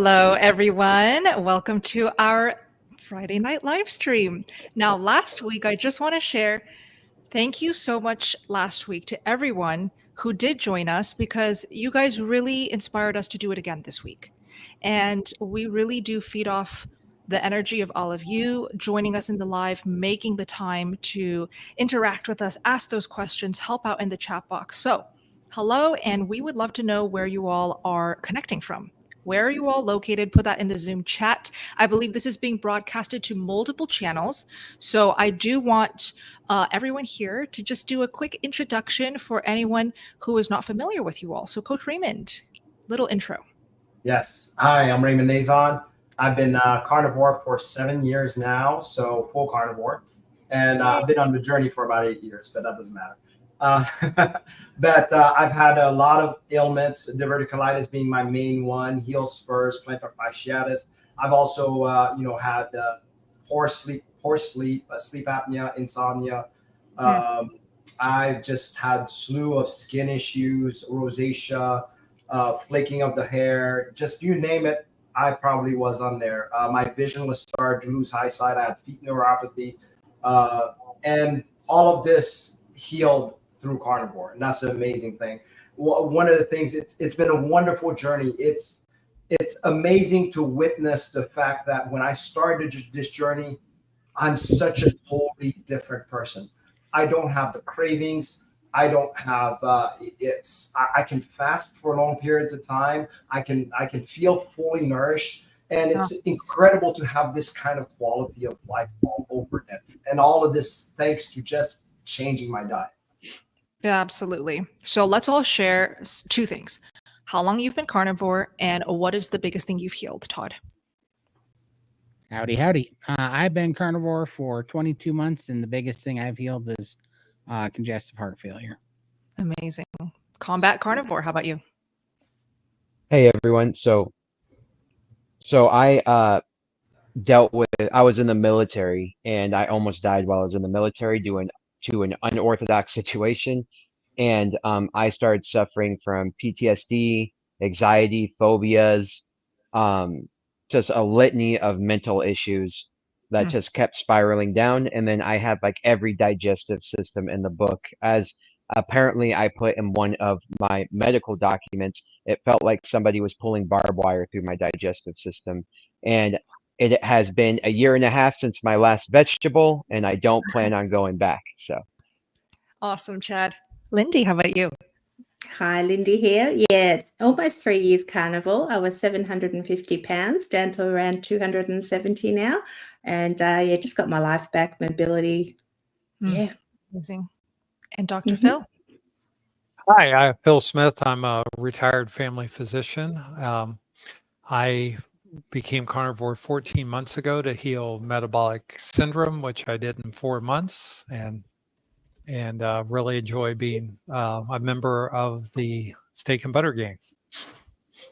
Hello, everyone. Welcome to our Friday night live stream. Now, last week, I just want to share thank you so much last week to everyone who did join us because you guys really inspired us to do it again this week. And we really do feed off the energy of all of you joining us in the live, making the time to interact with us, ask those questions, help out in the chat box. So, hello, and we would love to know where you all are connecting from. Where are you all located? Put that in the Zoom chat. I believe this is being broadcasted to multiple channels. So I do want everyone here to just do a quick introduction for anyone who is not familiar with you all. So Coach Raymond, little intro. Yes. Hi, I'm Raymond Nazon. I've been carnivore for 7 years now, so full carnivore. And I've been on the journey for about 8 years, but that doesn't matter. But I've had a lot of ailments, diverticulitis being my main one, heel spurs, plantar fasciitis. I've also, had poor sleep, sleep apnea, insomnia. I've just had slew of skin issues, rosacea, flaking of the hair, just you name it. I probably was on there. My vision was starting to lose eyesight. I had feet neuropathy, and all of this healed through carnivore, and that's the amazing thing. One of the things, it's been a wonderful journey. It's amazing to witness the fact that when I started this journey, I'm such a totally different person. I don't have the cravings. I don't have I can fast for long periods of time. I can feel fully nourished, and it's incredible to have this kind of quality of life all over it. And all of this thanks to just changing my diet. Yeah, absolutely. So let's all share two things. How long you've been carnivore and what is the biggest thing you've healed, Todd? Howdy. I've been carnivore for 22 months, and the biggest thing I've healed is congestive heart failure. Amazing. Combat carnivore, how about you? Hey, everyone. So I I was in the military, and I almost died while I was in the military due to an unorthodox situation. And I started suffering from PTSD, anxiety, phobias, just a litany of mental issues that just kept spiraling down. And then I had like every digestive system in the book. As apparently I put in one of my medical documents, it felt like somebody was pulling barbed wire through my digestive system. And it has been a year and a half since my last vegetable, and I don't plan on going back. So awesome, Chad. Lindy, how about you? Hi, Lindy here. Yeah, almost 3 years carnivore. I was 750 pounds, down to around 270 now. And just got my life back, mobility. Yeah. Amazing. And Dr. Phil? Hi, I'm Phil Smith. I'm a retired family physician. I became carnivore 14 months ago to heal metabolic syndrome, which I did in 4 months, and really enjoy being a member of the Steak and Butter Gang.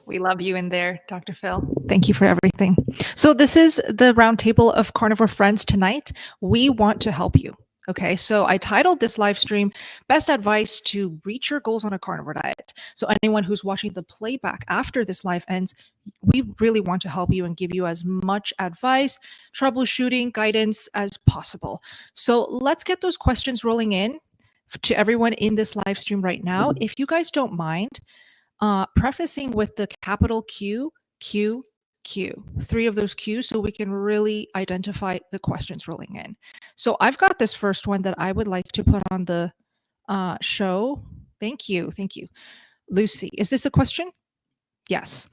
We love you in there, Dr. Phil. Thank you for everything. So this is the roundtable of carnivore friends tonight. We want to help you. Okay, so I titled this live stream, Best Advice to Reach Your Goals on a Carnivore Diet. So anyone who's watching the playback after this live ends, we really want to help you and give you as much advice, troubleshooting, guidance as possible. So let's get those questions rolling in to everyone in this live stream right now. If you guys don't mind, prefacing with the capital Q, 3 of those Qs, so we can really identify the questions rolling in. So I've got this first one that I would like to put on the show. Thank you. Lucy, is this a question? Yes.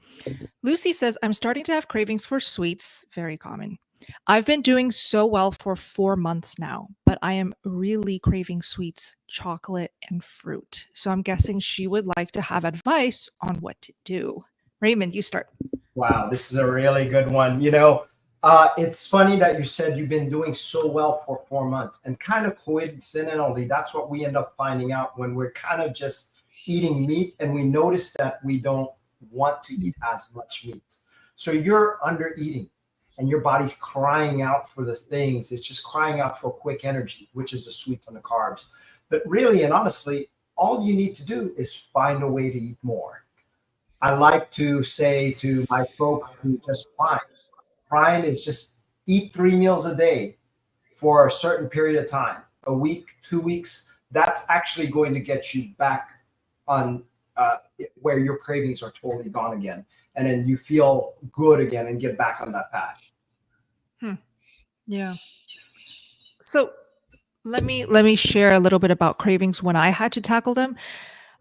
Lucy says, I'm starting to have cravings for sweets, very common. I've been doing so well for 4 months now, but I am really craving sweets, chocolate, and fruit. So I'm guessing she would like to have advice on what to do. Raymond, you start. Wow, this is a really good one. It's funny that you said you've been doing so well for 4 months, and kind of coincidentally, that's what we end up finding out when we're kind of just eating meat and we notice that we don't want to eat as much meat. So you're under eating and your body's crying out for the things. It's just crying out for quick energy, which is the sweets and the carbs. But really and honestly, all you need to do is find a way to eat more. I like to say to my folks who just prime is just eat 3 meals a day for a certain period of time, a week, 2 weeks. That's actually going to get you back on where your cravings are totally gone again. And then you feel good again and get back on that path. Yeah. So let me share a little bit about cravings when I had to tackle them.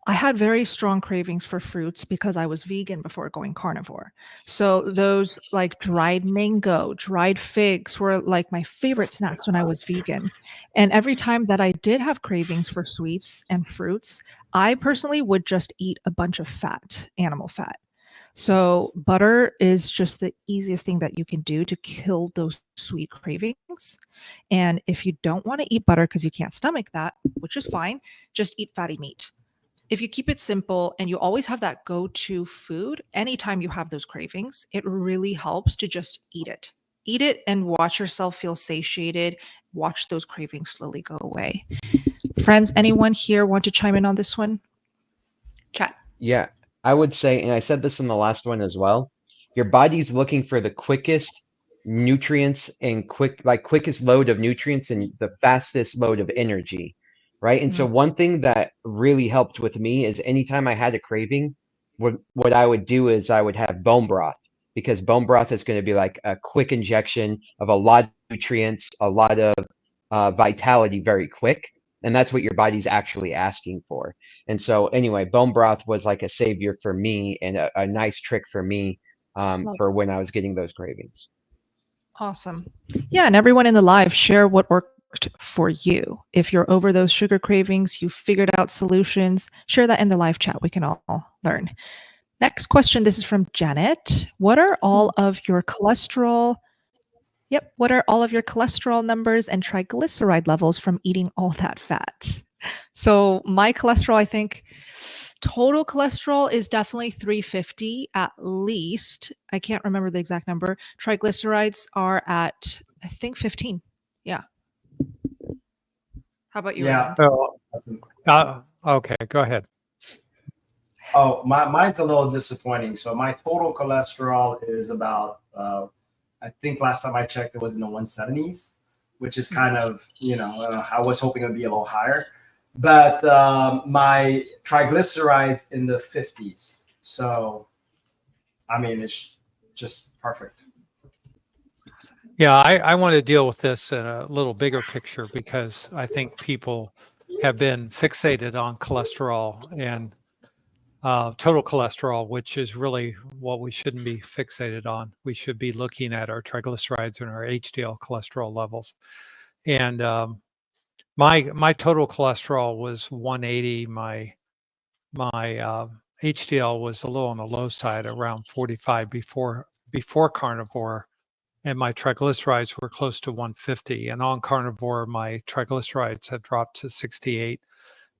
I had very strong cravings for fruits because I was vegan before going carnivore. So those like dried mango, dried figs were like my favorite snacks when I was vegan. And every time that I did have cravings for sweets and fruits, I personally would just eat a bunch of fat, animal fat. So butter is just the easiest thing that you can do to kill those sweet cravings. And if you don't want to eat butter because you can't stomach that, which is fine, just eat fatty meat. If you keep it simple and you always have that go-to food, anytime you have those cravings, it really helps to just eat it. Eat it and watch yourself feel satiated. Watch those cravings slowly go away. Friends, anyone here want to chime in on this one? Chat. Yeah, I would say, and I said this in the last one as well, your body's looking for the quickest nutrients and quickest load of nutrients and the fastest load of energy, right? And so one thing that really helped with me is anytime I had a craving, what I would do is I would have bone broth, because bone broth is going to be like a quick injection of a lot of nutrients, a lot of vitality very quick. And that's what your body's actually asking for. And so anyway, bone broth was like a savior for me and a nice trick for me for when I was getting those cravings. Awesome. Yeah, and everyone in the live, share what worked for you. If you're over those sugar cravings, you figured out solutions, share that in the live chat. We can all learn. Next question. This is from Janet. What are all of your cholesterol? Yep. What are all of your cholesterol numbers and triglyceride levels from eating all that fat? So my cholesterol, I think total cholesterol is definitely 350 at least. I can't remember the exact number. Triglycerides are at, I think, 15. Yeah. How about you? Yeah. Okay, go ahead. Oh, mine's a little disappointing. So my total cholesterol is about, I think last time I checked, it was in the 170s, which is kind of, I was hoping it would be a little higher. But my triglycerides in the 50s. So, I mean, it's just perfect. Yeah, I want to deal with this in a little bigger picture, because I think people have been fixated on cholesterol and total cholesterol, which is really what we shouldn't be fixated on. We should be looking at our triglycerides and our HDL cholesterol levels. And my total cholesterol was 180. My HDL was a little on the low side, around 45 before carnivore, and my triglycerides were close to 150. And on carnivore, my triglycerides have dropped to 68.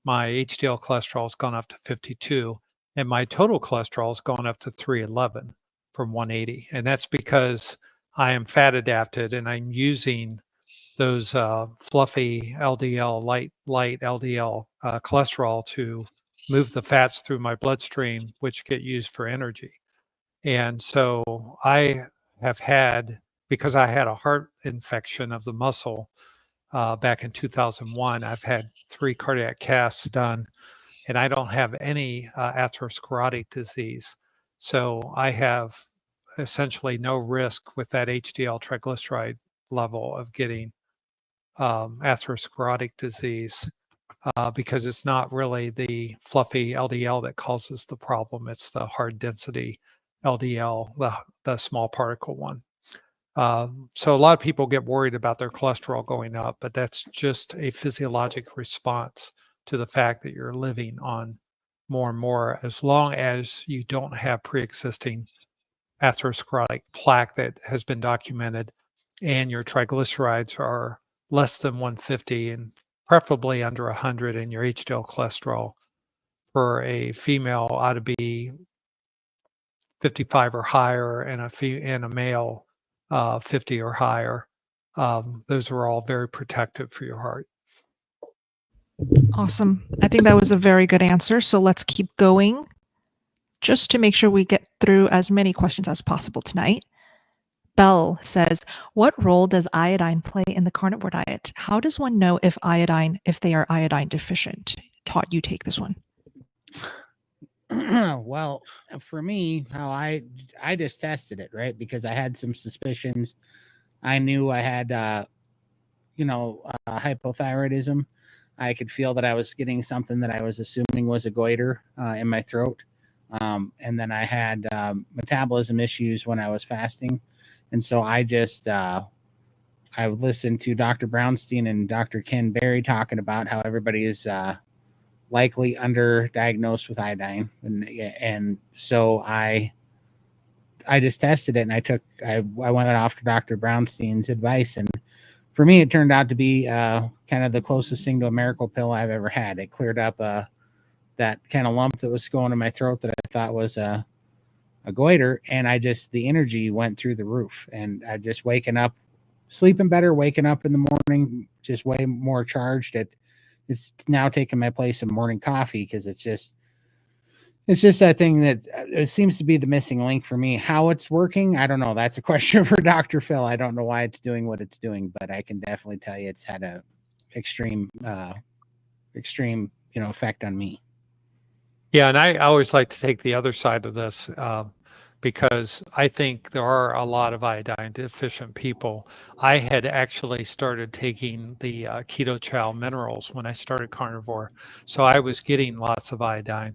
My HDL cholesterol has gone up to 52, and my total cholesterol has gone up to 311 from 180. And that's because I am fat adapted and I'm using those fluffy LDL, light LDL cholesterol to move the fats through my bloodstream, which get used for energy. And so I have had, because I had a heart infection of the muscle back in 2001, I've had 3 cardiac casts done, and I don't have any atherosclerotic disease. So I have essentially no risk with that HDL triglyceride level of getting atherosclerotic disease, because it's not really the fluffy LDL that causes the problem. It's the hard density LDL, the small particle one. So a lot of people get worried about their cholesterol going up, but that's just a physiologic response to the fact that you're living on more and more, as long as you don't have pre-existing atherosclerotic plaque that has been documented, and your triglycerides are less than 150 and preferably under 100, and your HDL cholesterol for a female ought to be 55 or higher, and a male 50 or higher. Those are all very protective for your heart. Awesome. I think that was a very good answer. So let's keep going. just to make sure we get through as many questions as possible tonight. Belle says, what role does iodine play in the carnivore diet? How does one know if they are iodine deficient? Todd, you take this one. Well, for me, how I just tested it, right? Because I had some suspicions. I knew I had, hypothyroidism. I could feel that I was getting something that I was assuming was a goiter in my throat. And then I had metabolism issues when I was fasting. And so I just, I listened to Dr. Brownstein and Dr. Ken Berry talking about how everybody is likely underdiagnosed with iodine. And so I just tested it, and I went off to Dr. Brownstein's advice. And for me, it turned out to be kind of the closest thing to a miracle pill I've ever had. It cleared up that kind of lump that was going in my throat that I thought was a goiter. And the energy went through the roof, and I just waking up, sleeping better, waking up in the morning, just way more charged. It's now taking my place in morning coffee, because it's just that thing that it seems to be the missing link for me. How it's working, I don't know. That's a question for Dr. Phil. I don't know why it's doing what it's doing, but I can definitely tell you it's had a extreme effect on me. Yeah, and I always like to take the other side of this because I think there are a lot of iodine deficient people. I had actually started taking the Keto Chow minerals when I started carnivore, so I was getting lots of iodine.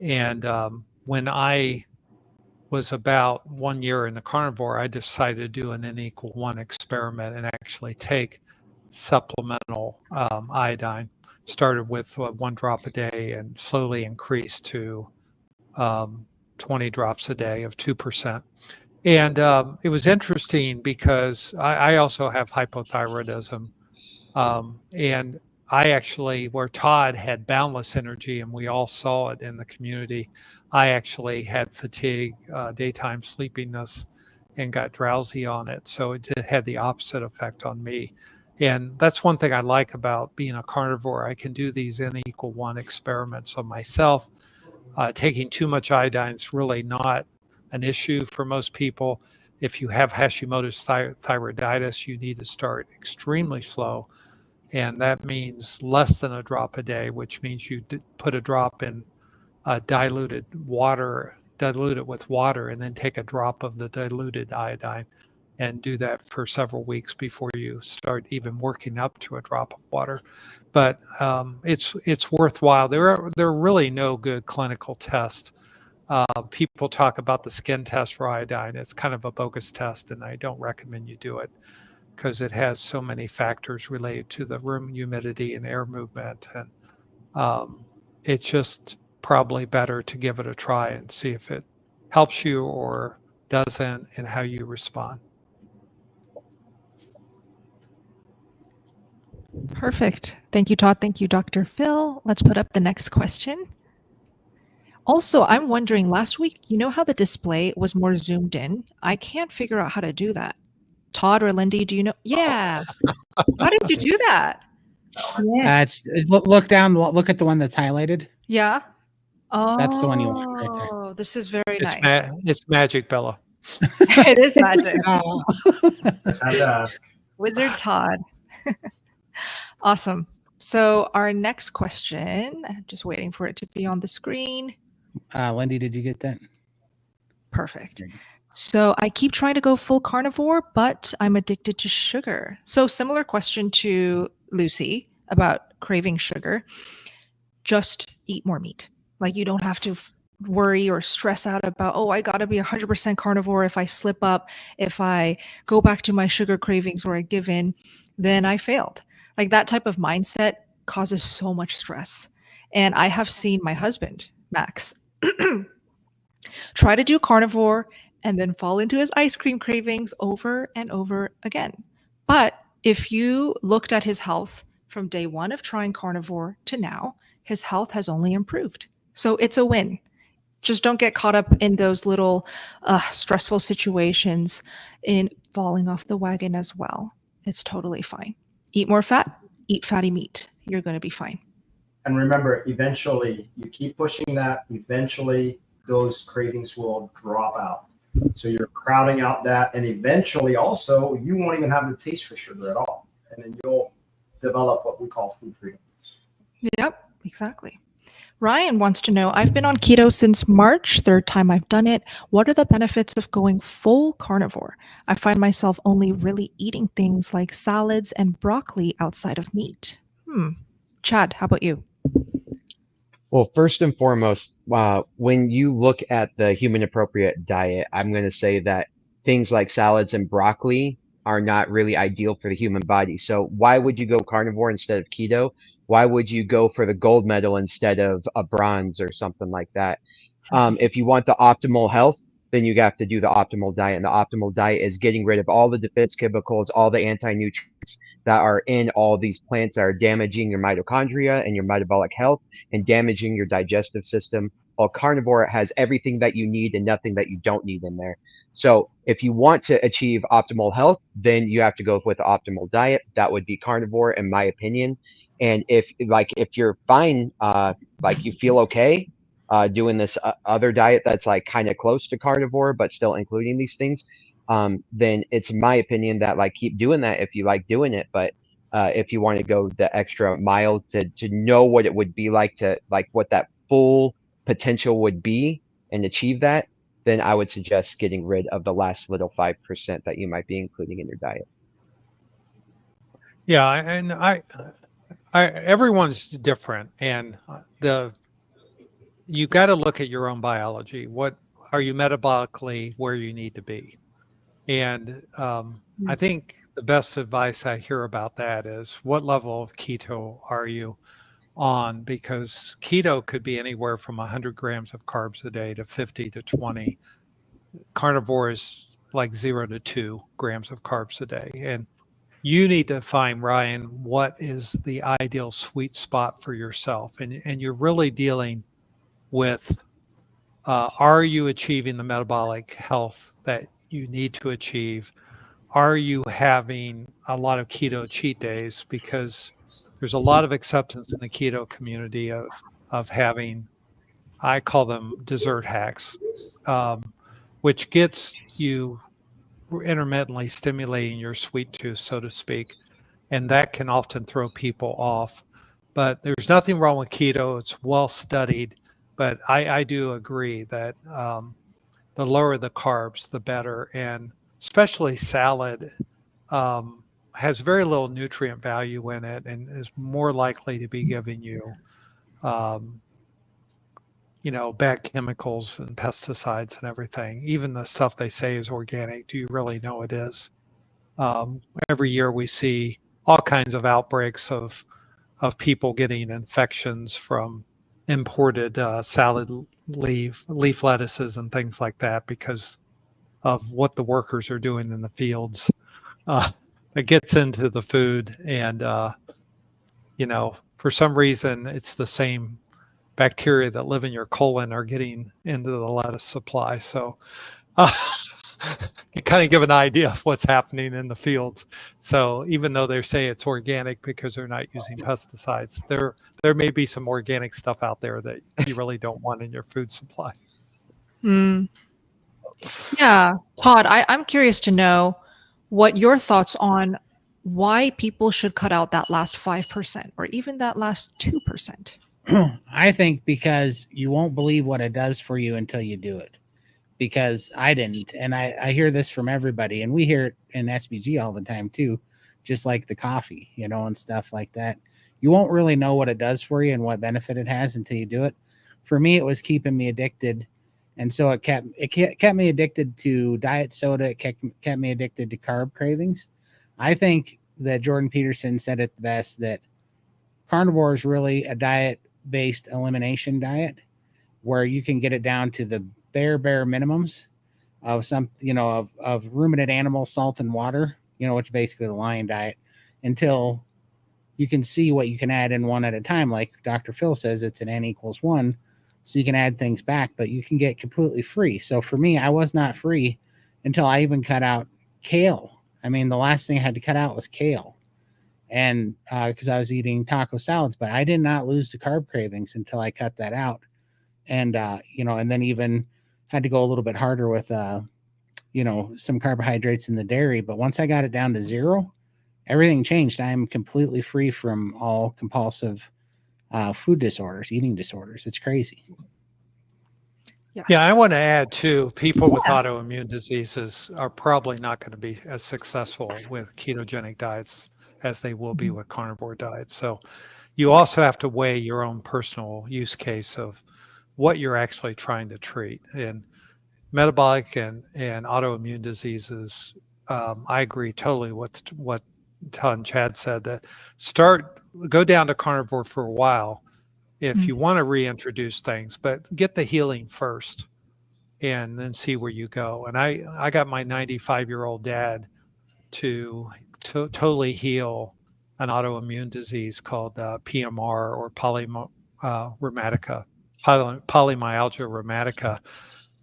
And when I was about 1 year in the carnivore, I decided to do an N=1 experiment and actually take supplemental iodine. Started with 1 drop a day and slowly increased to 20 drops a day of 2%. And it was interesting because I also have hypothyroidism. And I actually, where Todd had boundless energy and we all saw it in the community, I actually had fatigue, daytime sleepiness, and got drowsy on it. So it had the opposite effect on me. And that's one thing I like about being a carnivore. I can do these N=1 experiments on myself. Taking too much iodine is really not an issue for most people. If you have Hashimoto's thyroiditis, you need to start extremely slow. And that means less than a drop a day, which means you put a drop in diluted water, dilute it with water, and then take a drop of the diluted iodine and do that for several weeks before you start even working up to a drop of water. But it's worthwhile. There are really no good clinical tests. People talk about the skin test for iodine. It's kind of a bogus test, and I don't recommend you do it because it has so many factors related to the room humidity and air movement. And it's just probably better to give it a try and see if it helps you or doesn't and how you respond. Perfect. Thank you, Todd. Thank you, Dr. Phil. Let's put up the next question. Also, I'm wondering, last week, you know how the display was more zoomed in? I can't figure out how to do that. Todd or Lindy, do you know? Yeah. How did you do that? Yeah. Look down, look at the one that's highlighted. Yeah. Oh, That's the one you want right there. This is very nice. It's magic, Bella. It is magic. Just had to ask. Wizard Todd. Awesome. So our next question, I'm just waiting for it to be on the screen. Lindy, did you get that? Perfect. So I keep trying to go full carnivore, but I'm addicted to sugar. So similar question to Lucy about craving sugar. Just eat more meat. Like you don't have to worry or stress out about, oh, I got to be 100% carnivore. If I slip up, if I go back to my sugar cravings or I give in, then I failed. Like that type of mindset causes so much stress. And I have seen my husband, Max, try to do carnivore and then fall into his ice cream cravings over and over again. But if you looked at his health from day one of trying carnivore to now, his health has only improved. So it's a win. Just don't get caught up in those little stressful situations in falling off the wagon as well. It's totally fine. Eat more fat, eat fatty meat. You're going to be fine. And remember, eventually, you keep pushing that. Eventually, those cravings will drop out. So you're crowding out that, and eventually also you won't even have the taste for sugar at all. And then you'll develop what we call food freedom. Yep, exactly. Ryan wants to know, I've been on keto since March, third time I've done it. What are the benefits of going full carnivore? I find myself only really eating things like salads and broccoli outside of meat. Chad, how about you? Well, first and foremost, when you look at the human appropriate diet, I'm going to say that things like salads and broccoli are not really ideal for the human body. So why would you go carnivore instead of keto? Why would you go for the gold medal instead of a bronze or something like that? If you want the optimal health, then you have to do the optimal diet. And the optimal diet is getting rid of all the defense chemicals, all the anti-nutrients that are in all these plants that are damaging your mitochondria and your metabolic health and damaging your digestive system. While carnivore has everything that you need and nothing that you don't need in there. So if you want to achieve optimal health, then you have to go with the optimal diet. That would be carnivore, in my opinion. And if you're fine, like you feel okay, doing this other diet that's like kind of close to carnivore, but still including these things, then it's my opinion that like keep doing that if you like doing it. But if you want to go the extra mile to know what it would be like to like what that full potential would be and achieve that, then I would suggest getting rid of the last little 5% that you might be including in your diet. Yeah, and I everyone's different, and you got to look at your own biology. What are you metabolically where you need to be? And I think the best advice I hear about that is what level of keto are you on? Because keto could be anywhere from 100 grams of carbs a day to 50 to 20. Carnivore is like 0 to 2 grams of carbs a day. And you need to find, Ryan, what is the ideal sweet spot for yourself. And you're really dealing with, are you achieving the metabolic health that you need to achieve? Are you having a lot of keto cheat days? Because there's a lot of acceptance in the keto community of having, I call them dessert hacks, which gets you intermittently stimulating your sweet tooth, so to speak. And that can often throw people off. But there's nothing wrong with keto. It's well studied. But I do agree that the lower the carbs, the better. And especially salad has very little nutrient value in it and is more likely to be giving you, bad chemicals and pesticides and everything. Even the stuff they say is organic, do you really know it is? Every year we see all kinds of outbreaks of people getting infections from imported salad leaf lettuces and things like that because of what the workers are doing in the fields. It gets into the food, and for some reason it's the same bacteria that live in your colon are getting into the lettuce supply. So you kind of give an idea of what's happening in the fields. So even though they say it's organic because they're not using pesticides, there may be some organic stuff out there that you really don't want in your food supply. Yeah, Todd, I'm curious to know what your thoughts on why people should cut out that last 5% or even that last 2%. I think because you won't believe what it does for you until you do it. Because I didn't, and I hear this from everybody, and we hear it in SBG all the time too, just like the coffee, and stuff like that. You won't really know what it does for you and what benefit it has until you do it. For me, it was keeping me addicted, and so it kept me addicted to diet soda. It kept me addicted to carb cravings. I think that Jordan Peterson said it the best, that carnivore is really a diet-based elimination diet where you can get it down to the bare minimums of some, of ruminant animal salt and water, which is basically the lion diet, until you can see what you can add in one at a time. Like Dr. Phil says, it's an N=1. So you can add things back, but you can get completely free. So for me, I was not free until I even cut out kale. I mean, the last thing I had to cut out was kale. And because I was eating taco salads, but I did not lose the carb cravings until I cut that out. and and then even had to go a little bit harder with some carbohydrates in the dairy. But once I got it down to 0, everything changed. I am completely free from all compulsive food disorders, eating disorders. It's crazy. Yes. Yeah, I want to add too, people with autoimmune diseases are probably not going to be as successful with ketogenic diets as they will be with carnivore diets. So you also have to weigh your own personal use case of what you're actually trying to treat. And metabolic and autoimmune diseases, I agree totally with what Todd and Chad said, that go down to carnivore for a while if you want to reintroduce things, but get the healing first and then see where you go. And I got my 95-year-old dad to totally heal an autoimmune disease called PMR, or polymyalgia rheumatica,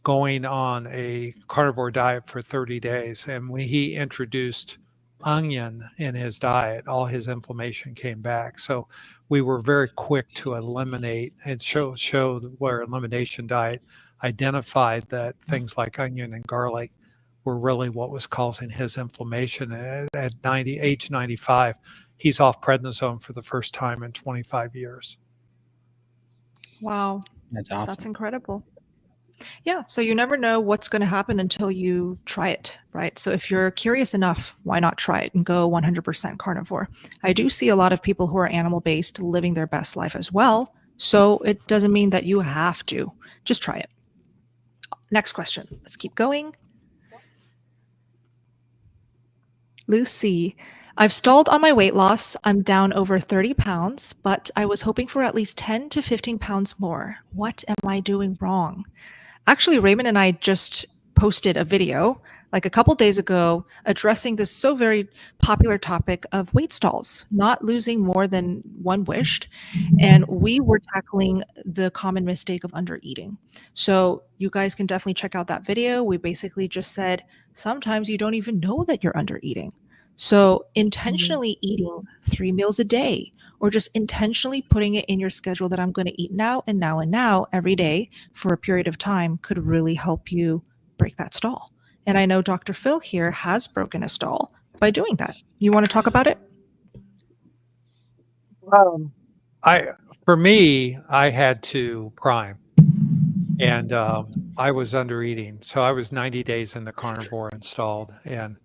going on a carnivore diet for 30 days. And when he introduced onion in his diet, all his inflammation came back. So we were very quick to eliminate and show where elimination diet identified that things like onion and garlic were really what was causing his inflammation. And at age 95, he's off prednisone for the first time in 25 years. Wow. That's awesome. That's incredible. Yeah. So you never know what's going to happen until you try it, right? So if you're curious enough, why not try it and go 100% carnivore? I do see a lot of people who are animal-based living their best life as well. So it doesn't mean that you have to. Just try it. Next question. Let's keep going. Lucy, I've stalled on my weight loss. I'm down over 30 pounds, but I was hoping for at least 10 to 15 pounds more. What am I doing wrong? Actually, Raymond and I just posted a video like a couple days ago addressing this so very popular topic of weight stalls, not losing more than one wished. And we were tackling the common mistake of undereating. So you guys can definitely check out that video. We basically just said, sometimes you don't even know that you're undereating. So intentionally eating 3 meals a day, or just intentionally putting it in your schedule that I'm going to eat now and now and now every day for a period of time could really help you break that stall. And I know Dr. Phil here has broken a stall by doing that. You want to talk about it? For me, I had to prime, and I was undereating. So I was 90 days into carnivore installed, and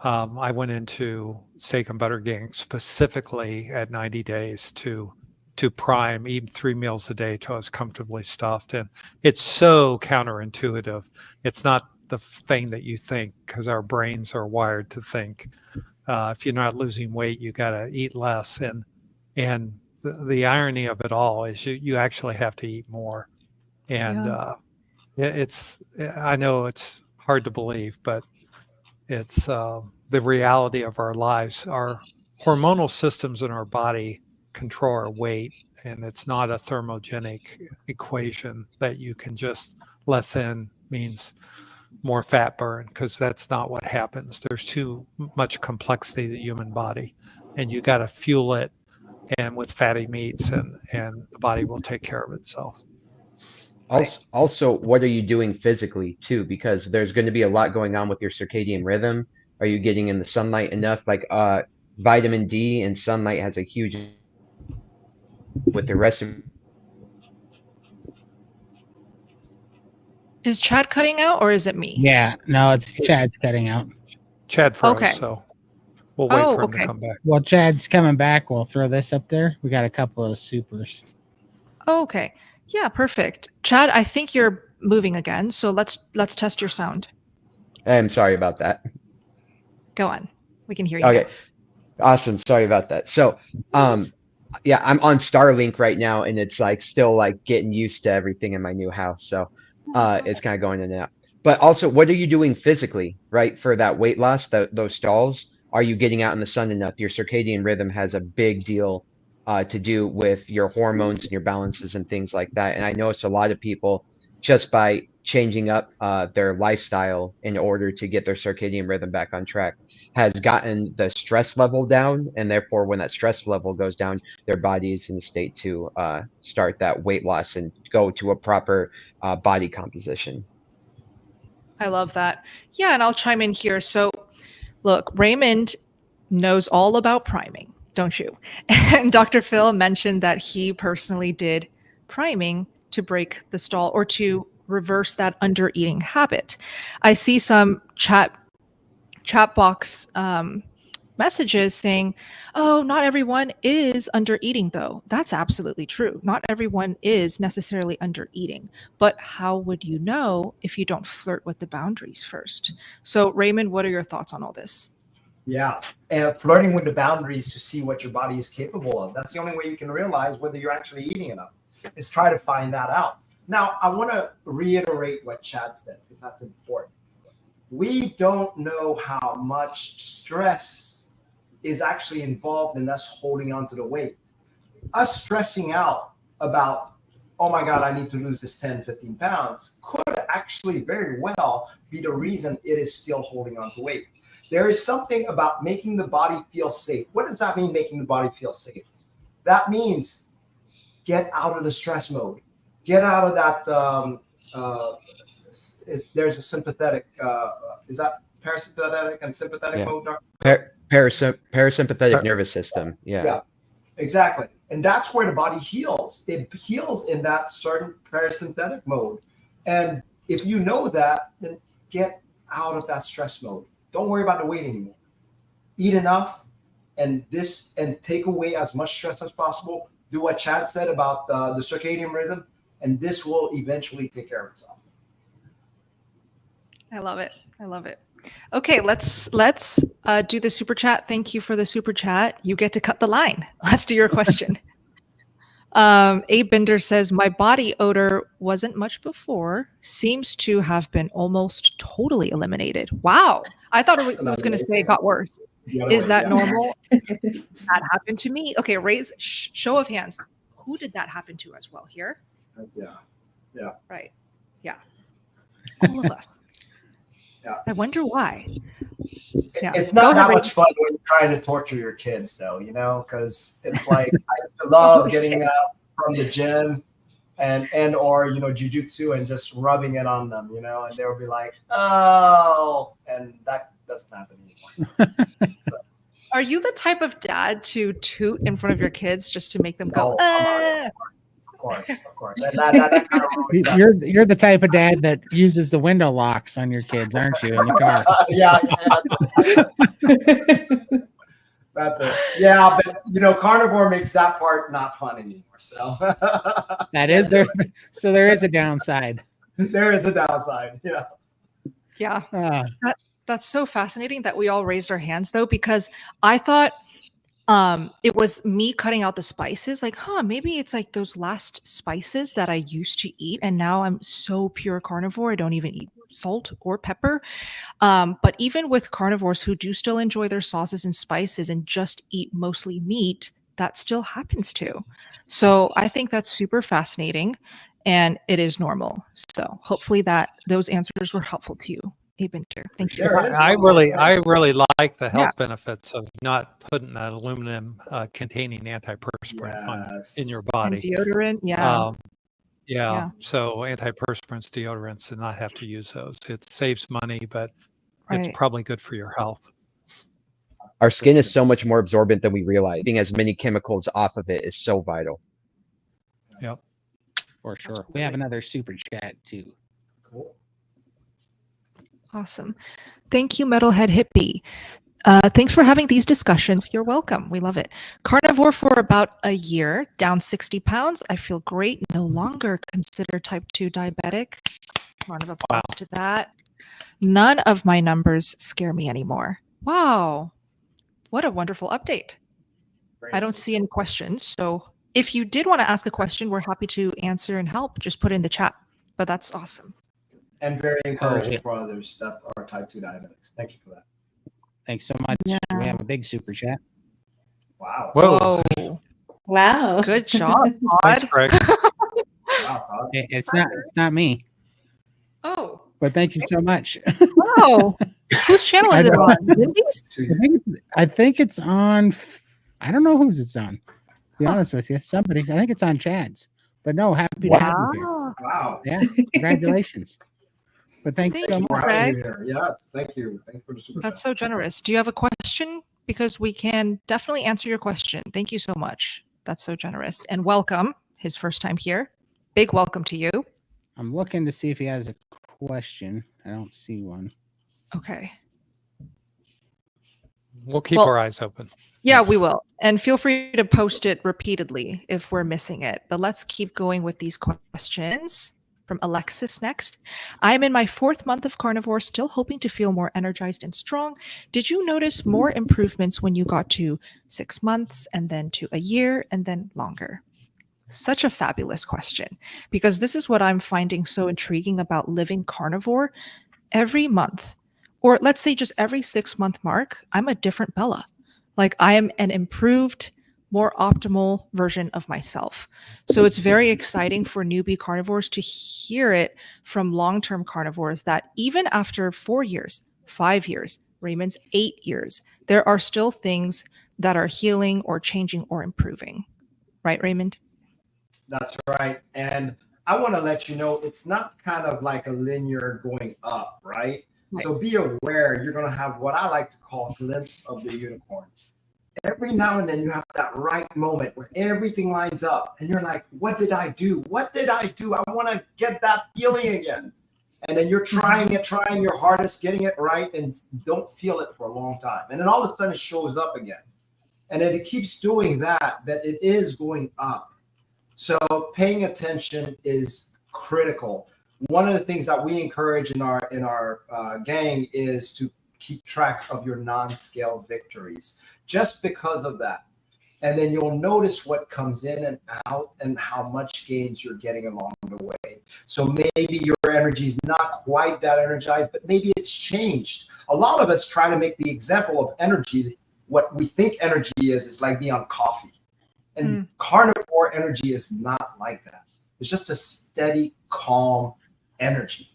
I went into steak and butter gang specifically at 90 days to prime, eat 3 meals a day till I was comfortably stuffed. And it's so counterintuitive. It's not the thing that you think, because our brains are wired to think if you're not losing weight, you got to eat less. And the irony of it all is you actually have to eat more. And I know it's hard to believe, but it's the reality of our lives. Our hormonal systems in our body control our weight, and it's not a thermogenic equation that you can just less in means more fat burn, because that's not what happens. There's too much complexity to the human body, and you got to fuel it and with fatty meats, and the body will take care of itself. Also, what are you doing physically too? Because there's going to be a lot going on with your circadian rhythm. Are you getting in the sunlight enough? Like vitamin D and sunlight has a huge with the rest of. Is Chad cutting out, or is it me? Yeah, no, it's Chad's cutting out. Chad froze, Okay. so we'll wait for him to come back. Well, Chad's coming back. We'll throw this up there. We got a couple of supers. Okay. Yeah, perfect. Chad, I think you're moving again, so let's test your sound. I'm sorry about that. Go on. We can hear you. Okay. Awesome. Sorry about that. So, yeah, I'm on Starlink right now, and it's like still like getting used to everything in my new house. So, it's kind of going in and out. But also, what are you doing physically, right, for that weight loss, those stalls? Are you getting out in the sun enough? Your circadian rhythm has a big deal to do with your hormones and your balances and things like that. And I notice a lot of people, just by changing up their lifestyle in order to get their circadian rhythm back on track, has gotten the stress level down, and therefore when that stress level goes down, their body is in the state to start that weight loss and go to a proper body composition. I love that. Yeah, and I'll chime in here. So, look, Raymond knows all about priming, don't you? And Dr. Phil mentioned that he personally did priming to break the stall or to reverse that under eating habit. I see some chat box messages saying, oh, not everyone is under eating though. That's absolutely true. Not everyone is necessarily under eating, but how would you know if you don't flirt with the boundaries first? So Raymond, what are your thoughts on all this? Yeah, and flirting with the boundaries to see what your body is capable of. That's the only way you can realize whether you're actually eating enough, is try to find that out. Now, I want to reiterate what Chad said, because that's important. We don't know how much stress is actually involved in us holding on to the weight. Us stressing out about, oh my God, I need to lose this 10, 15 pounds, could actually very well be the reason it is still holding on to weight. There is something about making the body feel safe. What does that mean, making the body feel safe? That means get out of the stress mode. Get out of that, there's a sympathetic, is that parasympathetic and sympathetic mode? Parasympathetic nervous system. Yeah, exactly. And that's where the body heals. It heals in that certain parasympathetic mode. And if you know that, then get out of that stress mode. Don't worry about the weight anymore. Eat enough and take away as much stress as possible. Do what Chad said about the circadian rhythm, and this will eventually take care of itself. I love it. I love it. Okay, let's do the super chat. Thank you for the super chat. You get to cut the line. Let's do your question. Abe Binder says, my body odor wasn't much before, seems to have been almost totally eliminated. Wow. I thought it was going to say it got worse. Is that normal? That happened to me. Okay, raise show of hands. Who did that happen to as well here? Yeah. Right. Yeah. All of us. Yeah. I wonder why. Yeah. It's not that much fun when you're trying to torture your kids, though, because it's like I love getting up from the gym and or jujitsu and just rubbing it on them, and they'll be like, oh, and that doesn't happen anymore. So. Are you the type of dad to toot in front of your kids just to make them go? Of course. That kind of you're the type of dad that uses the window locks on your kids, aren't you, in the car? Yeah. That's it. Yeah, but carnivore makes that part not fun anymore. So that is there. So there is a downside. There is a downside. Yeah. Yeah. That's so fascinating that we all raised our hands though, because I thought it was me cutting out the spices, like, maybe it's like those last spices that I used to eat. And now I'm so pure carnivore. I don't even eat salt or pepper. But even with carnivores who do still enjoy their sauces and spices and just eat mostly meat, that still happens too. So I think that's super fascinating and it is normal. So hopefully that those answers were helpful to you. Abinder, thank you. I really like the health benefits of not putting that aluminum containing antiperspirant in your body. And deodorant, yeah. So antiperspirants, deodorants, and not have to use those. It saves money, but it's probably good for your health. Our skin is so much more absorbent than we realize. Getting as many chemicals off of it is so vital. Yep. For sure. Absolutely. We have another super chat too. Cool. Awesome. Thank you, Metalhead Hippie. Thanks for having these discussions. You're welcome. We love it. Carnivore for about a year, down 60 pounds. I feel great. No longer considered type 2 diabetic. Round of applause to that. None of my numbers scare me anymore. Wow. What a wonderful update. I don't see any questions. So if you did want to ask a question, we're happy to answer and help. Just put it in the chat. But that's awesome. And very encouraging for others that are type 2 diabetics. Thank you for that. Thanks so much. Yeah. We have a big super chat. Wow. Whoa. Wow. Good job, Todd. Thanks, Greg. Wow, Todd. It's not me. Oh. But thank you so much. Wow. Whose channel is it on? Lindy's? I think it's on. I don't know whose it's on. To be honest with you, somebody's. I think it's on Chad's. But no, happy to have you here. Wow. Wow. Yeah, congratulations. But thanks Thank so you, much. For having Greg. me here. Yes, thank you. Thank you for the super That's chat. so generous. Do you have a question? Because we can definitely answer your question. Thank you so much. That's so generous. And welcome. His first time here. Big welcome to you. I'm looking to see if he has a question. I don't see one. Okay. We'll keep Well, our eyes open. Yeah, we will. And feel free to post it repeatedly if we're missing it. But let's keep going with these questions. From Alexis next. I'm in my 4th month of carnivore, still hoping to feel more energized and strong. Did you notice more improvements when you got to 6 months and then to a year and then longer? Such a fabulous question, because this is what I'm finding so intriguing about living carnivore. Every month, or let's say just every 6-month mark, I'm a different Bella. Like I am an improved, more optimal version of myself. So it's very exciting for newbie carnivores to hear it from long-term carnivores that even after 4 years, 5 years, Raymond's 8 years, there are still things that are healing or changing or improving. Right, Raymond? That's right. And I want to let you know it's not kind of like a linear going up, right? So be aware you're going to have what I like to call a glimpse of the unicorn. Every now and then you have that right moment where everything lines up and you're like, what did I do? What did I do? I want to get that feeling again. And then you're trying your hardest, getting it right, and don't feel it for a long time. And then all of a sudden it shows up again. And then it keeps doing that it is going up. So paying attention is critical. One of the things that we encourage in our gang is to keep track of your non-scale victories, just because of that. And then you'll notice what comes in and out and how much gains you're getting along the way. So maybe your energy is not quite that energized, but maybe it's changed. A lot of us try to make the example of energy. What we think energy is like being on coffee. And carnivore energy is not like that. It's just a steady, calm energy.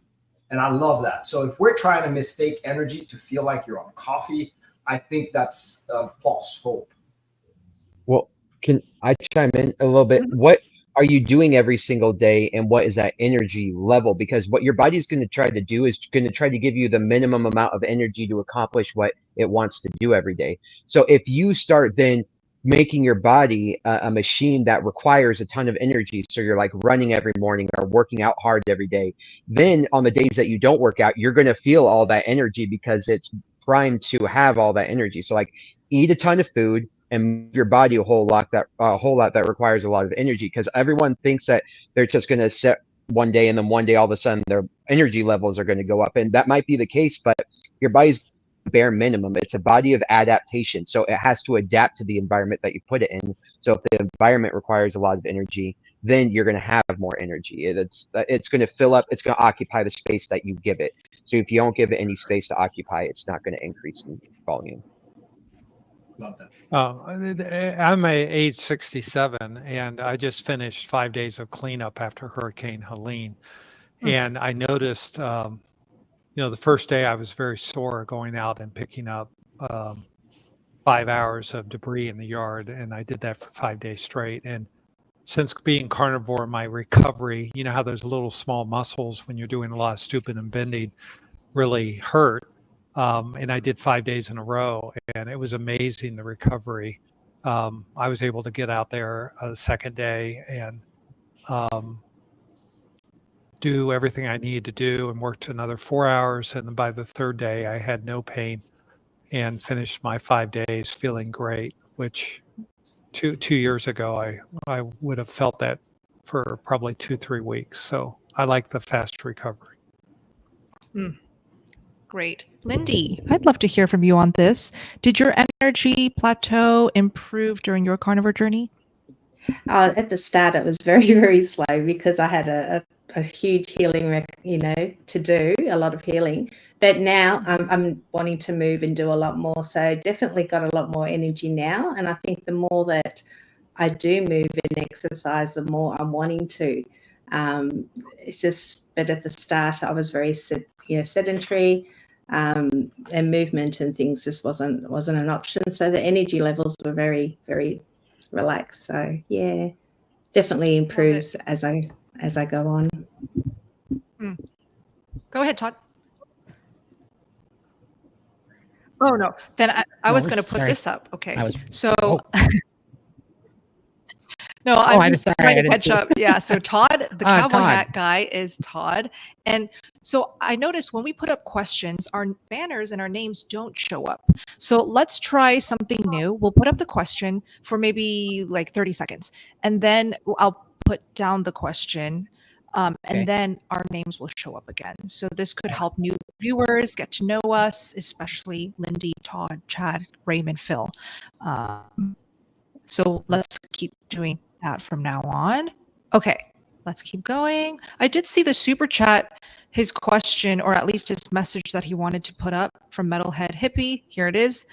And I love that. So if we're trying to mistake energy to feel like you're on coffee, I think that's a false hope. Well, can I chime in a little bit? What are you doing every single day, and what is that energy level? Because what your body's going to try to do is going to try to give you the minimum amount of energy to accomplish what it wants to do every day. So if you start then making your body a machine that requires a ton of energy, so you're like running every morning or working out hard every day, then on the days that you don't work out, you're going to feel all that energy because it's primed to have all that energy. So like eat a ton of food and move your body a whole lot that requires a lot of energy, because everyone thinks that they're just going to sit one day and then one day all of a sudden their energy levels are going to go up, and that might be the case, but your body's bare minimum. It's a body of adaptation, so it has to adapt to the environment that you put it in. So if the environment requires a lot of energy, then you're going to have more energy. It's going to fill up, it's going to occupy the space that you give it. So if you don't give it any space to occupy, it's not going to increase in volume. Love that. I'm age 67, and I just finished 5 days of cleanup after Hurricane Helene. And I noticed, the first day I was very sore going out and picking up 5 hours of debris in the yard. And I did that for 5 days straight. And since being carnivore, my recovery, you know how there's little small muscles when you're doing a lot of stooping and bending really hurt. And I did 5 days in a row, and it was amazing, the recovery. I was able to get out there the second day and do everything I needed to do and worked another 4 hours. And by the third day, I had no pain and finished my 5 days feeling great, which two years ago, I would have felt that for probably 2-3 weeks. So I like the fast recovery. Great. Lindy, I'd love to hear from you on this. Did your energy plateau improve during your carnivore journey? At the start, it was very, very slow because I had a huge healing, to do, a lot of healing. But now I'm wanting to move and do a lot more. So definitely got a lot more energy now. And I think the more that I do move and exercise, the more I'm wanting to. It's just, but at the start, I was very sedentary, and movement and things just wasn't an option. So the energy levels were very, very relaxed. So yeah, definitely improves as I go on. Go ahead, Todd. Oh no, then I was going to put this up. Okay, so no, I'm just trying to catch up. Yeah, so Todd, the cowboy hat guy, is Todd, and so I noticed when we put up questions, our banners and our names don't show up. So let's try something new. We'll put up the question for maybe like 30 seconds, and then I'll put down the question. And then our names will show up again. So this could help new viewers get to know us, especially Lindy, Todd, Chad, Raymond, Phil. So let's keep doing that from now on. Okay, let's keep going. I did see the super chat, his question, or at least his message that he wanted to put up from Metalhead Hippie. Here it is.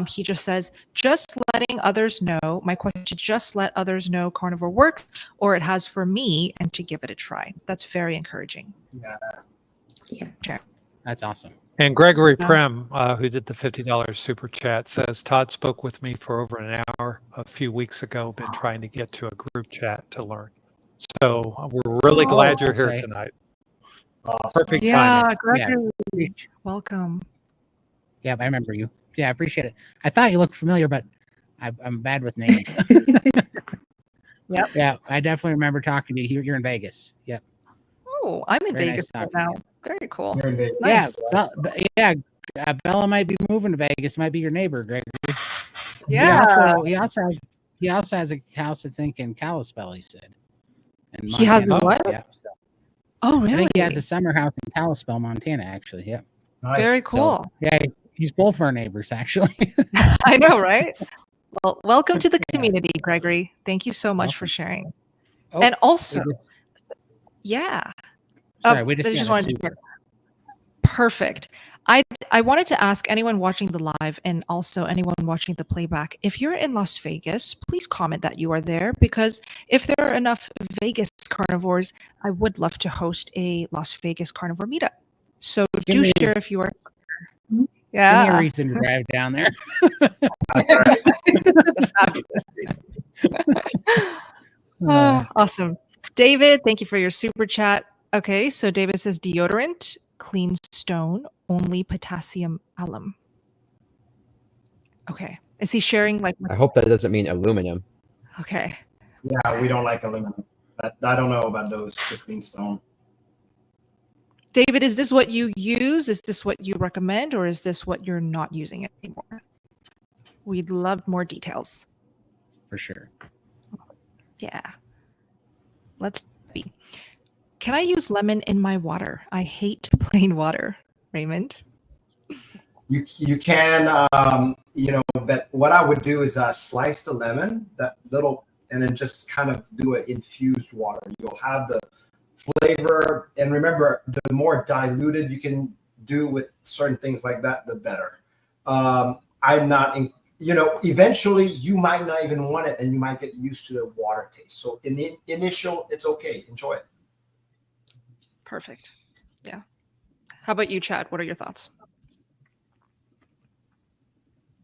He just says, just letting others know, my question, just let others know carnivore works, or it has for me, and to give it a try. That's very encouraging. Yeah. That's awesome. And Gregory Prem, who did the $50 super chat, says, Todd spoke with me for over an hour a few weeks ago, been trying to get to a group chat to learn. So we're really glad you're here tonight. Awesome. Perfect timing. Gregory, welcome. Yeah, I remember you. Yeah, I appreciate it. I thought you looked familiar, but I'm bad with names. Yep. Yeah, I definitely remember talking to you. You're in Vegas. Yep. Oh, I'm in Very Vegas nice right now. Very cool. Nice. Yeah, Bella might be moving to Vegas. Might be your neighbor, Gregory. Yeah. He also has a house, I think, in Kalispell, he said. He has what? Yeah. So. Oh, really? I think he has a summer house in Kalispell, Montana, actually. Yep. Nice. Very cool. So, yeah, he's both of our neighbors, actually. I know, right? Well, welcome to the community, Gregory. Thank you so much for sharing. And also, sorry, we just wanted to share. Perfect. I wanted to ask anyone watching the live and also anyone watching the playback, if you're in Las Vegas, please comment that you are there, because if there are enough Vegas carnivores, I would love to host a Las Vegas carnivore meetup. So do share if you are. Yeah. Give me a reason to drive down there. Awesome. David, thank you for your super chat. Okay, so David says deodorant, clean stone, only potassium alum. Okay. Is he sharing like? I hope that doesn't mean aluminum. Okay. Yeah, we don't like aluminum. I don't know about those, the clean stone. David, is this what you use? Is this what you recommend, or is this what you're not using anymore? We'd love more details. For sure. Yeah. Let's be. Can I use lemon in my water? I hate plain water. Raymond? You can, but what I would do is slice the lemon, that little, and then just kind of do an infused water. You'll have the flavor, and remember, the more diluted you can do with certain things like that, the better. I'm not, eventually you might not even want it, and you might get used to the water taste. So in the initial, it's okay. Enjoy it. Perfect. Yeah. How about you, Chad? What are your thoughts?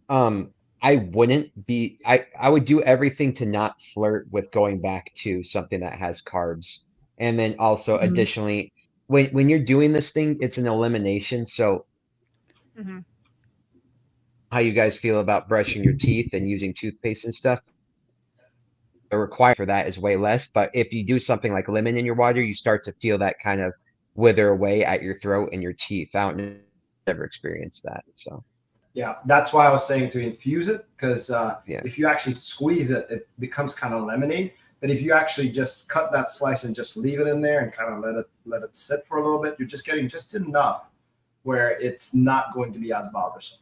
I wouldn't be, I would do everything to not flirt with going back to something that has carbs. And then also additionally, when you're doing this thing, it's an elimination. So how you guys feel about brushing your teeth and using toothpaste and stuff, the requirement for that is way less. But if you do something like lemon in your water, you start to feel that kind of wither away at your throat and your teeth. I don't never experienced that. So yeah, that's why I was saying to infuse it, because if you actually squeeze it, it becomes kind of lemonade. But if you actually just cut that slice and just leave it in there and kind of let it sit for a little bit, you're just getting just enough where it's not going to be as bothersome,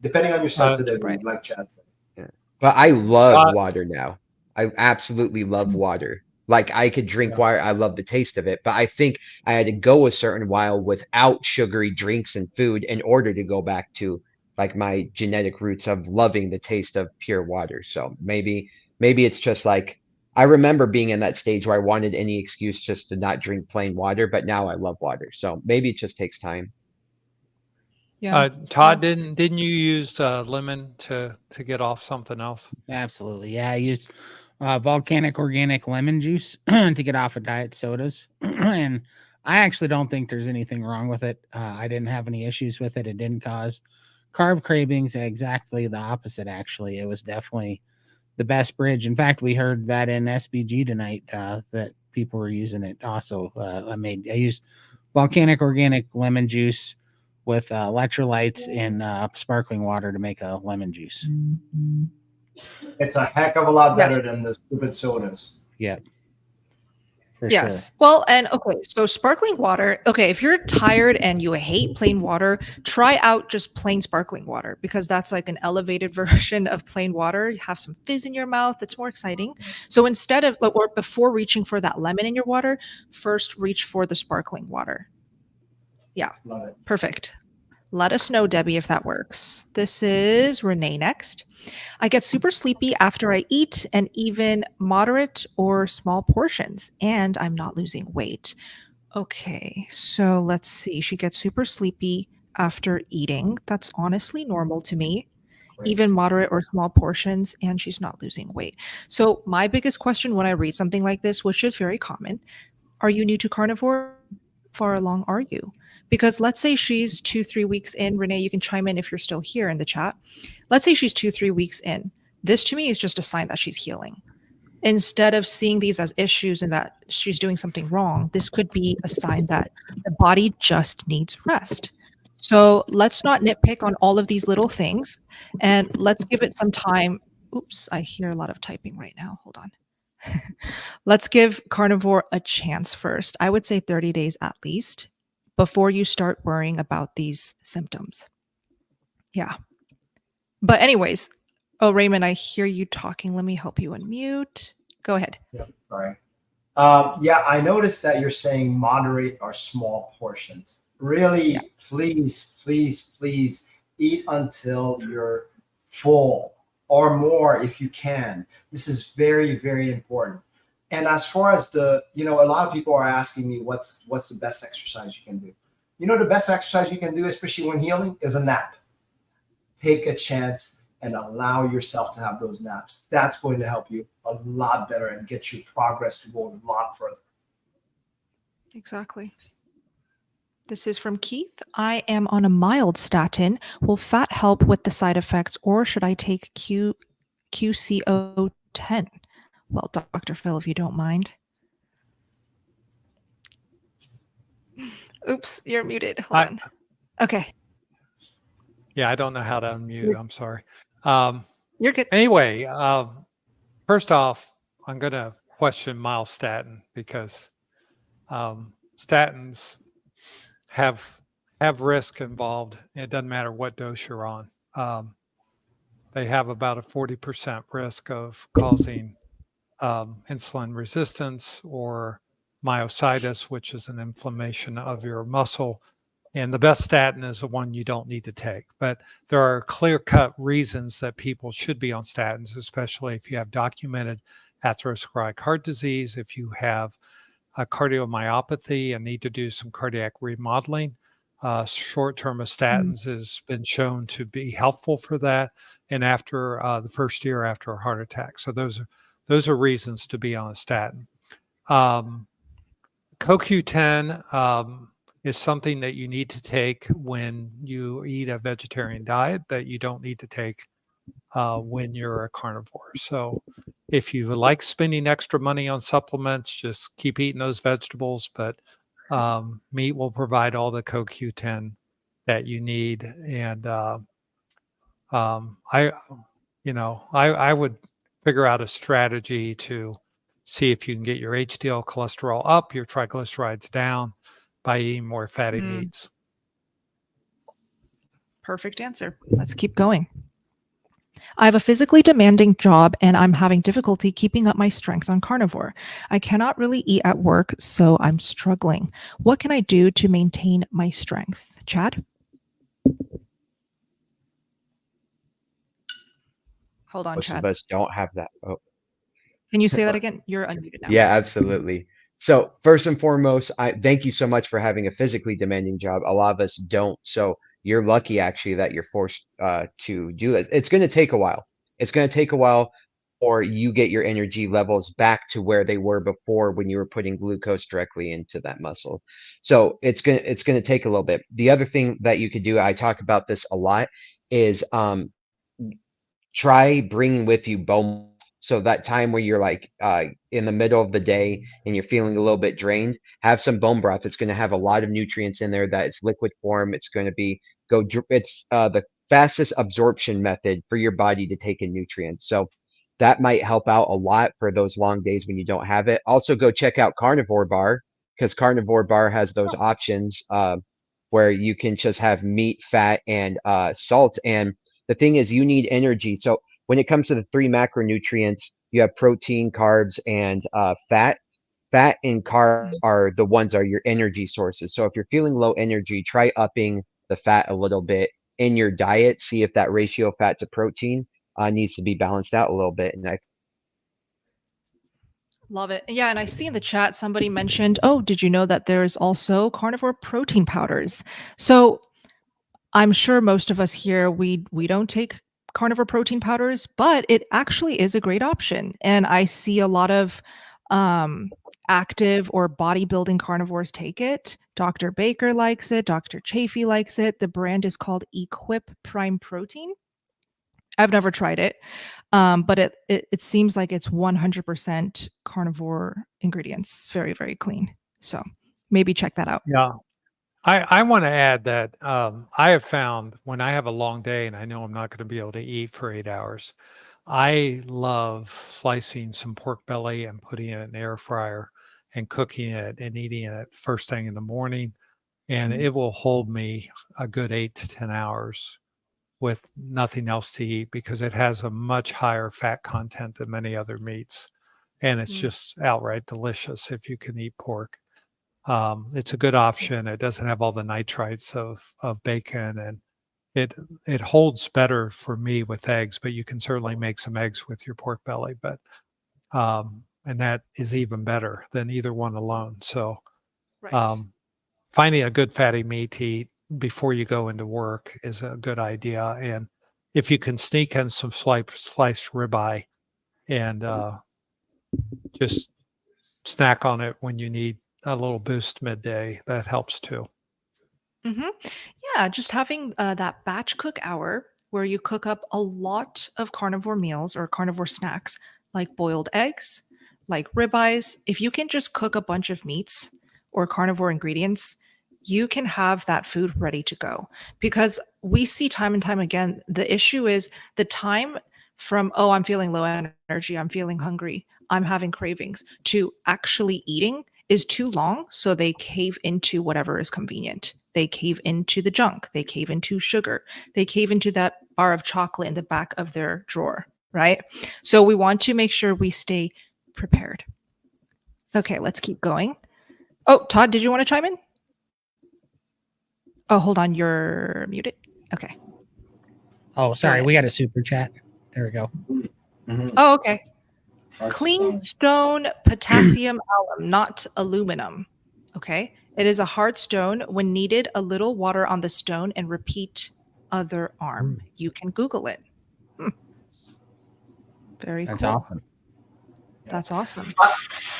depending on your sensitivity, like Chad said. Yeah. But I love water now. I absolutely love water. Like I could drink water. I love the taste of it. But I think I had to go a certain while without sugary drinks and food in order to go back to like my genetic roots of loving the taste of pure water. So maybe it's just like, I remember being in that stage where I wanted any excuse just to not drink plain water, but now I love water. So maybe it just takes time. Yeah. Todd, didn't you use lemon to get off something else? Absolutely. Yeah, I used volcanic organic lemon juice to get off of diet sodas. And I actually don't think there's anything wrong with it. I didn't have any issues with it. It didn't cause carb cravings. Exactly the opposite, actually. It was definitely the best bridge. In fact, we heard that in SBG tonight that people were using it also. I used volcanic organic lemon juice with electrolytes and sparkling water to make a lemon juice. It's a heck of a lot better Yes. than the stupid sodas. Yeah. For Yes. sure. Well, and okay, so sparkling water. Okay, if you're tired and you hate plain water, try out just plain sparkling water because that's like an elevated version of plain water. You have some fizz in your mouth. It's more exciting. So instead of, or before reaching for that lemon in your water, first reach for the sparkling water. Yeah, Love it. perfect. Let us know, Debbie, if that works. This is Renee next. I get super sleepy after I eat and even moderate or small portions, and I'm not losing weight. Okay, so let's see. She gets super sleepy after eating. That's honestly normal to me, Great. even moderate or small portions, and she's not losing weight. So, my biggest question when I read something like this, which is very common, are you new to carnivore? Far along are you? Because let's say she's 2-3 weeks in. Renee, you can chime in if you're still here in the chat. Let's say she's 2-3 weeks in. This to me is just a sign that she's healing. Instead of seeing these as issues and that she's doing something wrong, this could be a sign that the body just needs rest. So let's not nitpick on all of these little things and let's give it some time. Oops, I hear a lot of typing right now. Hold on. Let's give carnivore a chance first. I would say 30 days at least before you start worrying about these symptoms. Yeah. But anyways, oh, Raymond, I hear you talking. Let me help you unmute. Go ahead. Yeah, sorry. Yeah, I noticed that you're saying moderate or small portions. Really, Yeah. please eat until you're full or more if you can. This is very, very important. And as far as a lot of people are asking me what's the best exercise you can do. The best exercise you can do, especially when healing, is a nap. Take a chance and allow yourself to have those naps. That's going to help you a lot better and get you progress to go a lot further. Exactly. This is from Keith. I am on a mild statin. Will fat help with the side effects or should I take QCO10? Well, Dr. Phil, if you don't mind. Oops, you're muted. Hold on. Okay. Yeah, I don't know how to unmute. I'm sorry. You're good. Anyway, first off, I'm going to question myostatin because statins have risk involved. It doesn't matter what dose you're on. They have about a 40% risk of causing insulin resistance or myositis, which is an inflammation of your muscle. And the best statin is the one you don't need to take. But there are clear-cut reasons that people should be on statins, especially if you have documented atherosclerotic heart disease, if you have a cardiomyopathy and need to do some cardiac remodeling. Short-term statins has been shown to be helpful for that. And after the first year after a heart attack. So those are reasons to be on a statin. CoQ10 is something that you need to take when you eat a vegetarian diet that you don't need to take when you're a carnivore. So if you like spending extra money on supplements, just keep eating those vegetables, but meat will provide all the CoQ10 that you need. And I would figure out a strategy to see if you can get your HDL cholesterol up, your triglycerides down by eating more fatty meats. Perfect answer. Let's keep going. I have a physically demanding job and I'm having difficulty keeping up my strength on carnivore. I cannot really eat at work, so I'm struggling. What can I do to maintain my strength? Chad? Hold on, Most Chad. of us don't have that. Oh, Can you say that again? You're unmuted now. Yeah, absolutely. So first and foremost, I thank you so much for having a physically demanding job. A lot of us don't. So you're lucky actually that you're forced to do this. It's going to take a while. It's going to take a while or you get your energy levels back to where they were before when you were putting glucose directly into that muscle. So it's going to take a little bit. The other thing that you could do, I talk about this a lot, is try bringing with you bone. So that time where you're like in the middle of the day and you're feeling a little bit drained, have some bone broth. It's going to have a lot of nutrients in there that it's liquid form. It's going to be it's the fastest absorption method for your body to take in nutrients. So that might help out a lot for those long days when you don't have it. Also go check out Carnivore Bar, because Carnivore Bar has those options where you can just have meat, fat, and salt. And the thing is, you need energy. So when it comes to the 3 macronutrients, you have protein, carbs, and fat. Fat and carbs are your energy sources. So if you're feeling low energy, try upping the fat a little bit in your diet. See if that ratio of fat to protein needs to be balanced out a little bit. And I Love it. Yeah, and I see in the chat somebody mentioned, oh, did you know that there's also carnivore protein powders? So I'm sure most of us here, we don't take carnivore protein powders, but it actually is a great option. And I see a lot of active or bodybuilding carnivores take it. Dr. Baker likes it. Dr. Chafee likes it. The brand is called Equip Prime Protein. I've never tried it, but it seems like it's 100% carnivore ingredients, very, very clean. So maybe check that out. Yeah. I want to add that I have found when I have a long day and I know I'm not going to be able to eat for 8 hours, I love slicing some pork belly and putting it in an air fryer and cooking it and eating it first thing in the morning. And it will hold me a good 8 to 10 hours with nothing else to eat because it has a much higher fat content than many other meats. And it's just outright delicious if you can eat pork. It's a good option. It doesn't have all the nitrites of bacon, and it holds better for me with eggs, but you can certainly make some eggs with your pork belly, but and that is even better than either one alone. So Right. finding a good fatty meat to eat before you go into work is a good idea. And if you can sneak in some sliced ribeye and just snack on it when you need a little boost midday, that helps too. Yeah, just having that batch cook hour where you cook up a lot of carnivore meals or carnivore snacks like boiled eggs, like ribeyes. If you can just cook a bunch of meats or carnivore ingredients, you can have that food ready to go. Because we see time and time again, the issue is the time from, oh, I'm feeling low energy, I'm feeling hungry, I'm having cravings, to actually eating is too long. So they cave into whatever is convenient. They cave into the junk. They cave into sugar. They cave into that bar of chocolate in the back of their drawer, right? So we want to make sure we stay prepared. Okay, let's keep going. Oh, Todd, did you want to chime in? Oh, hold on. You're muted. Okay. Oh, sorry. We got a super chat. There we go. Oh, okay. Clean stone potassium alum, not aluminum. Okay. It is a hard stone. When needed, a little water on the stone and repeat other arm. You can Google it. Very That's cool. awesome. That's awesome.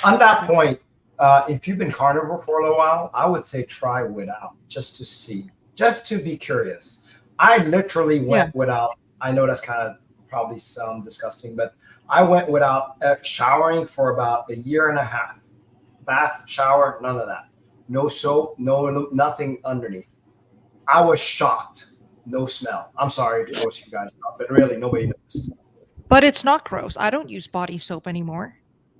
On that point, if you've been carnivore for a little while, I would say try without, just to see, just to be curious. I literally went without. I know that's kind of probably sound disgusting, but I went without showering for about 1.5 years. Bath, shower, none of that. No soap, no nothing underneath. I was shocked. No smell. I'm sorry to gross you guys out, but really nobody knows. But it's not gross. I don't use body soap anymore.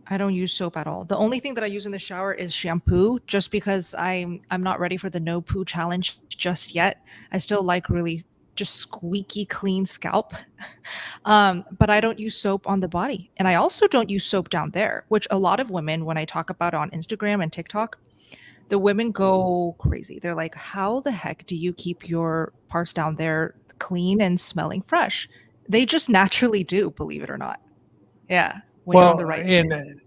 I don't use soap at all. The only thing that I use in the shower is shampoo, just because I'm not ready for the no poo challenge just yet. I still like really just squeaky clean scalp. But I don't use soap on the body. And I also don't use soap down there, which a lot of women, when I talk about on Instagram and TikTok, the women go crazy. They're like, how the heck do you keep your parts down there clean and smelling fresh? They just naturally do, believe it or not. Yeah. when you're on the right. And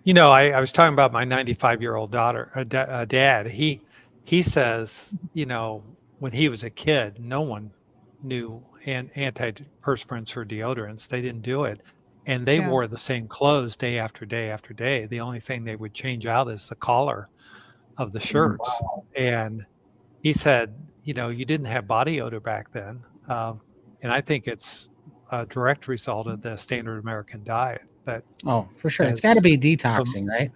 you know, I was talking about my 95-year-old daughter, dad. He says, you know, when he was a kid, no one knew antiperspirants or deodorants. They didn't do it, and they Yeah. wore the same clothes day after day after day. The only thing they would change out is the collar of the shirts. And he said, you know, you didn't have body odor back then, and I think it's a direct result of the standard American diet. That Oh, for sure. It's has got to be detoxing, right?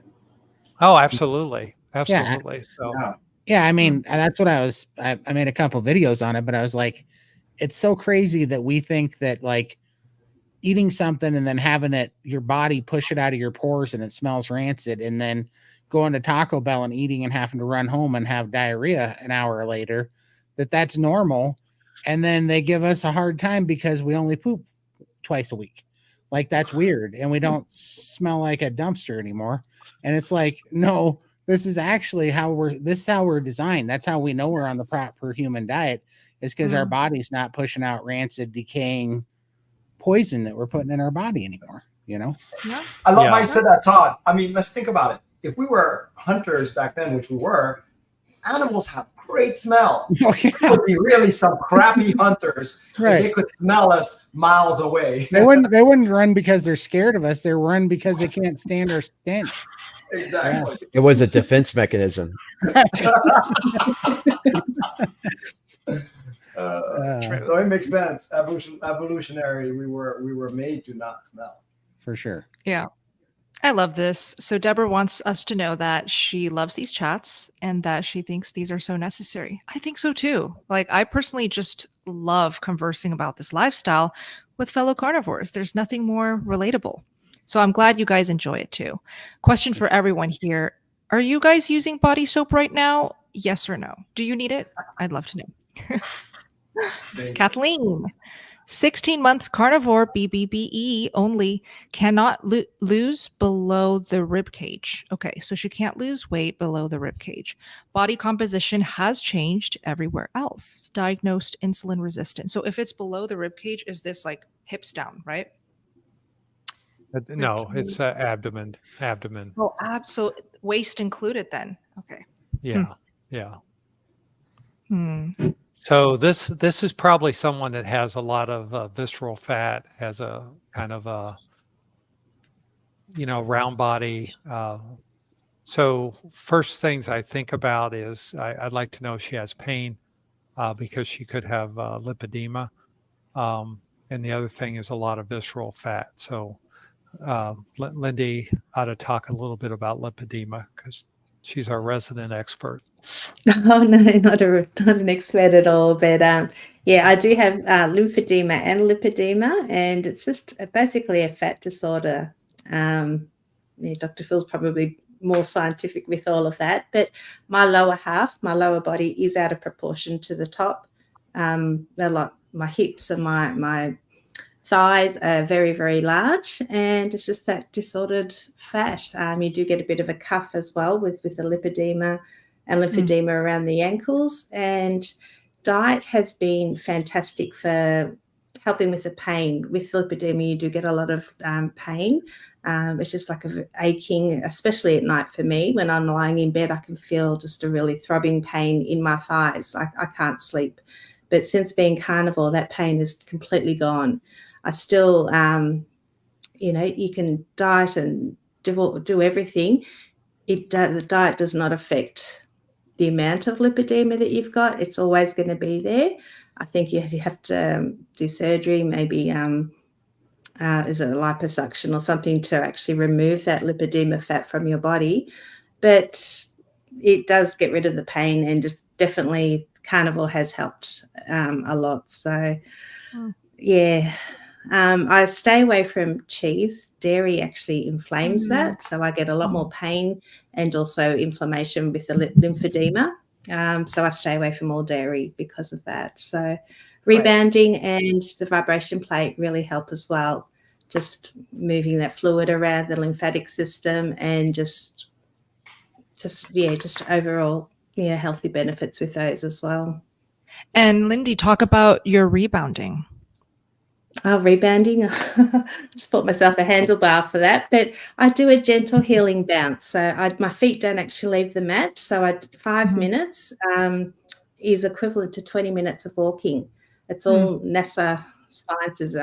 Oh, absolutely. Absolutely. So, Yeah. Yeah, I mean, that's what I made a couple videos on it, but I was like, it's so crazy that we think that like eating something and then having your body push it out of your pores and it smells rancid, and then going to Taco Bell and eating and having to run home and have diarrhea an hour later, that's normal. And then they give us a hard time because we only poop twice a week. Like, that's weird. And we don't smell like a dumpster anymore. And it's like, no, this is actually how we're designed. That's how we know we're on the proper human diet, is because our body's not pushing out rancid, decaying poison that we're putting in our body anymore, you know? Yeah. I love Yeah. how you said that, Todd. I mean, let's think about it. If we were hunters back then, which we were, animals have great smell. Oh, There would be really some crappy hunters. Right. They could smell us miles away. They wouldn't run because they're scared of us. They run because they can't stand our stench. Exactly. It was a defense mechanism. So it makes sense. Evolutionary, we were made to not smell. For sure. Yeah. I love this. So Deborah wants us to know that she loves these chats and that she thinks these are so necessary. I think so too. Like, I personally just love conversing about this lifestyle with fellow carnivores. There's nothing more relatable. So I'm glad you guys enjoy it too. Question for everyone here. Are you guys using body soap right now? Yes or no? Do you need it? I'd love to know. Kathleen, 16 months carnivore, BBBE only, cannot lose below the rib cage. Okay, so she can't lose weight below the rib cage. Body composition has changed everywhere else. Diagnosed insulin resistant. So if it's below the rib cage, is this like hips down, right? no, it's abdomen. Oh, so waist included then. Okay. Yeah. Yeah. Hmm. So this is probably someone that has a lot of visceral fat, has a kind of a, you know, round body. So first things I think about is I'd like to know if she has pain, because she could have lipedema. And the other thing is a lot of visceral fat. So Lindy ought to talk a little bit about lipedema because she's our resident expert. Oh no, not an expert at all. But yeah, I do have lymphedema and lipedema, and it's just basically a fat disorder. Yeah, Dr. Phil's probably more scientific with all of that. But my lower half, my lower body, is out of proportion to the top. My hips and my thighs are very, very large, and it's just that disordered fat. You do get a bit of a cuff as well with the lipedema and lymphedema around the ankles. And diet has been fantastic for helping with the pain. With lipedema, you do get a lot of pain. It's just like a aching, especially at night for me. When I'm lying in bed, I can feel just a really throbbing pain in my thighs. I can't sleep. But since being carnivore, that pain is completely gone. I still, you can diet and do everything. The diet does not affect the amount of lipedema that you've got. It's always going to be there. I think you have to do surgery, maybe is it a liposuction or something, to actually remove that lipedema fat from your body. But it does get rid of the pain, and just definitely carnivore has helped a lot. So yeah. I stay away from cheese. Dairy actually inflames that, so I get a lot more pain and also inflammation with the lymphedema. So I stay away from all dairy because of that. So rebounding and the vibration plate really help as well, just moving that fluid around the lymphatic system, and just overall healthy benefits with those as well. And Lindy, talk about your rebounding. Oh, rebounding. Just bought myself a handlebar for that, but I do a gentle healing bounce. So my feet don't actually leave the mat. So 5 minutes is equivalent to 20 minutes of walking. It's all NASA sciences,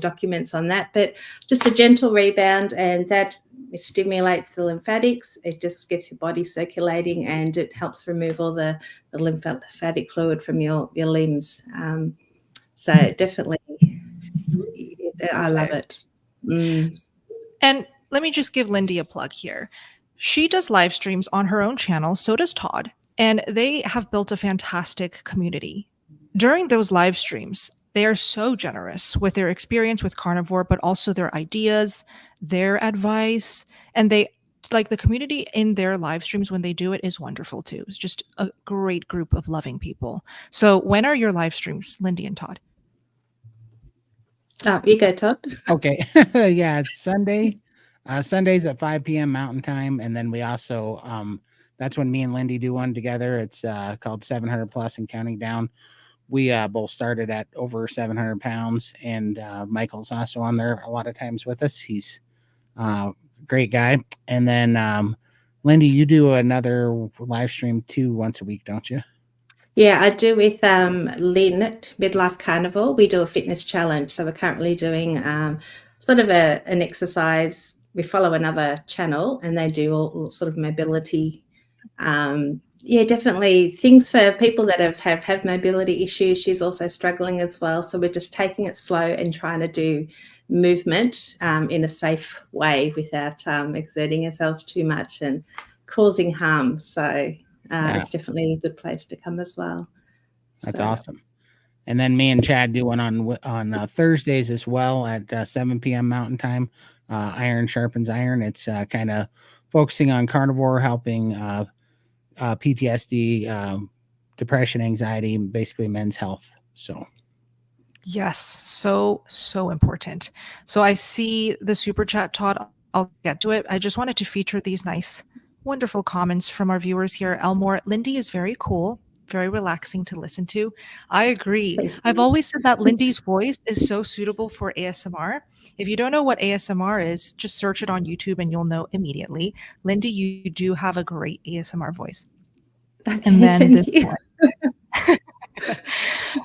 documents on that. But just a gentle rebound, and that stimulates the lymphatics. It just gets your body circulating, and it helps remove all the lymphatic fluid from your limbs. So definitely. I love it. And let me just give Lindy a plug here. She does live streams on her own channel, so does Todd, and they have built a fantastic community. During those live streams, they are so generous with their experience with carnivore, but also their ideas, their advice, and they like the community in their live streams when they do it is wonderful too. It's just a great group of loving people. So when are your live streams, Lindy and Todd? Oh, you go, Todd. Okay. Yeah, it's Sunday. Sundays at 5 p.m. Mountain Time. And then we also, that's when me and Lindy do one together. It's called 700 Plus and Counting Down. We both started at over 700 pounds. And Michael's also on there a lot of times with us. He's a great guy. And then, Lindy, you do another live stream too once a week, don't you? Yeah, I do with Lynn Midlife Carnivore. We do a fitness challenge. So we're currently doing sort of an exercise. We follow another channel, and they do all sort of mobility. Definitely things for people that have mobility issues. She's also struggling as well. So we're just taking it slow and trying to do movement in a safe way without exerting ourselves too much and causing harm. So it's definitely a good place to come as well. That's awesome. And then me and Chad do one on Thursdays as well at 7 p.m. Mountain Time. Iron sharpens iron. It's kind of focusing on carnivore, helping PTSD, depression, anxiety, basically men's health. So. Yes, so important. So I see the super chat, Todd. I'll get to it. I just wanted to feature these nice, wonderful comments from our viewers here. Elmore, Lindy is very cool, very relaxing to listen to. I agree. I've always said that Lindy's voice is so suitable for ASMR. If you don't know what ASMR is, just search it on YouTube and you'll know immediately. Lindy, you do have a great ASMR voice. Okay, and then thank you.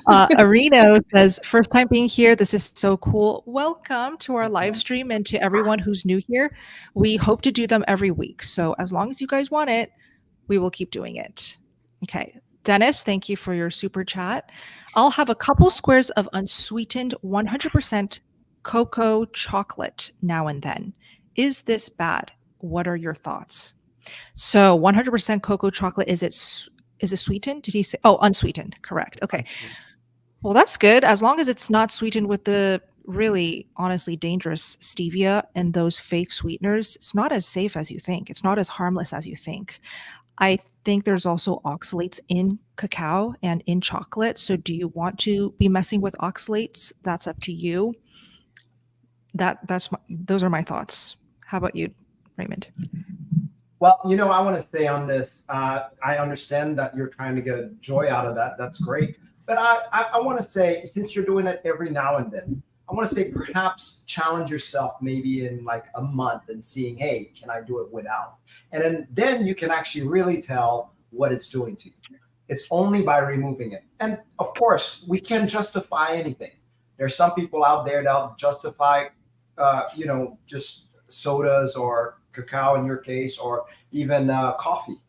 Areno says, first time being here. This is so cool. Welcome to our live stream, and to everyone who's new here. We hope to do them every week. So as long as you guys want it, we will keep doing it. Okay. Dennis, thank you for your super chat. I'll have a couple squares of unsweetened 100% cocoa chocolate now and then. Is this bad? What are your thoughts? So 100% cocoa chocolate, is it sweetened? Did he say? Oh, unsweetened. Correct. Okay. Well, that's good. As long as it's not sweetened with the really, honestly dangerous stevia and those fake sweeteners, it's not as safe as you think. It's not as harmless as you think. I think there's also oxalates in cacao and in chocolate. So do you want to be messing with oxalates? That's up to you. Those are my thoughts. How about you, Raymond? Well, I want to stay on this. I understand that you're trying to get joy out of that. That's great. But I want to say, since you're doing it every now and then, I want to say perhaps challenge yourself maybe in like a month and seeing, hey, can I do it without? And then you can actually really tell what it's doing to you. It's only by removing it. And of course, we can't justify anything. There's some people out there that'll justify, just sodas or cacao in your case, or even coffee,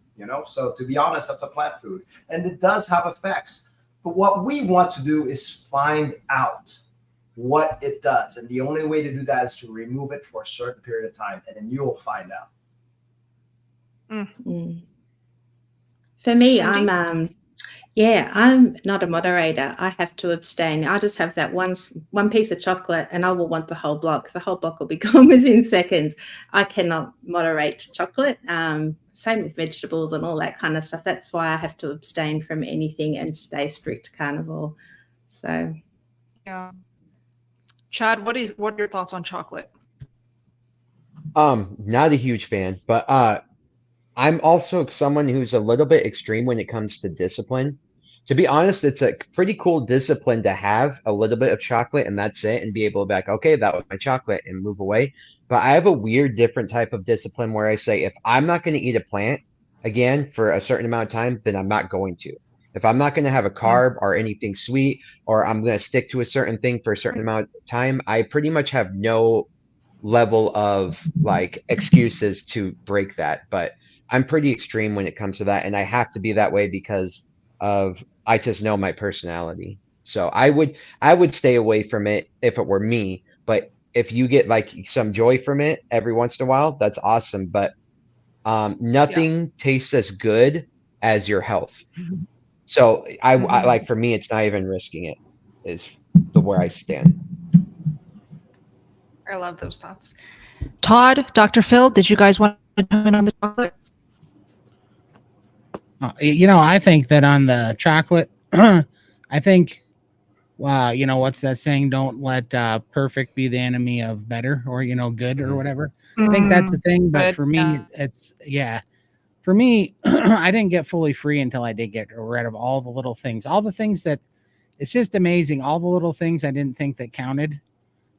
So to be honest, that's a plant food. And it does have effects. But what we want to do is find out what it does. And the only way to do that is to remove it for a certain period of time. And then you will find out. For me, I'm not a moderator. I have to abstain. I just have that one piece of chocolate and I will want the whole block. The whole block will be gone within seconds. I cannot moderate chocolate. Same with vegetables and all that kind of stuff. That's why I have to abstain from anything and stay strict carnivore. So, yeah. Chad, what are your thoughts on chocolate? Not a huge fan, but I'm also someone who's a little bit extreme when it comes to discipline. To be honest, it's a pretty cool discipline to have a little bit of chocolate and that's it, and be able to be like, okay, that was my chocolate and move away. But I have a weird, different type of discipline where I say, if I'm not going to eat a plant again for a certain amount of time, then I'm not going to. If I'm not going to have a carb or anything sweet, or I'm going to stick to a certain thing for a certain amount of time, I pretty much have no level of like excuses to break that. But I'm pretty extreme when it comes to that, and I have to be that way because of I just know my personality. So I would stay away from it if it were me. But if you get like some joy from it every once in a while, that's awesome. But nothing tastes as good as your health. So I like, for me, it's not even risking it is the where I stand. I love those thoughts. Todd, Dr. Phil, did you guys want to come in on the chocolate? I think that on the chocolate, I think, wow, what's that saying? Don't let perfect be the enemy of better, or, good or whatever. I think that's the thing. But Good, for me, for me, I didn't get fully free until I did get rid of all the little things, that it's just amazing. All the little things I didn't think that counted.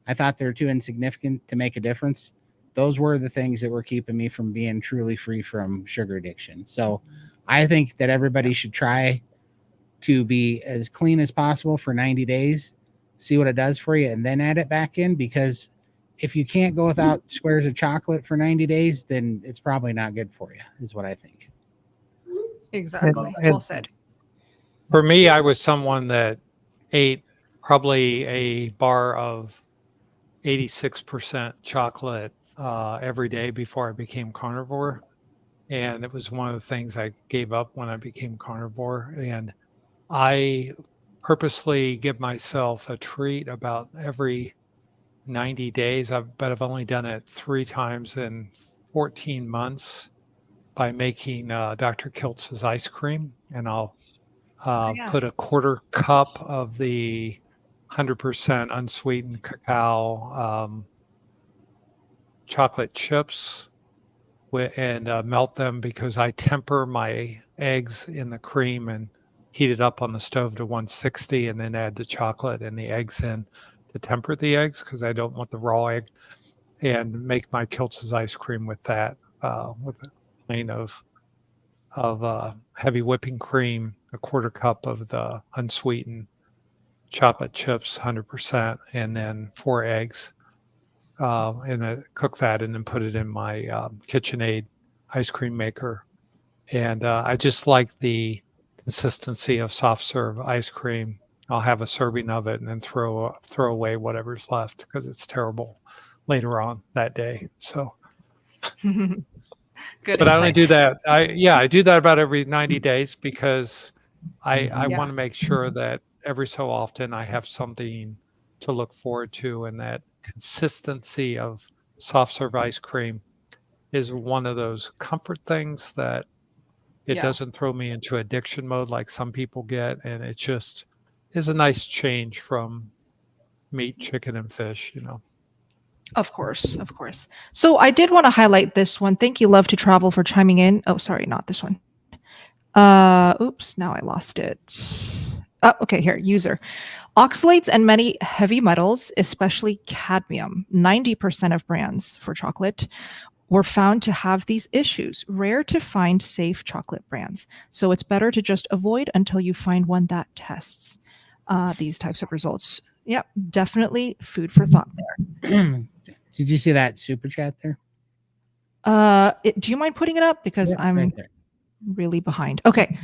I thought they were too insignificant to make a difference. Those were the things that were keeping me from being truly free from sugar addiction. So I think that everybody should try to be as clean as possible for 90 days, see what it does for you, and then add it back in. Because if you can't go without squares of chocolate for 90 days, then it's probably not good for you, is what I think. Exactly. And Well said. For me, I was someone that ate probably a bar of 86% chocolate every day before I became carnivore. And it was one of the things I gave up when I became carnivore. And I purposely give myself a treat about every 90 days. But I've only done it 3 times in 14 months by making Dr. Kiltz's ice cream. And I'll put a 1/4 cup of the 100% unsweetened cacao chocolate chips and melt them, because I temper my eggs in the cream and heat it up on the stove to 160, and then add the chocolate and the eggs in to temper the eggs, because I don't want the raw egg, and make my Kiltz's ice cream with that, with a plain of heavy whipping cream, a 1/4 cup of the unsweetened chocolate chips, 100%, and then 4 eggs. And I cook that and then put it in my KitchenAid ice cream maker. And I just like the consistency of soft serve ice cream. I'll have a serving of it and then throw away whatever's left, because it's terrible later on that day. So, Good but I only insight. do that. I do that about every 90 days, because I want to make sure that every so often I have something to look forward to, and that consistency of soft serve ice cream is one of those comfort things that it doesn't throw me into addiction mode like some people get, and it just is a nice change from meat, chicken, and fish, Of course, of course. So I did want to highlight this one. Thank you, Love to Travel, for chiming in. Oh, sorry, not this one. Oops, now I lost it. Oh, okay, here, user. Oxalates and many heavy metals, especially cadmium, 90% of brands for chocolate were found to have these issues. Rare to find safe chocolate brands. So it's better to just avoid until you find one that tests these types of results. Yep, definitely food for thought there. Did you see that super chat there? Do you mind putting it up? Because I'm right there. really behind. Okay.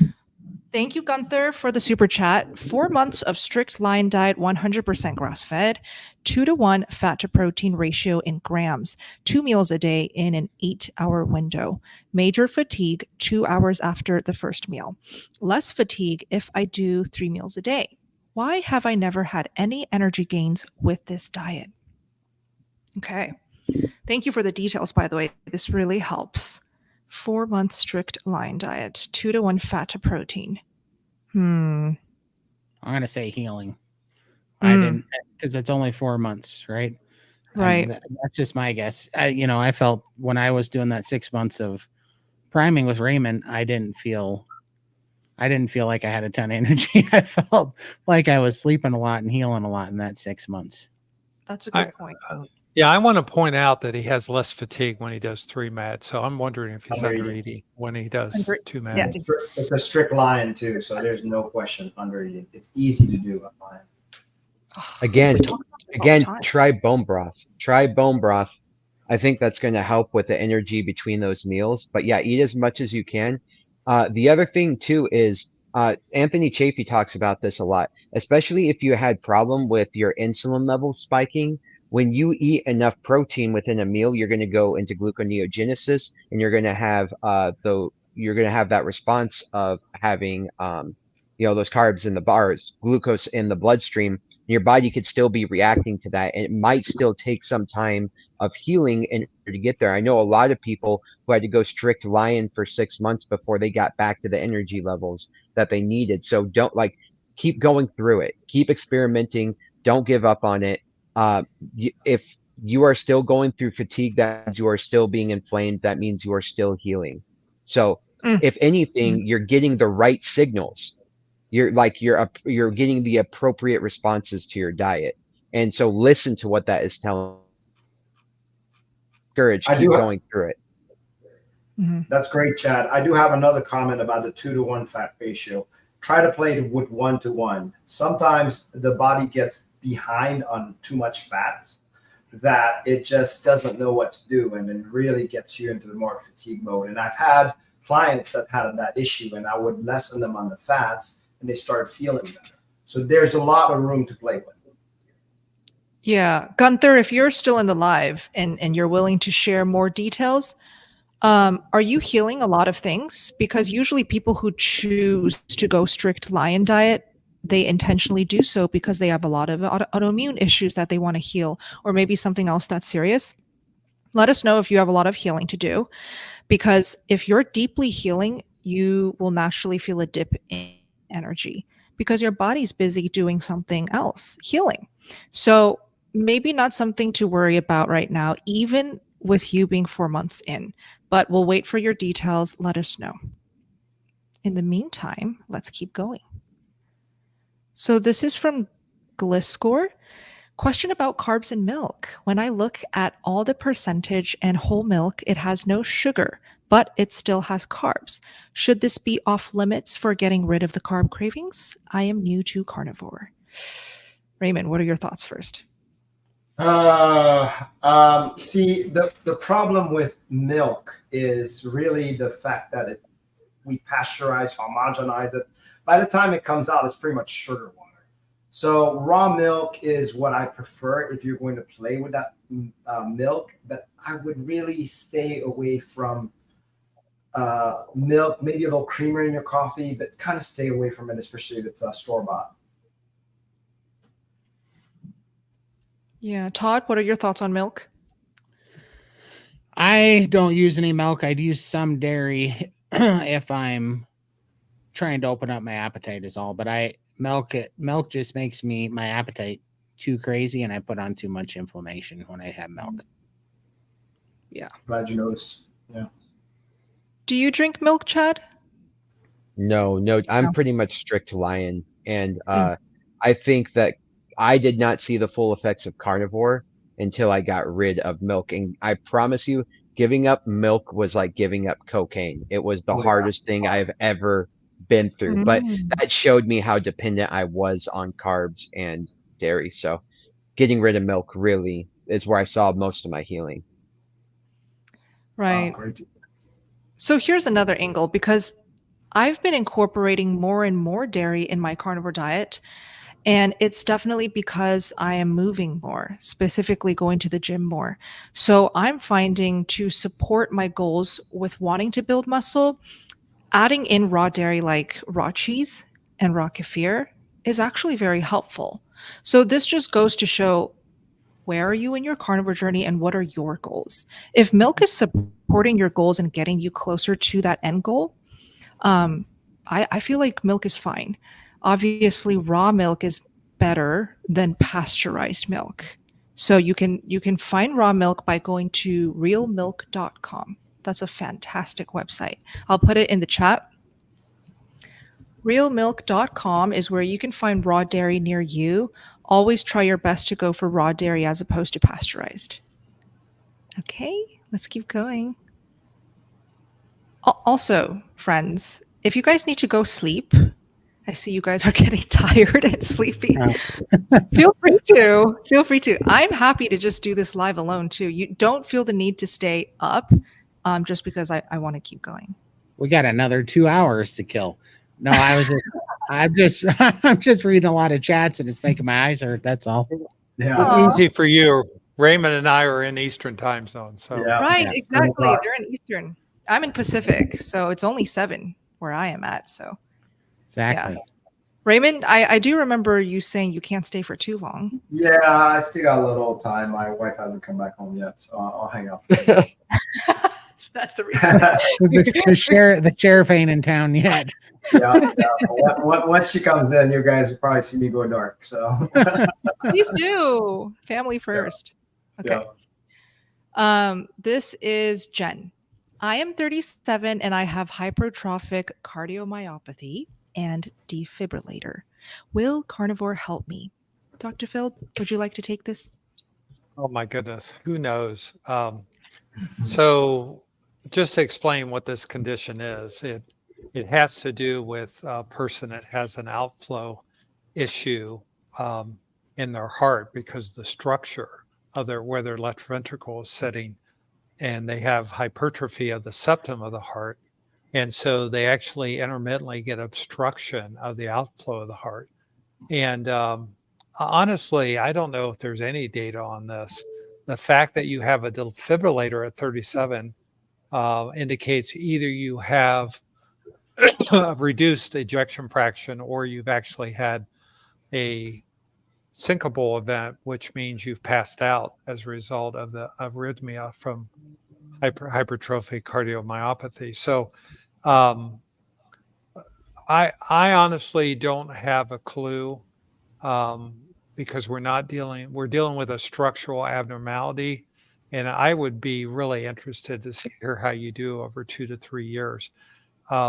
Thank you, Gunther, for the super chat. 4 months of strict Lion diet, 100% grass-fed, 2-to-1 fat to protein ratio in grams, 2 meals a day in an 8-hour window. Major fatigue 2 hours after the first meal. Less fatigue if I do 3 meals a day. Why have I never had any energy gains with this diet? Okay. Thank you for the details, by the way. This really helps. 4-month strict Lion diet, 2-to-1 fat to protein. I'm going to say healing. I didn't, because it's only 4 months, right? Right. That's just my guess. I felt when I was doing that 6 months of priming with Raymond, I didn't feel I didn't feel like I had a ton of energy. I felt like I was sleeping a lot and healing a lot in that 6 months. That's a good point. Yeah, I want to point out that he has less fatigue when he does 3 mAd. So I'm wondering if he's Under under 80. 80 when he does Under- 2 yeah. mAd. It's a strict line too, so there's no question under eating. It's easy to do on line. Again, We talk about it all the time. try bone broth. Try bone broth. I think that's going to help with the energy between those meals. But yeah, eat as much as you can. The other thing too is Anthony Chafee talks about this a lot, especially if you had problem with your insulin levels spiking. When you eat enough protein within a meal, you're going to go into gluconeogenesis, and you're going to have that response of having those carbs in the bars, glucose in the bloodstream. Your body could still be reacting to that, and it might still take some time of healing in order to get there. I know a lot of people who had to go strict lion for 6 months before they got back to the energy levels that they needed. So don't keep going through it, keep experimenting, don't give up on it. If you are still going through fatigue, that means you are still being inflamed, that means you are still healing. So if anything, you're getting the right signals. You're getting the appropriate responses to your diet. And so listen to what that is telling. Courage, keep going through it. That's great, Chad. I do have another comment about the 2-to-1 fat ratio. Try to play it with 1-to-1. Sometimes the body gets behind on too much fats that it just doesn't know what to do, and it really gets you into the more fatigue mode. And I've had clients that had that issue, and I would lessen them on the fats, and they started feeling better. So there's a lot of room to play with. Yeah. Gunther, if you're still in the live and you're willing to share more details, are you healing a lot of things? Because usually people who choose to go strict lion diet, they intentionally do so because they have a lot of autoimmune issues that they want to heal, or maybe something else that's serious. Let us know if you have a lot of healing to do, because if you're deeply healing, you will naturally feel a dip in energy because your body's busy doing something else, healing. So maybe not something to worry about right now, even with you being 4 months in, but we'll wait for your details. Let us know. In the meantime, let's keep going. So this is from Gliscore. Question about carbs in milk. When I look at all the percentage and whole milk, it has no sugar, but it still has carbs. Should this be off limits for getting rid of the carb cravings? I am new to carnivore. Raymond, what are your thoughts first? See, the problem with milk is really the fact that we pasteurize, homogenize it. By the time it comes out, it's pretty much sugar water. So raw milk is what I prefer if you're going to play with that milk. But I would really stay away from milk, maybe a little creamer in your coffee, but kind of stay away from it, especially if it's store-bought. Yeah. Todd, what are your thoughts on milk? I don't use any milk. I'd use some dairy if I'm trying to open up my appetite is all. But milk just makes my appetite too crazy, and I put on too much inflammation when I have milk. Yeah. Glad you noticed. Yeah. Do you drink milk, Chad? No, I'm pretty much strict lion. And I think that I did not see the full effects of carnivore until I got rid of milk. And I promise you, giving up milk was like giving up cocaine. It was the hardest thing I've ever been through. But that showed me how dependent I was on carbs and dairy. So getting rid of milk really is where I saw most of my healing. Right. So here's another angle, because I've been incorporating more and more dairy in my carnivore diet. And it's definitely because I am moving more, specifically going to the gym more. So I'm finding to support my goals with wanting to build muscle, adding in raw dairy like raw cheese and raw kefir is actually very helpful. So this just goes to show, where are you in your carnivore journey and what are your goals? If milk is supporting your goals and getting you closer to that end goal, I feel like milk is fine. Obviously, raw milk is better than pasteurized milk. So you can find raw milk by going to realmilk.com. That's a fantastic website. I'll put it in the chat. Realmilk.com is where you can find raw dairy near you. Always try your best to go for raw dairy as opposed to pasteurized. Okay, let's keep going. Also, friends, if you guys need to go sleep, I see you guys are getting tired and sleepy. Feel free to. Feel free to. I'm happy to just do this live alone too. You don't feel the need to stay up just because I want to keep going. We got another 2 hours to kill. No, I'm just reading a lot of chats and it's making my eyes hurt. That's all. Yeah. Easy for you. Raymond and I are in Eastern time zone. So Yeah. Right, Yeah. exactly. They're in Eastern. I'm in Pacific, so it's only 7 where I am at. So Exactly. Yeah. Raymond, I do remember you saying you can't stay for too long. Yeah, I still got a little time. My wife hasn't come back home yet, so I'll hang up. That's the reason. The sheriff ain't in town yet. Yeah. Once she comes in, you guys will probably see me go dark. So Please do. Family first. Okay. This is Jen. I am 37 and I have hypertrophic cardiomyopathy and defibrillator. Will carnivore help me? Dr. Phil, would you like to take this? oh my goodness, who knows? So just to explain what this condition is, it has to do with a person that has an outflow issue in their heart because the structure of where their left ventricle is sitting, and they have hypertrophy of the septum of the heart. And so they actually intermittently get obstruction of the outflow of the heart. And honestly, I don't know if there's any data on this. The fact that you have a defibrillator at 37 indicates either you have a reduced ejection fraction or you've actually had a syncopal event, which means you've passed out as a result of the arrhythmia from hypertrophic cardiomyopathy. So I honestly don't have a clue because we're dealing with a structural abnormality. And I would be really interested to hear how you do over 2 to 3 years.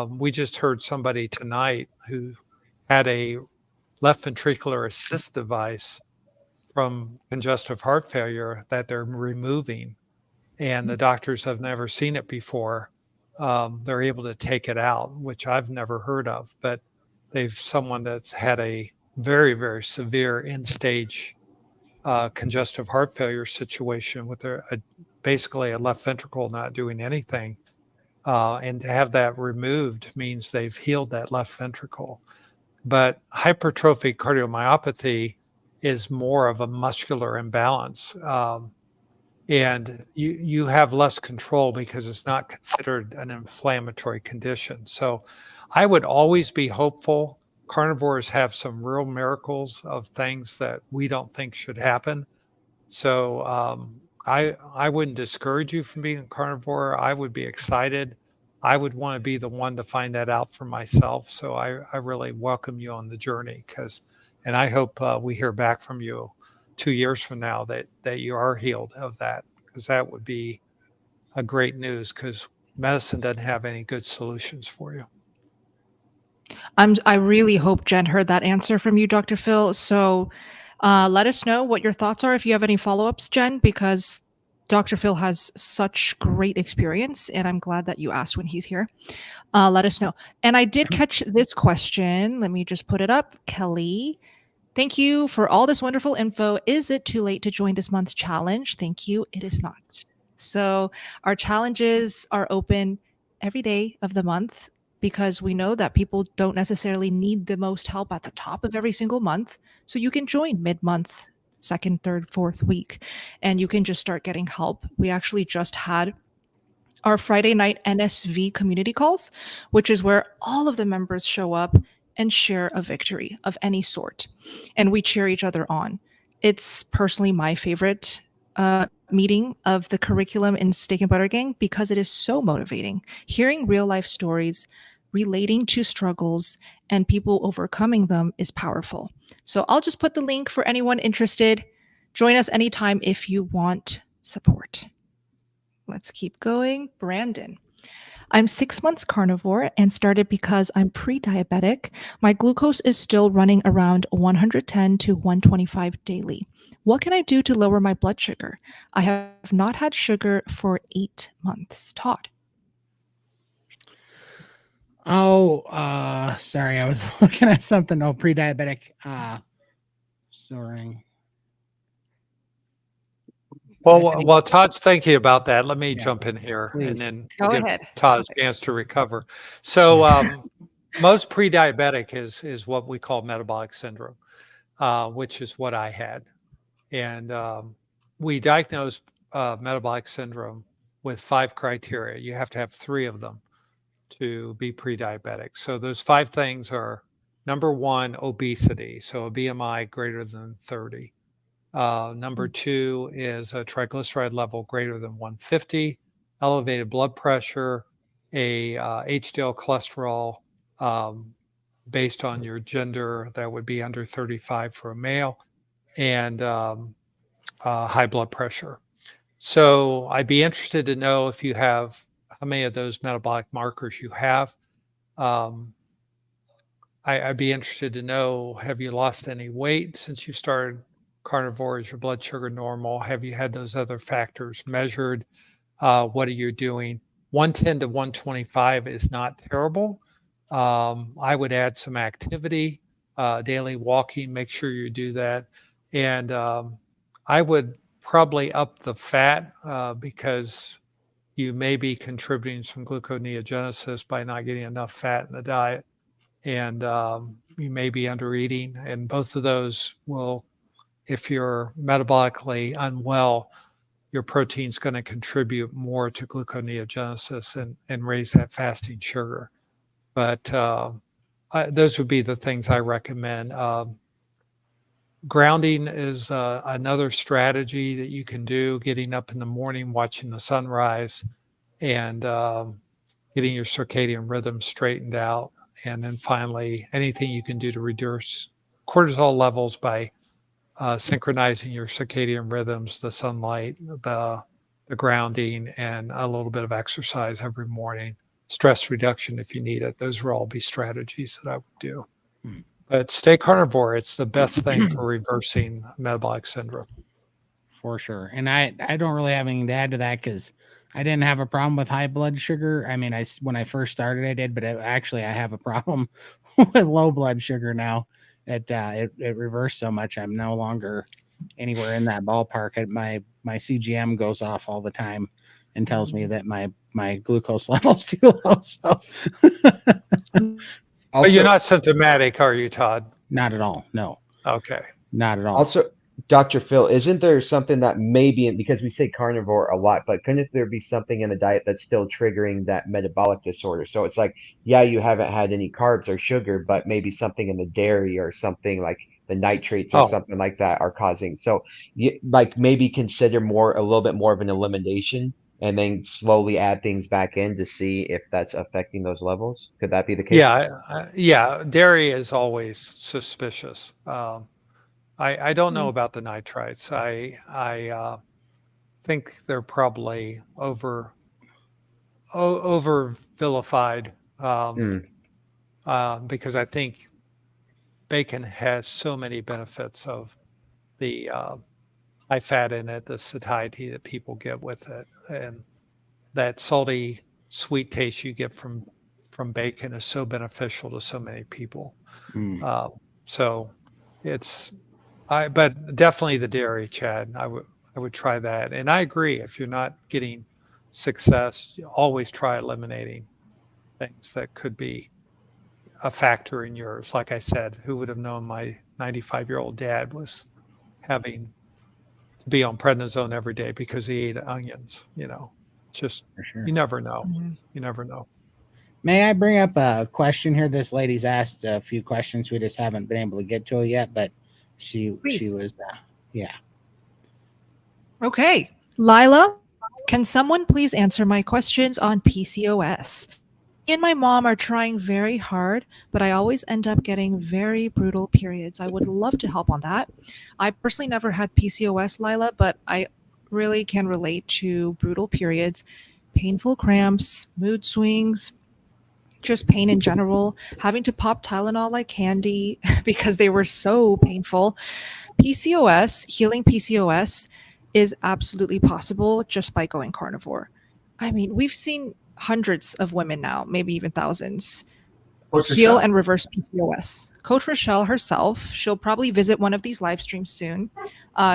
We just heard somebody tonight who had a left ventricular assist device from congestive heart failure that they're removing, and the doctors have never seen it before. They're able to take it out, which I've never heard of, but someone that's had a very, very severe end-stage congestive heart failure situation with basically a left ventricle not doing anything. And to have that removed means they've healed that left ventricle. But hypertrophic cardiomyopathy is more of a muscular imbalance. And you have less control because it's not considered an inflammatory condition. So I would always be hopeful. Carnivores have some real miracles of things that we don't think should happen. So I wouldn't discourage you from being a carnivore. I would be excited. I would want to be the one to find that out for myself. So I really welcome you on the journey and I hope we hear back from you 2 years from now that you are healed of that, because that would be a great news, because medicine doesn't have any good solutions for you. I really hope Jen heard that answer from you, Dr. Phil. So let us know what your thoughts are if you have any follow-ups, Jen, because Dr. Phil has such great experience, and I'm glad that you asked when he's here. Let us know. And I did catch this question. Let me just put it up. Kelly, thank you for all this wonderful info. Is it too late to join this month's challenge? Thank you. It is not. So our challenges are open every day of the month, because we know that people don't necessarily need the most help at the top of every single month. So you can join mid-month, second, third, fourth week, and you can just start getting help. We actually just had our Friday night NSV community calls, which is where all of the members show up and share a victory of any sort, and we cheer each other on. It's personally my favorite meeting of the curriculum in Steak and Butter Gang, because it is so motivating. Hearing real life stories, relating to struggles, and people overcoming them is powerful. So I'll just put the link for anyone interested. Join us anytime if you want support. Let's keep going. Brandon. I'm 6 months carnivore and started because I'm pre-diabetic. My glucose is still running around 110 to 125 daily. What can I do to lower my blood sugar? I have not had sugar for 8 months. Todd. Oh, sorry, I was looking at something. Oh, pre-diabetic. Sorry. Well, while Todd's thinking about that, let me Yeah, jump in here please. and then Go give ahead. Todd a Perfect. chance to recover. So most pre-diabetic is what we call metabolic syndrome, which is what I had. And we diagnosed metabolic syndrome with 5 criteria. You have to have 3 of them to be pre-diabetic. So those 5 things are: number 1, obesity, so a BMI greater than 30. Number 2 is a triglyceride level greater than 150, elevated blood pressure, a HDL cholesterol based on your gender that would be under 35 for a male, and high blood pressure. So I'd be interested to know if you have how many of those metabolic markers you have. I'd be interested to know, have you lost any weight since you started carnivore? Is your blood sugar normal? Have you had those other factors measured? What are you doing? 110 to 125 is not terrible. I would add some activity, daily walking, make sure you do that. And I would probably up the fat because you may be contributing some gluconeogenesis by not getting enough fat in the diet. And you may be under eating. And both of those will, if you're metabolically unwell, your protein's going to contribute more to gluconeogenesis and raise that fasting sugar. But those would be the things I recommend. Grounding is another strategy that you can do, getting up in the morning, watching the sunrise, and getting your circadian rhythm straightened out. And then finally, anything you can do to reduce cortisol levels by synchronizing your circadian rhythms, the sunlight, the grounding, and a little bit of exercise every morning. Stress reduction if you need it. Those will all be strategies that I would do. But stay carnivore. It's the best thing for reversing metabolic syndrome. For sure. And I don't really have anything to add to that because I didn't have a problem with high blood sugar. I mean, when I first started, I did, but I have a problem with low blood sugar now. It reversed so much. I'm no longer anywhere in that ballpark. My CGM goes off all the time and tells me that my glucose level's too low. So but you're not symptomatic, are you, Todd? Not at all. No. Okay. Not at all. Also, Dr. Phil, isn't there something that maybe, because we say carnivore a lot, but couldn't there be something in the diet that's still triggering that metabolic disorder? So it's like, yeah, you haven't had any carbs or sugar, but maybe something in the dairy or something like the nitrates or something like that are causing. So like maybe consider a little bit more of an elimination and then slowly add things back in to see if that's affecting those levels. Could that be the case? Yeah. Dairy is always suspicious. I don't know about the nitrites. I think they're probably over vilified because I think bacon has so many benefits of the high fat in it, the satiety that people get with it, and that salty, sweet taste you get from bacon is so beneficial to so many people. So it's. But definitely the dairy, Chad. I would try that. And I agree, if you're not getting success, you always try eliminating things that could be a factor in yours. Like I said, who would have known my 95-year-old dad was having to be on prednisone every day because he ate onions, Just, you never know. You never know. May I bring up a question here? This lady's asked a few questions. We just haven't been able to get to it yet, but she was, yeah. Okay. Lila, can someone please answer my questions on PCOS? Me and my mom are trying very hard, but I always end up getting very brutal periods. I would love to help on that. I personally never had PCOS, Lila, but I really can relate to brutal periods. painful cramps, mood swings, just pain in general, having to pop Tylenol like candy because they were so painful. PCOS, healing PCOS is absolutely possible just by going carnivore. I mean, we've seen hundreds of women now, maybe even thousands, Coach heal Rochelle. and reverse PCOS. Coach Rochelle herself, she'll probably visit one of these live streams soon.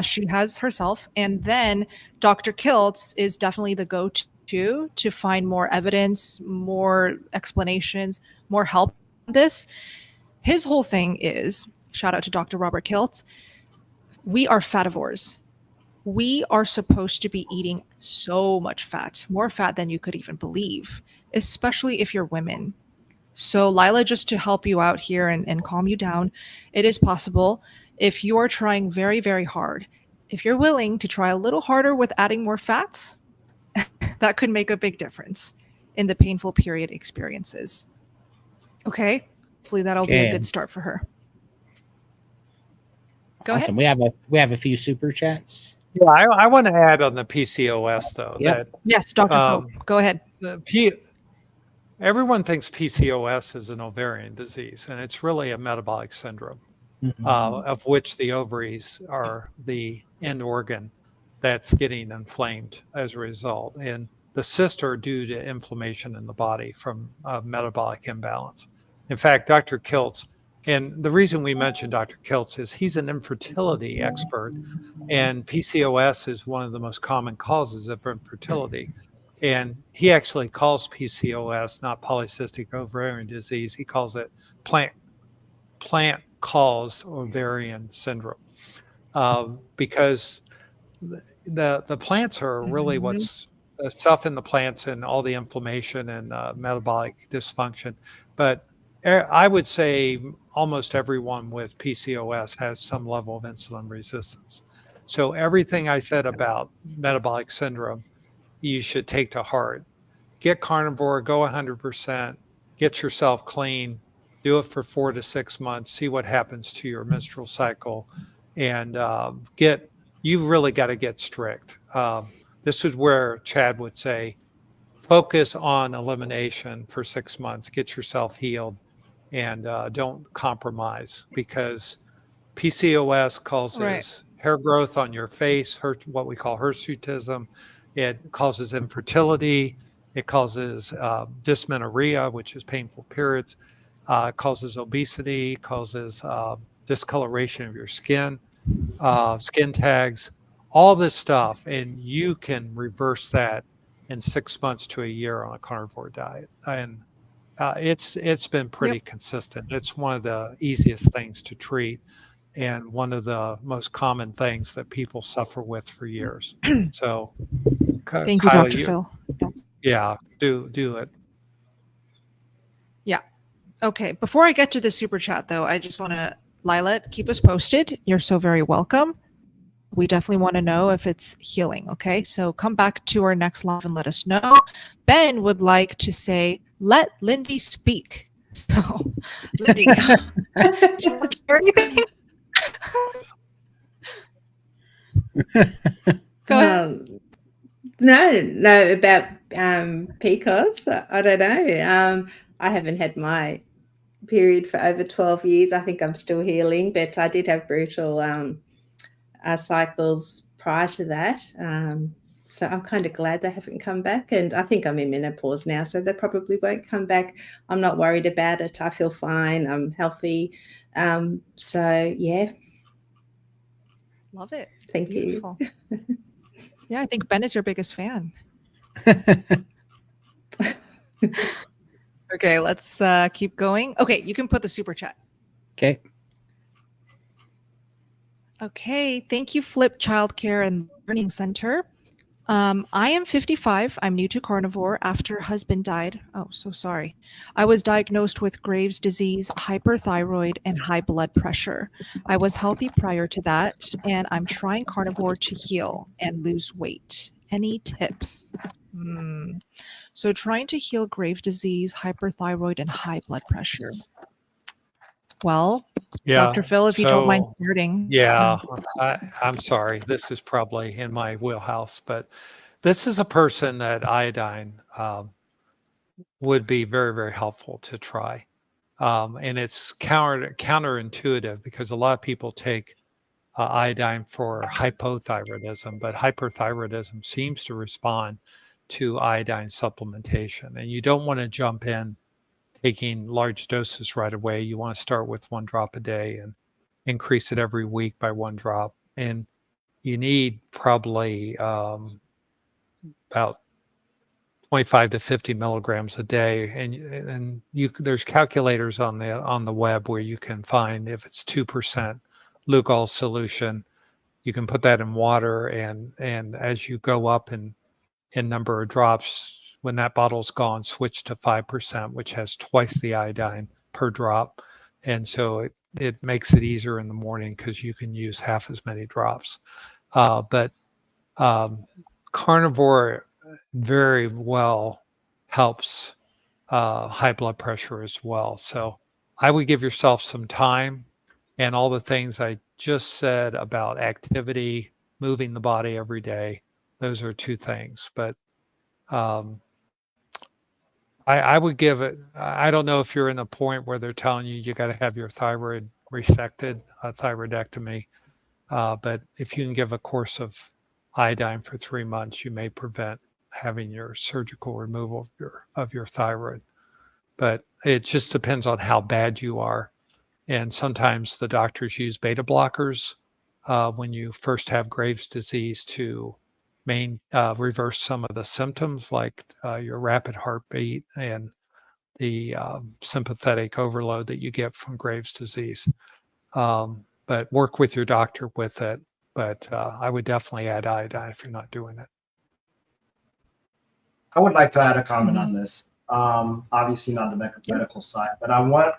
She has herself. And then Dr. Kiltz is definitely the go-to to find more evidence, more explanations, more help on this. His whole thing is, shout out to Dr. Robert Kiltz, we are fativores. We are supposed to be eating so much fat, more fat than you could even believe, especially if you're women. So Lila, just to help you out here and calm you down, it is possible if you're trying very, very hard. If you're willing to try a little harder with adding more fats, that could make a big difference in the painful period experiences. Okay? Hopefully that'll be a Okay. good start for her. Go Awesome. ahead. We have a few super chats. Yeah, I want to add on the PCOS though. Yeah. That Yes, Dr. Phil, go ahead. everyone thinks PCOS is an ovarian disease, and it's really a metabolic syndrome, of which the ovaries are the end organ that's getting inflamed as a result. And the cysts are due to inflammation in the body from metabolic imbalance. In fact, Dr. Kiltz, and the reason we mentioned Dr. Kiltz is he's an infertility expert, and PCOS is one of the most common causes of infertility. And he actually calls PCOS not polycystic ovarian disease. He calls it plant-caused ovarian syndrome, because the plants are really what's the stuff in the plants and all the inflammation and metabolic dysfunction. But I would say almost everyone with PCOS has some level of insulin resistance. So everything I said about metabolic syndrome, you should take to heart. Get carnivore, go 100%, get yourself clean, do it for 4 to 6 months, see what happens to your menstrual cycle, and you really got to get strict. This is where Chad would say, focus on elimination for 6 months, get yourself healed, and don't compromise, because PCOS causes hair growth on your face, what we call hirsutism. It causes infertility. It causes dysmenorrhea, which is painful periods. It causes obesity, causes discoloration of your skin, skin tags, all this stuff. And you can reverse that in 6 months to a year on a carnivore diet. And it's been pretty consistent. It's one of the easiest things to treat, and one of the most common things that people suffer with for years. So Thank you, Kyla, Dr. Phil. Yeah, do it. Yeah. Okay. Before I get to the super chat, though, I just want to, Lila, keep us posted. You're so very welcome. We definitely want to know if it's healing. Okay. So come back to our next live and let us know. Ben would like to say, let Lindy speak. So, Lindy, do you want to share anything? Go ahead. No, about PCOS. I don't know. I haven't had my period for over 12 years. I think I'm still healing, but I did have brutal cycles prior to that. So I'm kind of glad they haven't come back. And I think I'm in menopause now, so they probably won't come back. I'm not worried about it. I feel fine. I'm healthy. So, yeah. Love it. Thank Beautiful. you. Yeah, I think Ben is your biggest fan. Okay, let's keep going. Okay, you can put the super chat. Okay. Okay, thank you, Flip Childcare and Learning Center. I am 55. I'm new to carnivore after husband died. Oh, so sorry. I was diagnosed with Graves' disease, hyperthyroid, and high blood pressure. I was healthy prior to that, and I'm trying carnivore to heal and lose weight. Any tips? So trying to heal Graves' disease, hyperthyroid, and high blood pressure. Well, Dr. Phil, if you don't mind starting. Yeah, I'm sorry. This is probably in my wheelhouse, but this is a person that iodine would be very, very helpful to try. And it's counterintuitive because a lot of people take iodine for hypothyroidism, but hyperthyroidism seems to respond to iodine supplementation. And you don't want to jump in taking large doses right away. You want to start with 1 drop a day and increase it every week by 1 drop. And you need probably about 25 to 50 milligrams a day. And there's calculators on the web where you can find if it's 2% Lugol solution, you can put that in water, and as you go up in number of drops, when that bottle's gone, switch to 5%, which has twice the iodine per drop. And so it makes it easier in the morning because you can use half as many drops. But carnivore very well helps high blood pressure as well. So I would give yourself some time, and all the things I just said about activity, moving the body every day. Those are 2 things. But I would give it, I don't know if you're in the point where they're telling you got to have your thyroid resected, a thyroidectomy. But if you can give a course of iodine for 3 months, you may prevent having your surgical removal of your thyroid. But it just depends on how bad you are. And sometimes the doctors use beta blockers when you first have Graves' disease to reverse some of the symptoms, like your rapid heartbeat and the sympathetic overload that you get from Graves' disease. But work with your doctor with it. But I would definitely add iodine if you're not doing it. I would like to add a comment on this. Obviously not the medical side, but I want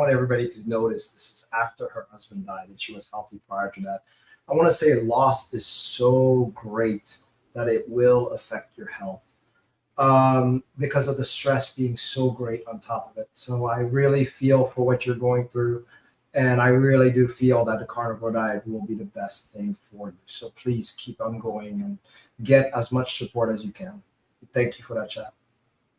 everybody to notice this is after her husband died and she was healthy prior to that. I want to say loss is so great that it will affect your health because of the stress being so great on top of it. So I really feel for what you're going through, and I really do feel that the carnivore diet will be the best thing for you. So please keep on going and get as much support as you can. Thank you for that chat.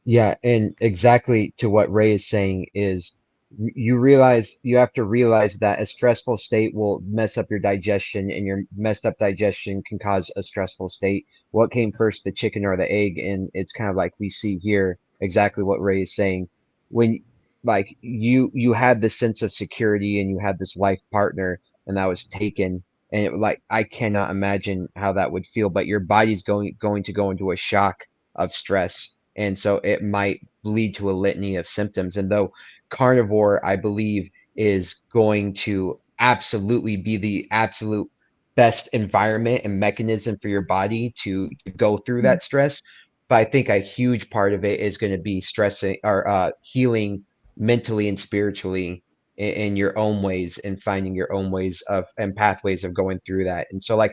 Yeah, and exactly to what Ray is saying is you have to realize that a stressful state will mess up your digestion, and your messed up digestion can cause a stressful state. What came first, the chicken or the egg? And it's kind of like we see here exactly what Ray is saying. When like you had this sense of security and you had this life partner, and that was taken, and I cannot imagine how that would feel, but your body's going to go into a shock of stress. And so it might lead to a litany of symptoms. And though carnivore, I believe, is going to absolutely be the absolute best environment and mechanism for your body to go through that stress, but I think a huge part of it is going to be stressing or healing mentally and spiritually in your own ways, and finding your own ways of and pathways of going through that. And so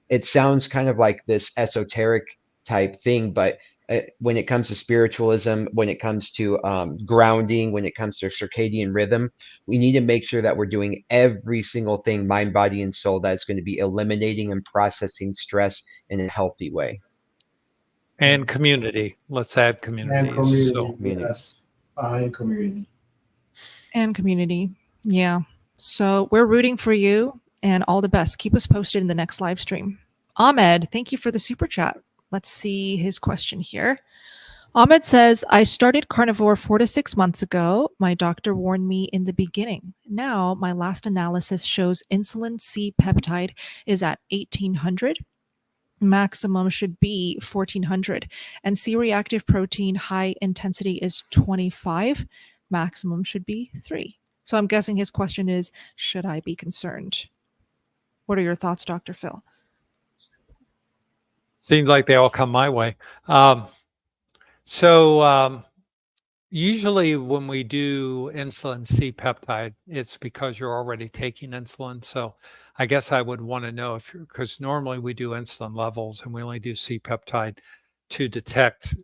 it sounds kind of like this esoteric type thing, but when it comes to spiritualism, when it comes to grounding, when it comes to circadian rhythm, we need to make sure that we're doing every single thing, mind, body, and soul, that's going to be eliminating and processing stress in a healthy way. And community. Let's add community. And community, So, yes. And community. And community. Yeah. So we're rooting for you, and all the best. Keep us posted in the next live stream. Ahmed, thank you for the super chat. Let's see his question here. Ahmed says, I started carnivore 4 to 6 months ago. My doctor warned me in the beginning. Now my last analysis shows insulin C peptide is at 1800. Maximum should be 1400. And C reactive protein high intensity is 25. Maximum should be 3. So I'm guessing his question is, should I be concerned? What are your thoughts, Dr. Phil? seems like they all come my way. Usually when we do insulin C peptide, it's because you're already taking insulin. So I guess I would want to know because normally we do insulin levels and we only do C peptide to detect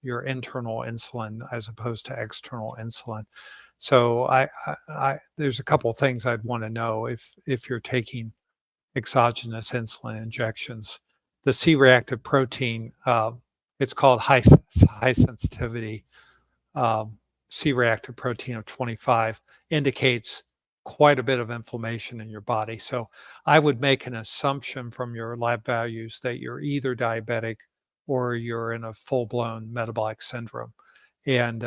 your internal insulin as opposed to external insulin. So there's a couple of things I'd want to know if you're taking exogenous insulin injections. the C-reactive protein, it's called high sensitivity C-reactive protein of 25, indicates quite a bit of inflammation in your body. So I would make an assumption from your lab values that you're either diabetic or you're in a full-blown metabolic syndrome. And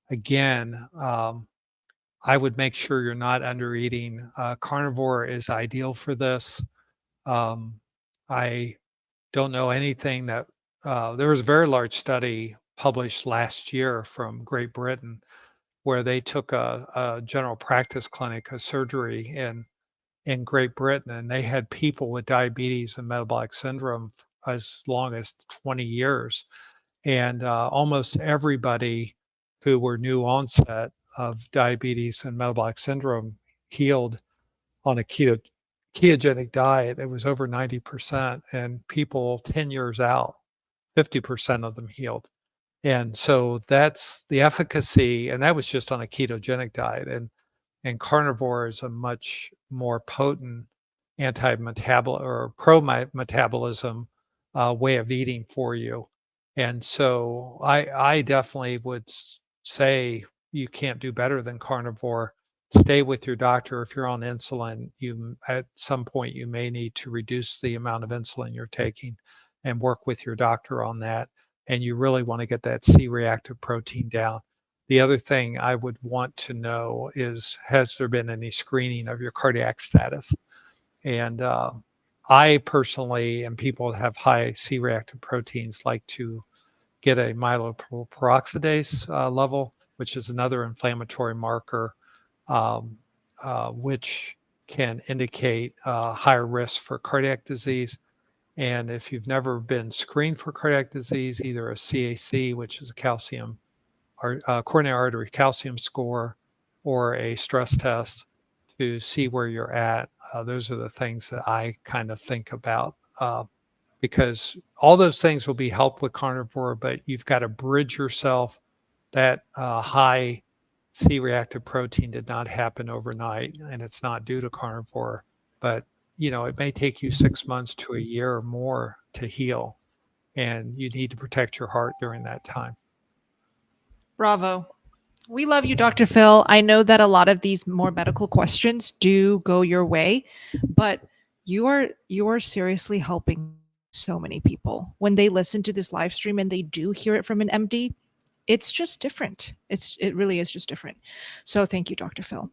again, I would make sure you're not under eating. Carnivore is ideal for this. I don't know anything that there was a very large study published last year from Great Britain where they took a general practice clinic, a surgery in Great Britain, and they had people with diabetes and metabolic syndrome as long as 20 years. And almost everybody who were new onset of diabetes and metabolic syndrome healed on a ketogenic diet. It was over 90%, and people 10 years out, 50% of them healed. And so that's the efficacy, and that was just on a ketogenic diet. And carnivore is a much more potent anti-metabolic or pro-metabolism way of eating for you. And so I definitely would say you can't do better than carnivore. Stay with your doctor. If you're on insulin, you at some point you may need to reduce the amount of insulin you're taking and work with your doctor on that. And you really want to get that C-reactive protein down. The other thing I would want to know is, has there been any screening of your cardiac status? And I personally, and people that have high C-reactive proteins, like to get a myeloperoxidase level, which is another inflammatory marker, which can indicate higher risk for cardiac disease. And if you've never been screened for cardiac disease, either a CAC, which is a calcium or coronary artery calcium score, or a stress test to see where you're at, those are the things that I kind of think about, because all those things will be helped with carnivore, but you've got to bridge yourself. That high C-reactive protein did not happen overnight, and it's not due to carnivore, but it may take you 6 months to a year or more to heal, and you need to protect your heart during that time. Bravo. We love you, Dr. Phil. I know that a lot of these more medical questions do go your way, but you are seriously helping so many people. When they listen to this live stream and they do hear it from an MD, it's just different. It really is just different. So thank you, Dr. Phil.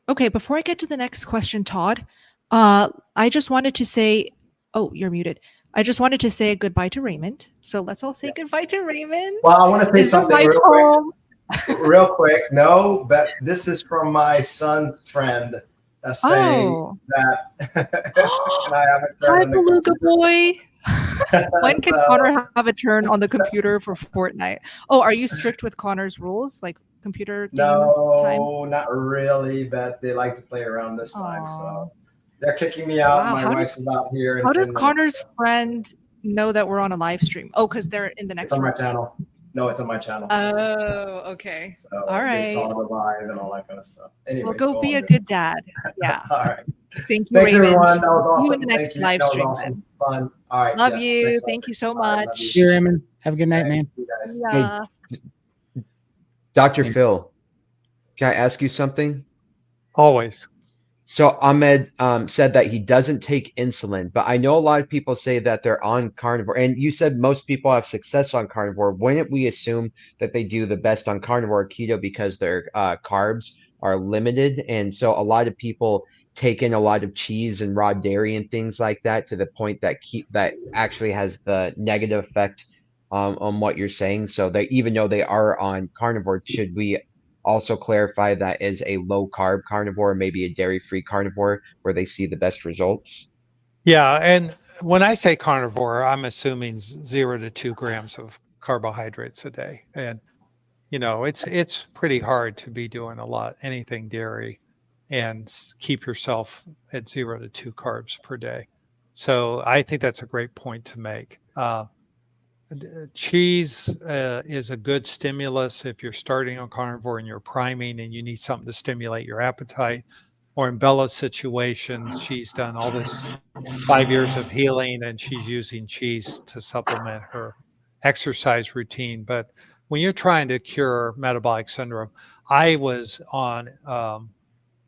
Okay, before I get to the next question, Todd, I just wanted to say, oh, you're muted. I just wanted to say goodbye to Raymond. So let's all say goodbye to Raymond. Well, I want to say something real home. quick. Real quick. No, but this is from my son's friend saying that can I have a turn Hi, on the Beluga boy. When can So- Connor have a turn on the computer for Fortnite? Oh, are you strict with Connor's rules, like computer game time? No, not really, but they like to play around this time. Aw. So they're kicking me out. Wow, My how wife's about here. In How does 10 minutes, Connor's so friend know that we're on a live stream? Oh, because they're in the it's next on my room. channel. No, it's on my channel. Oh, okay. So All they right. saw the live and all that kind of stuff. Anyway, Well, go so be I'm a good dad. Yeah. All right. Thank you, Thanks, Raymond. everyone. That was awesome. See you in the next Thank you. live That was stream awesome. then. Fun. All right. Love yes, you. next Thank live you so stream. All right, love much. you. See you, Raymond. Have a good night, Thank man. you guys. Yeah. Dr. Phil, can I ask you something? Always. So Ahmed said that he doesn't take insulin, but I know a lot of people say that they're on carnivore. And you said most people have success on carnivore. Wouldn't we assume that they do the best on carnivore or keto because their carbs are limited? And so a lot of people take in a lot of cheese and raw dairy and things like that to the point that that actually has the negative effect on what you're saying. So they, even though they are on carnivore, should we also clarify that is a low carb carnivore, maybe a dairy free carnivore where they see the best results? Yeah, and when I say carnivore, I'm assuming 0 to 2 grams of carbohydrates a day. And it's pretty hard to be doing anything dairy and keep yourself at 0 to 2 carbs per day. So I think that's a great point to make. Cheese is a good stimulus if you're starting on carnivore and you're priming and you need something to stimulate your appetite. or in Bella's situation, she's done all this 5 years of healing and she's using cheese to supplement her exercise routine. But when you're trying to cure metabolic syndrome, I was on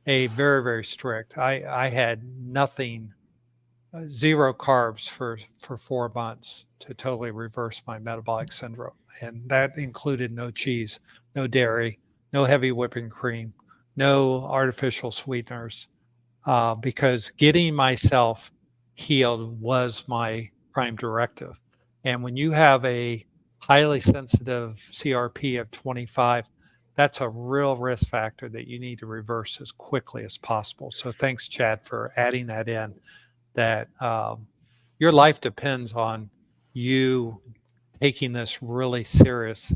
a very, very strict. I had nothing, zero carbs for 4 months to totally reverse my metabolic syndrome. And that included no cheese, no dairy, no heavy whipping cream, no artificial sweeteners, because getting myself healed was my prime directive. And when you have a highly sensitive CRP of 25, that's a real risk factor that you need to reverse as quickly as possible. So thanks, Chad, for adding that in, that your life depends on you taking this really serious,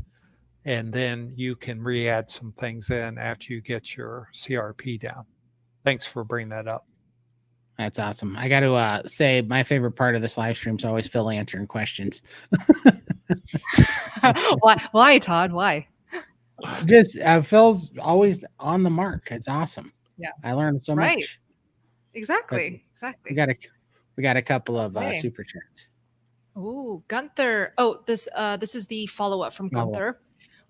and then you can re-add some things in after you get your CRP down. Thanks for bringing that up. That's awesome. I got to say my favorite part of this live stream is always Phil answering questions. Why, Todd? Why? Just Phil's always on the mark. It's awesome. Yeah. I learned so Right. much. Exactly. We got a couple of Okay. super chats. Oh, Gunther. Oh, this is the follow-up from Follow-up. Gunther.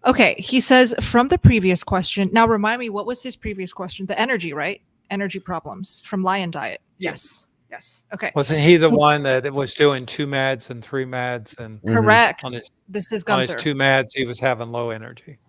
Okay, he says from the previous question. Now remind me, what was his previous question? The energy, right? Energy problems from Lion Diet. Yes. Yes. Okay. Wasn't he the So- one that was doing 2 mads and 3 mads, and Correct. on his- This is on his Gunther. 2 mads he was having low energy?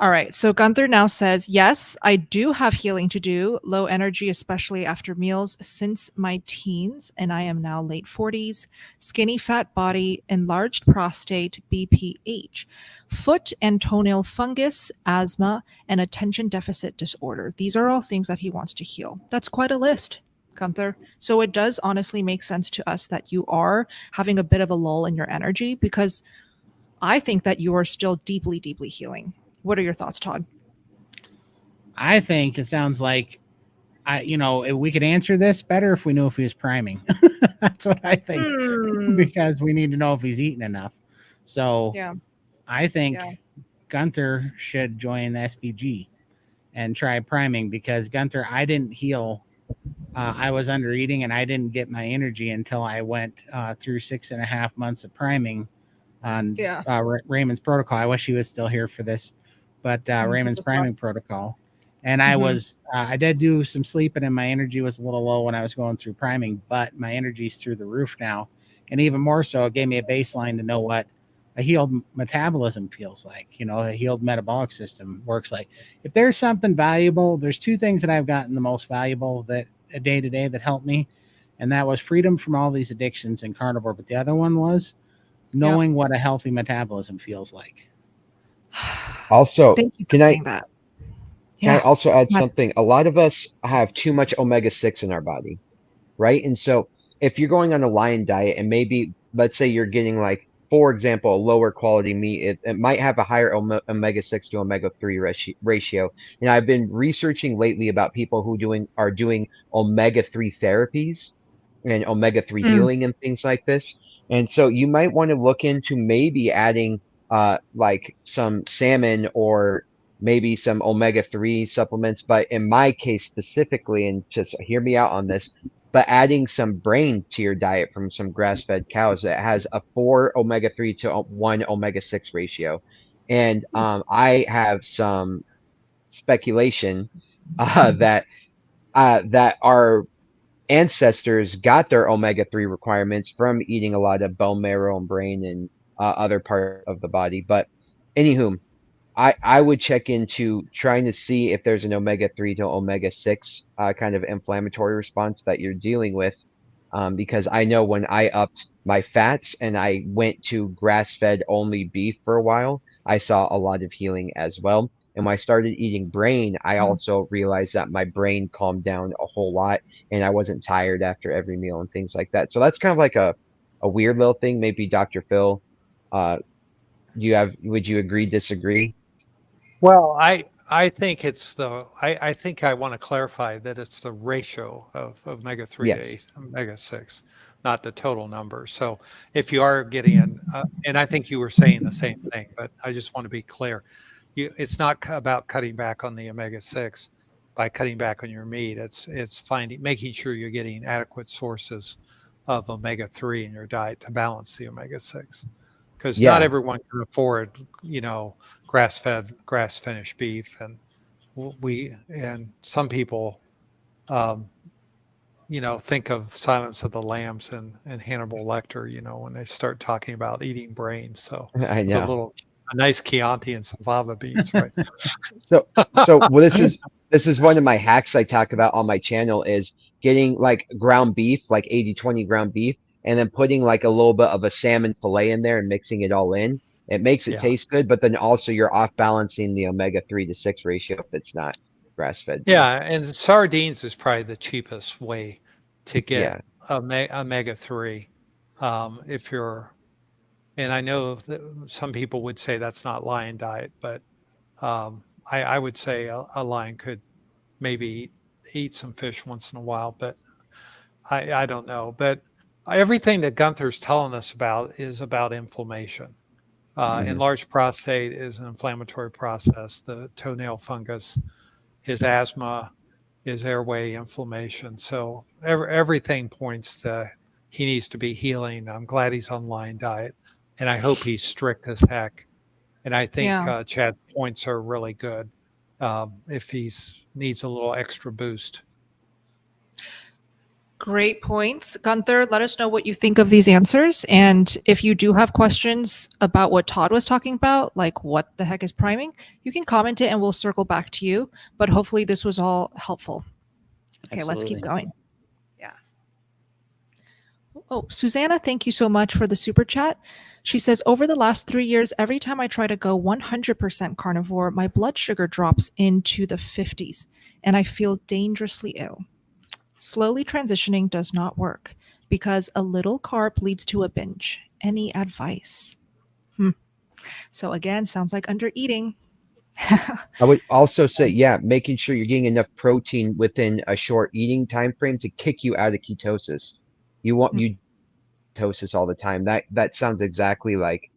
All right. So Gunther now says, yes, I do have healing to do, low energy, especially after meals since my teens. And I am now late 40s, skinny fat body, enlarged prostate, BPH, foot and toenail fungus, asthma, and attention deficit disorder. These are all things that he wants to heal. That's quite a list, Gunther. So it does honestly make sense to us that you are having a bit of a lull in your energy, because I think that you are still deeply, deeply healing. What are your thoughts, Todd? I think it sounds like if we could answer this better if we knew if he was priming. That's what I think, because we need to know if he's eating enough. So Yeah. I think Yeah. Gunther should join the SPG and try priming, because Gunther, I didn't heal. I was under eating and I didn't get my energy until I went through 6.5 months of priming on Raymond's protocol. I wish he was still here for this, but Raymond's priming protocol. And I did do some sleeping and my energy was a little low when I was going through priming, but my energy's through the roof now. And even more so, it gave me a baseline to know what a healed metabolism feels like, a healed metabolic system works like. If there's something valuable, there's 2 things that I've gotten the most valuable that a day to day that helped me. And that was freedom from all these addictions in carnivore. But the other one was knowing what a healthy metabolism feels like. Also, Thank you for can I saying that. can I also add something? A lot of us have too much omega-6 in our body, right? And so if you're going on a Lion Diet and maybe, let's say you're getting, like, for example, a lower quality meat, it might have a higher omega-6 to omega-3 ratio. And I've been researching lately about people who are doing omega-3 therapies and omega-3 healing and things like this. And so you might want to look into maybe adding like some salmon or maybe some omega-3 supplements. But in my case specifically, and just hear me out on this, but adding some brain to your diet from some grass-fed cows that has a 4 omega-3 to 1 omega-6 ratio. And I have some speculation that our ancestors got their omega-3 requirements from eating a lot of bone marrow and brain and other parts of the body. But anywho, I would check into trying to see if there's an omega-3 to omega-6 kind of inflammatory response that you're dealing with, because I know when I upped my fats and I went to grass-fed only beef for a while, I saw a lot of healing as well. And when I started eating brain, I also realized that my brain calmed down a whole lot and I wasn't tired after every meal and things like that. So that's kind of like a weird little thing. Maybe Dr. Phil, would you agree, disagree? Well, I think it's I think I want to clarify that it's the ratio of omega-3 Yes. to omega-6, not the total number. So if you are getting in, and I think you were saying the same thing, but I just want to be clear. It's not about cutting back on the omega-6, by cutting back on your meat. It's making sure you're getting adequate sources of omega-3 in your diet to balance the omega-6. Because not Yeah. everyone can afford, grass-fed, grass-finished beef, and some people, think of Silence of the Lambs and Hannibal Lecter, when they start talking about eating brains. So I with know. a nice Chianti and some fava beans, right? So well, this is one of my hacks I talk about on my channel is getting like ground beef, like 80-20 ground beef, and then putting like a little bit of a salmon fillet in there and mixing it all in. It makes it Yeah. taste good, but then also you're off balancing the omega-3 to 6 ratio if it's not grass-fed beef. Yeah, and sardines is probably the cheapest way to Yeah. get omega-3. If you're, and I know that some people would say that's not lion diet, but I would say a lion could maybe eat some fish once in a while, but I don't know. But everything that Gunther's telling us about is about inflammation. Enlarged prostate is an inflammatory process. The toenail fungus, his asthma, his airway inflammation. So everything points to he needs to be healing. I'm glad he's on lion diet, and I hope he's strict as heck. And I think Yeah. Chad's points are really good if he needs a little extra boost. Great points. Gunther, let us know what you think of these answers. And if you do have questions about what Todd was talking about, like what the heck is priming, you can comment it and we'll circle back to you. But hopefully this was all helpful. Okay, let's keep Absolutely. going. Yeah. Oh, Susanna, thank you so much for the super chat. She says, over the last 3 years, every time I try to go 100% carnivore, my blood sugar drops into the 50s and I feel dangerously ill. Slowly transitioning does not work because a little carb leads to a binge. Any advice? So again, sounds like under eating. I would also say, yeah, making sure you're getting enough protein within a short eating time frame to kick you out of ketosis. You want you ketosis all the time. That sounds exactly like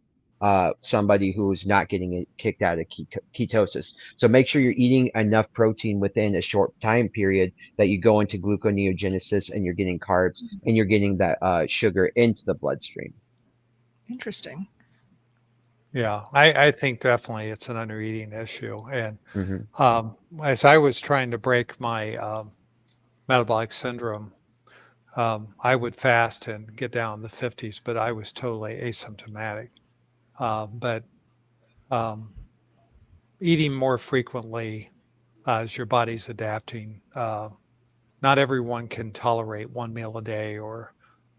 somebody who's not getting it kicked out of ketosis. So make sure you're eating enough protein within a short time period that you go into gluconeogenesis and you're getting carbs and you're getting that sugar into the bloodstream. Interesting. Yeah, I think definitely it's an under eating issue. And as I was trying to break my metabolic syndrome, I would fast and get down in the 50s, but I was totally asymptomatic. But eating more frequently as your body's adapting. Not everyone can tolerate one meal a day or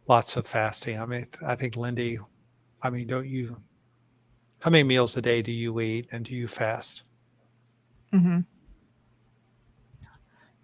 lots of fasting. I mean, I think Lindy, how many meals a day do you eat and do you fast? Mm-hmm.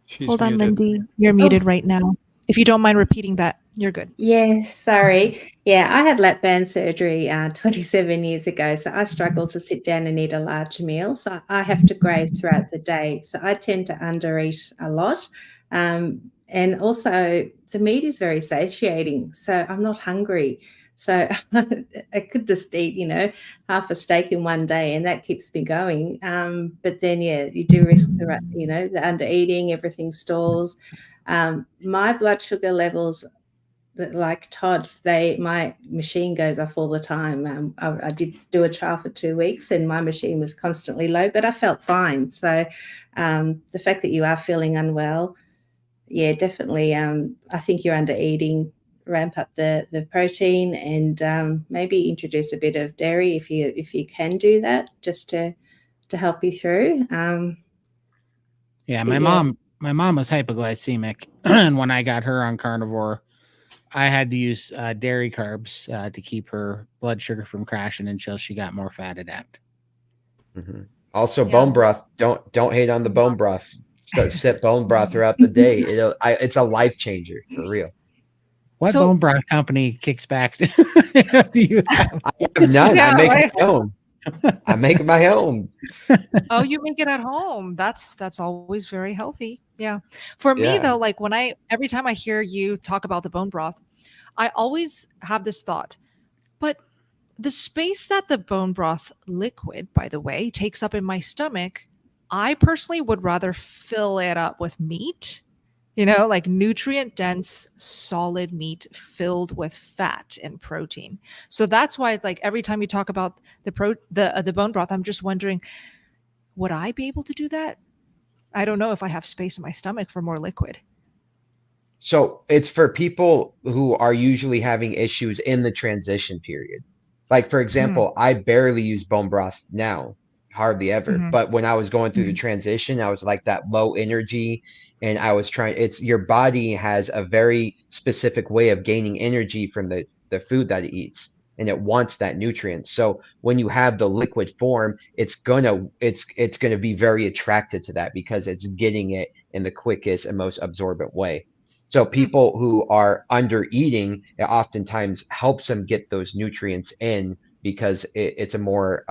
She's Hold on, muted. Lindy. You're muted right now. If you don't mind repeating that, you're good. Yeah, sorry. Yeah, I had lap band surgery 27 years ago, so I struggle to sit down and eat a large meal. So I have to graze throughout the day. So I tend to undereat a lot. And also, the meat is very satiating, so I'm not hungry. So I could just eat, half a steak in one day, and that keeps me going. But then, yeah, you do risk the under eating, everything stalls. My blood sugar levels, like Todd, my machine goes off all the time. I did do a trial for 2 weeks and my machine was constantly low, but I felt fine. So the fact that you are feeling unwell, yeah, definitely. I think you're under eating. Ramp up the protein and maybe introduce a bit of dairy if you can do that, just to help you through. Yeah, my mom was hypoglycemic, and when I got her on carnivore, I had to use dairy carbs to keep her blood sugar from crashing until she got more fat adapt. Also, bone broth. Don't hate on the bone broth. Sip bone broth throughout the day. It's a life changer for real. What bone broth company kicks back? Do you have? I have none. I make my own. I make my own. Oh, you make it at home. That's always very healthy. Yeah. For me though, like every time I hear you talk about the bone broth, I always have this thought, but the space that the bone broth liquid, by the way, takes up in my stomach I personally would rather fill it up with meat, like nutrient dense, solid meat filled with fat and protein. So that's why it's like every time you talk about the bone broth, I'm just wondering, would I be able to do that? I don't know if I have space in my stomach for more liquid. So it's for people who are usually having issues in the transition period. Like, for example, I barely use bone broth now, hardly ever. Mhm. But when I was going through the Mhm. transition, I was like that low energy, and I was trying, it's your body has a very specific way of gaining energy from the food that it eats, and it wants that nutrient. So when you have the liquid form, it's gonna be very attracted to that because it's getting it in the quickest and most absorbent way. So people who are under eating, it oftentimes helps them get those nutrients in because it's a more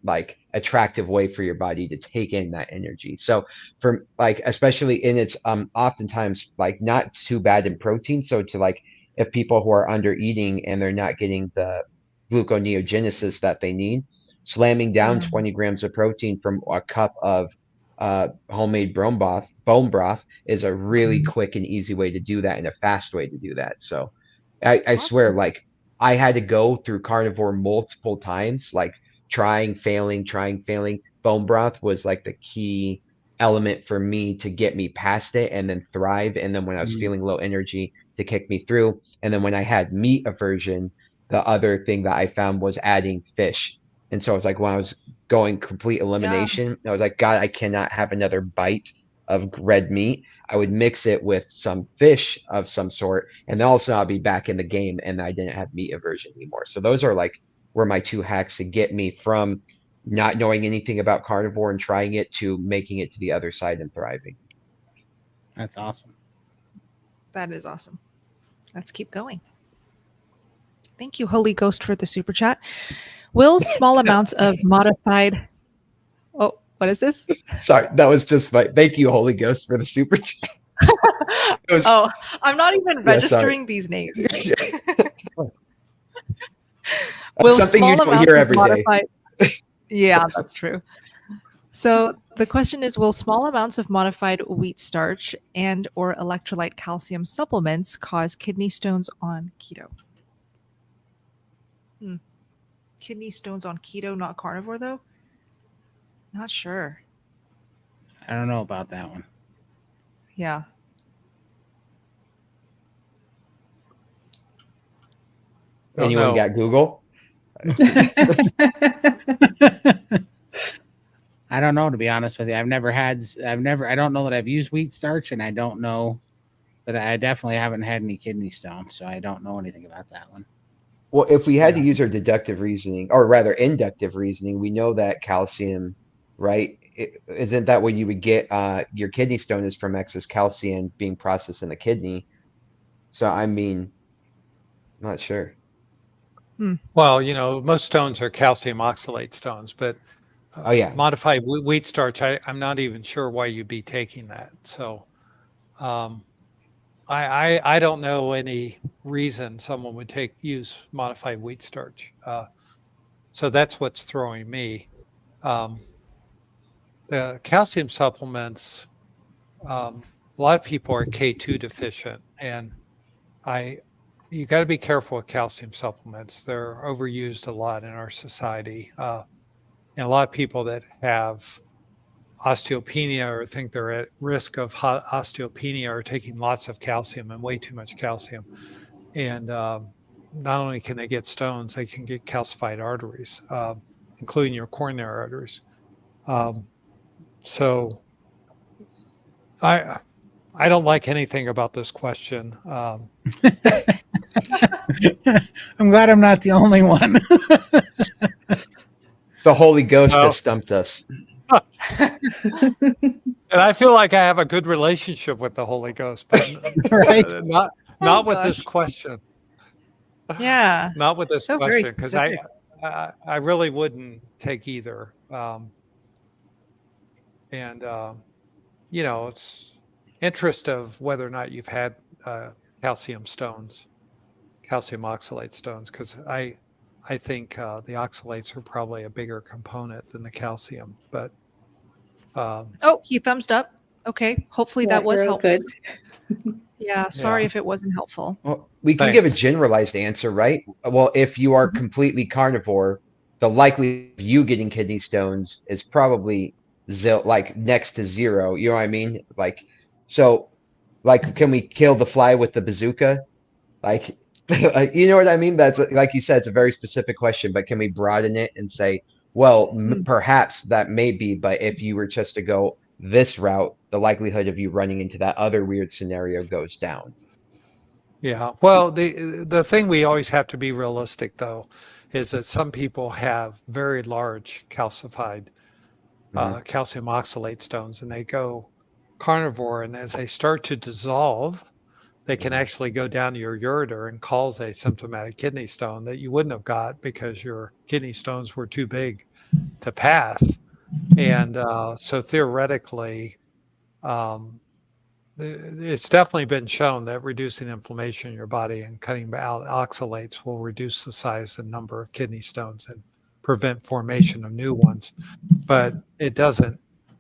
like attractive way for your body to take in that energy. So for like, especially in its oftentimes like not too bad in protein. So to like, if people who are under eating and they're not getting the gluconeogenesis that they need, slamming down 20 grams of protein from a cup of homemade bone broth is a really quick and easy way to do that and a fast way to do that. So I swear, Awesome. like I had to go through carnivore multiple times, like trying, failing, trying, failing. Bone broth was like the key element for me to get me past it and then thrive. And then when I was Mm. feeling low energy to kick me through. And then when I had meat aversion, the other thing that I found was adding fish. And so I was like, when I was going complete Yeah. elimination, I was like, God, I cannot have another bite of red meat. I would mix it with some fish of some sort, and then also I'll be back in the game and I didn't have meat aversion anymore. So those are like were my two hacks to get me from not knowing anything about carnivore and trying it to making it to the other side and thriving. That's awesome. That is awesome. Let's keep going. Thank you, Holy Ghost, for the super chat. Will small amounts of modified... Oh, what is this? Sorry, that was just fine. Thank you, Holy Ghost, for the super chat. Was, oh, I'm not even registering sorry. these names. Will something you don't hear every day. Yeah, that's true. So the question is, will small amounts of modified wheat starch and or electrolyte calcium supplements cause kidney stones on keto? Kidney stones on keto, not carnivore, though? Not sure. I don't know about that one. Yeah. Anyone got Google? I don't know, to be honest with you. I don't know that I've used wheat starch, and I don't know that I definitely haven't had any kidney stones, so I don't know anything about that one. Well, if we had to use our deductive reasoning, or rather inductive reasoning, we know that calcium, right? Isn't that what you would get? Your kidney stone is from excess calcium being processed in the kidney. So, I mean, I'm not sure. Well, most stones are calcium oxalate stones, but modified wheat starch, I'm not even sure why you'd be taking that. So I don't know any reason someone would use modified wheat starch. So that's what's throwing me. The calcium supplements, a lot of people are K2 deficient, and you got to be careful with calcium supplements. They're overused a lot in our society. And a lot of people that have osteopenia or think they're at risk of osteopenia are taking lots of calcium and way too much calcium. And not only can they get stones, they can get calcified arteries, including your coronary arteries. So I don't like anything about this question. I'm glad I'm not the only one. The Holy Ghost has stumped us. And I feel like I have a good relationship with the Holy Ghost, but right? not with this question. Yeah. Not with this So question, because I really wouldn't take either. It's interest of whether or not you've had calcium oxalate stones, because I think the oxalates are probably a bigger component than the calcium. But Oh, he thumbsed up. Okay. Hopefully Yeah, that was you're all helpful. good. Yeah. Sorry Yeah. if it wasn't helpful. Well, we can give a Thanks. generalized answer, right? Well, if you are Mhm. completely carnivore, the likelihood of you getting kidney stones is probably like next to zero. You know what I mean? Like, so, like, can we kill the fly with the bazooka? Like, you know what I mean? That's like you said, it's a very specific question, but can we broaden it and say, well, Mm. perhaps that may be, but if you were just to go this route, the likelihood of you running into that other weird scenario goes down. Yeah. Well, the thing we always have to be realistic though is that some people have very large calcified calcium oxalate stones, and they go carnivore, and as they start to dissolve, they can actually go down to your ureter and cause a symptomatic kidney stone that you wouldn't have got because your kidney stones were too big to pass. And so theoretically, um, it's definitely been shown that reducing inflammation in your body and cutting out oxalates will reduce the size and number of kidney stones and prevent formation of new ones. But it doesn't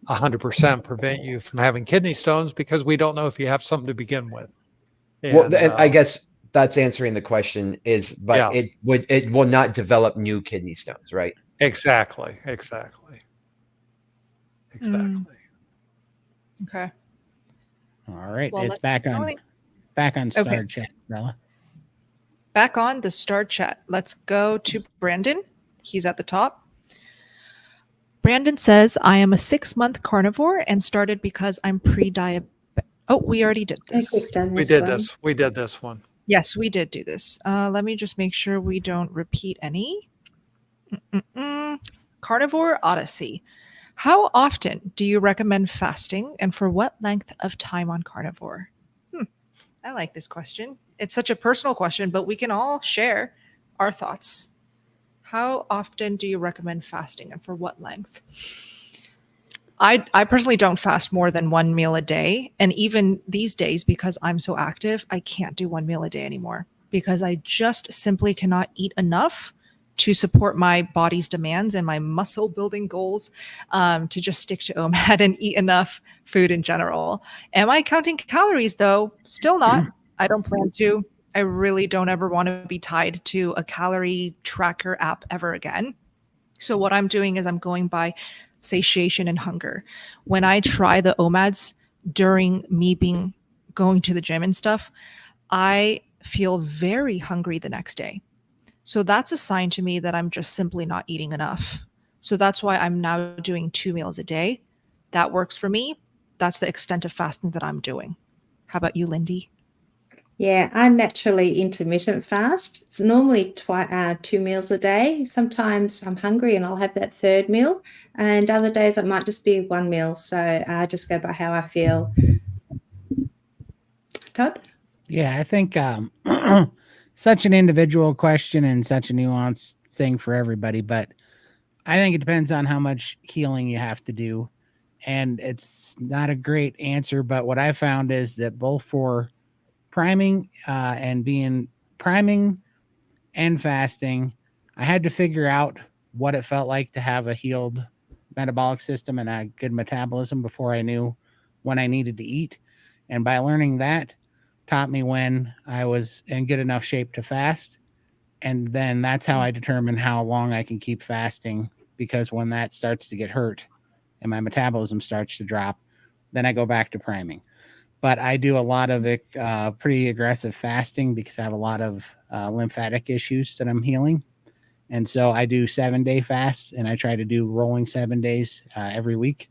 100% prevent you from having kidney stones because we don't know if you have something to begin with. Well, And and I guess that's answering the question is, but yeah, it will not develop new kidney stones, right? exactly. Mm. Okay. All right, Well, it's let's back keep on going. Star Okay. Chat, Bella. Back on the star chat. Let's go to Brandon. He's at the top. Brandon says, I am a 6-month carnivore and started because I'm pre-diabetic. Oh, we already did I think this. we've done We this did one. this. We did this one. Yes, we did do this. Let me just make sure we don't repeat any. Carnivore Odyssey. How often do you recommend fasting and for what length of time on carnivore? I like this question. It's such a personal question, but we can all share our thoughts. How often do you recommend fasting and for what length? I personally don't fast more than one meal a day. And even these days, because I'm so active, I can't do one meal a day anymore because I just simply cannot eat enough to support my body's demands and my muscle building goals, to just stick to OMAD and eat enough food in general. Am I counting calories though? Still not. I don't plan to. I really don't ever want to be tied to a calorie tracker app ever again. So what I'm doing is I'm going by satiation and hunger. When I try the OMADs during me going to the gym and stuff, I feel very hungry the next day. So that's a sign to me that I'm just simply not eating enough. So that's why I'm now doing 2 meals a day. That works for me. That's the extent of fasting that I'm doing. How about you, Lindy? Yeah, I naturally intermittent fast. It's normally 2 meals a day. Sometimes I'm hungry and I'll have that third meal, and other days it might just be 1 meal. So I just go by how I feel. Todd? Yeah, I think such an individual question and such a nuanced thing for everybody, but I think it depends on how much healing you have to do. And it's not a great answer, but what I found is that both for priming priming and fasting, I had to figure out what it felt like to have a healed metabolic system and a good metabolism before I knew when I needed to eat. And by learning that, taught me when I was in good enough shape to fast. And then that's how I determine how long I can keep fasting, because when that starts to get hurt and my metabolism starts to drop, then I go back to priming. But I do a lot of pretty aggressive fasting because I have a lot of lymphatic issues that I'm healing. And so I do 7-day fasts, and I try to do rolling 7 days every week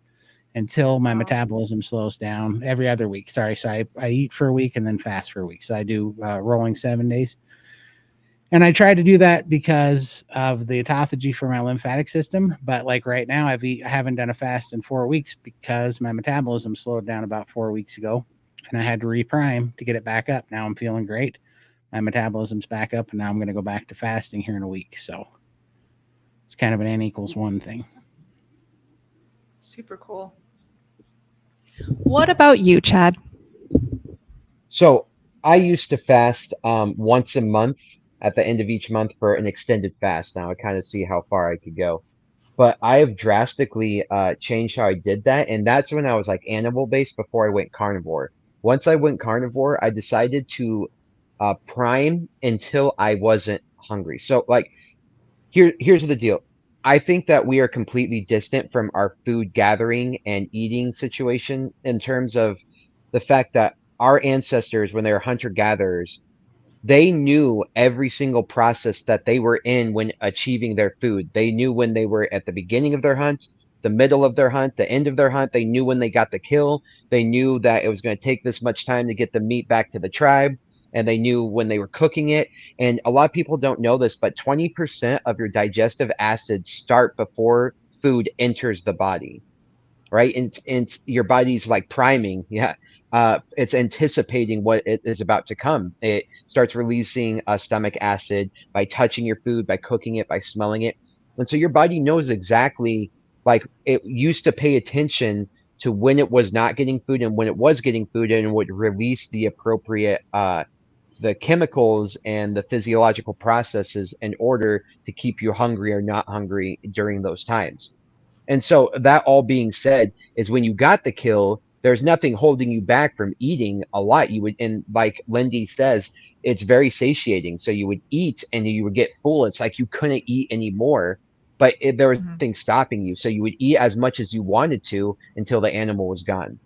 until my metabolism slows down every other week. Sorry. So I eat for a week and then fast for a week. So I do rolling 7 days. And I try to do that because of the autophagy for my lymphatic system. But like right now, I haven't done a fast in 4 weeks because my metabolism slowed down about 4 weeks ago, and I had to reprime to get it back up. Now I'm feeling great. My metabolism's back up, and now I'm going to go back to fasting here in a week. So it's kind of an N equals 1 thing. Super cool. What about you, Chad? So I used to fast once a month at the end of each month for an extended fast. Now I kind of see how far I could go. but I have drastically changed how I did that. And that's when I was like animal based before I went carnivore. Once I went carnivore, I decided to prime until I wasn't hungry. So like here's the deal. I think that we are completely distant from our food gathering and eating situation in terms of the fact that our ancestors, when they were hunter gatherers, they knew every single process that they were in when achieving their food. They knew when they were at the beginning of their hunt, the middle of their hunt, the end of their hunt. They knew when they got the kill. They knew that it was going to take this much time to get the meat back to the tribe. And they knew when they were cooking it. And a lot of people don't know this, but 20% of your digestive acids start before food enters the body, right? And your body's like priming. Yeah. It's anticipating what it is about to come. It starts releasing stomach acid by touching your food, by cooking it, by smelling it. And so your body knows exactly, like it used to pay attention to when it was not getting food and when it was getting food, and would release the appropriate the chemicals and the physiological processes in order to keep you hungry or not hungry during those times. And so that all being said is when you got the kill, there's nothing holding you back from eating a lot. You would, and like Lindy says, it's very satiating. So you would eat and you would get full. It's like you couldn't eat anymore, but there was nothing stopping you. So you would eat as much as you wanted to until the animal was gone.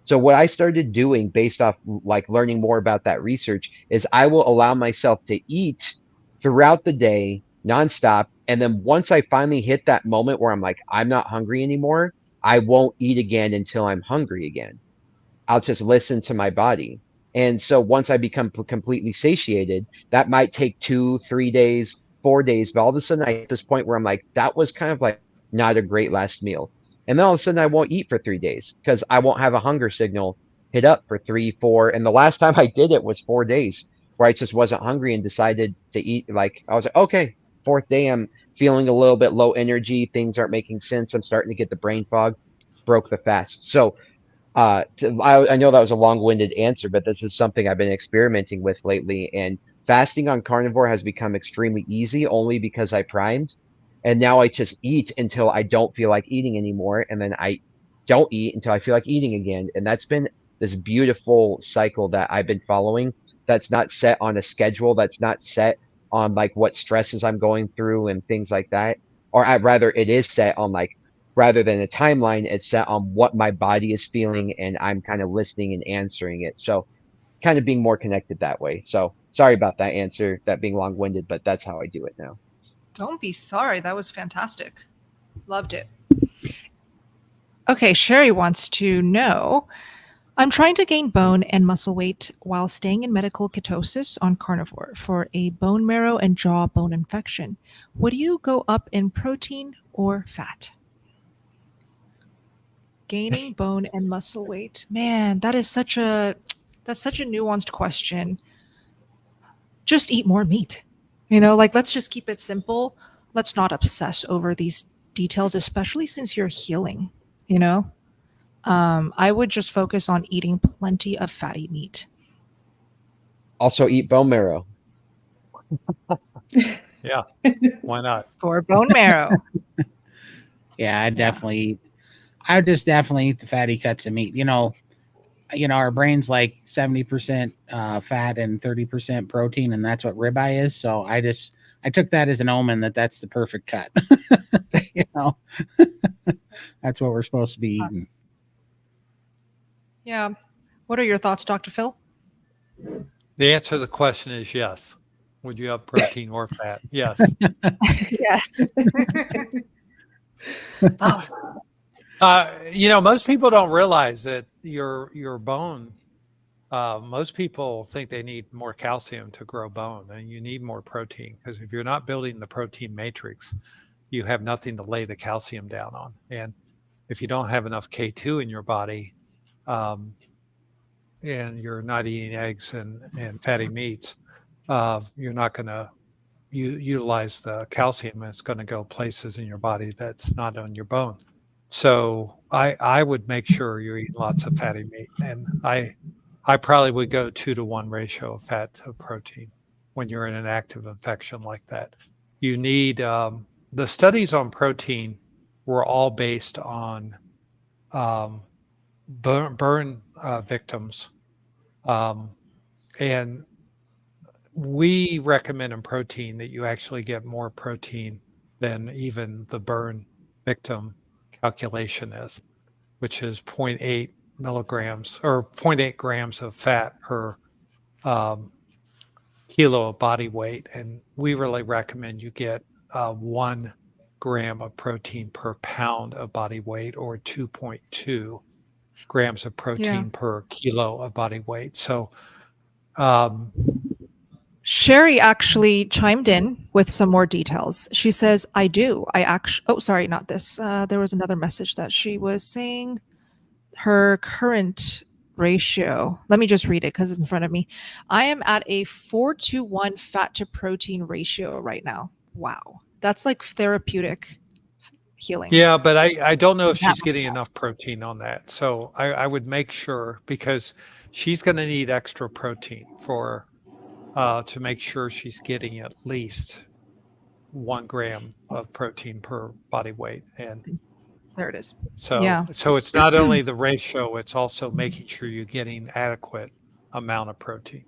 So what I started doing based off like learning more about that research is I will allow myself to eat throughout the day nonstop. And then once I finally hit that moment where I'm like, I'm not hungry anymore, I won't eat again until I'm hungry again. I'll just listen to my body. And so once I become completely satiated, that might take 2, 3 days, 4 days. But all of a sudden, I at this point where I'm like, that was kind of like not a great last meal. And then all of a sudden, I won't eat for 3 days because I won't have a hunger signal hit up for 3, 4. And the last time I did it was 4 days where I just wasn't hungry and decided to eat. Like, I was like, okay, fourth day, I'm feeling a little bit low energy. Things aren't making sense. I'm starting to get the brain fog. Broke the fast. So I know that was a long-winded answer, but this is something I've been experimenting with lately. And fasting on carnivore has become extremely easy only because I primed. And now I just eat until I don't feel like eating anymore. And then I don't eat until I feel like eating again. And that's been this beautiful cycle that I've been following. That's not set on a schedule. That's not set on like what stresses I'm going through and things like that. Or rather, it is set on like, rather than a timeline, it's set on what my body is feeling and I'm kind of listening and answering it. So kind of being more connected that way. So sorry about that answer, that being long-winded, but that's how I do it now. Don't be sorry. That was fantastic. Loved it. Okay, Sherry wants to know, I'm trying to gain bone and muscle weight while staying in medical ketosis on carnivore for a bone marrow and jaw bone infection. Would you go up in protein or fat? Gaining bone and muscle weight. Man, that's such a nuanced question. Just eat more meat. Like let's just keep it simple. Let's not obsess over these details, especially since you're healing, I would just focus on eating plenty of fatty meat. Also eat bone marrow. Yeah, why not? For bone marrow. Yeah, I would just definitely eat the fatty cuts of meat. Our brain's like 70% fat and 30% protein, and that's what ribeye is. So I took that as an omen that's the perfect cut. That's what we're supposed to be eating. Yeah. What are your thoughts, Dr. Phil? The answer to the question is yes. Would you have protein or fat? Yes. Yes. Most people don't realize that your bone, most people think they need more calcium to grow bone, and you need more protein, because if you're not building the protein matrix, you have nothing to lay the calcium down on. And if you don't have enough K2 in your body, and you're not eating eggs and fatty meats, you're not going to utilize the calcium. It's going to go places in your body that's not on your bone. So I would make sure you're eating lots of fatty meat. And I probably would go 2-to-1 ratio of fat to protein when you're in an active infection like that. You need the studies on protein were all based on burn victims. And we recommend in protein that you actually get more protein than even the burn victim calculation is, which is 0.8 milligrams or 0.8 grams of fat per kilo of body weight. And we really recommend you get 1 gram of protein per pound of body weight, or 2.2 grams of protein per kilo of body weight. So Sherry actually chimed in with some more details. She says, I do. I actually, oh, sorry, not this. There was another message that she was saying her current ratio. Let me just read it because it's in front of me. I am at a 4:1 fat to protein ratio right now. Wow. That's like therapeutic healing. Yeah, but I don't know if she's getting enough protein on that. So I would make sure, because she's going to need extra protein for to make sure she's getting at least 1 gram of protein per body weight. And there it is. So it's not only the ratio, it's also making sure you're getting adequate amount of protein.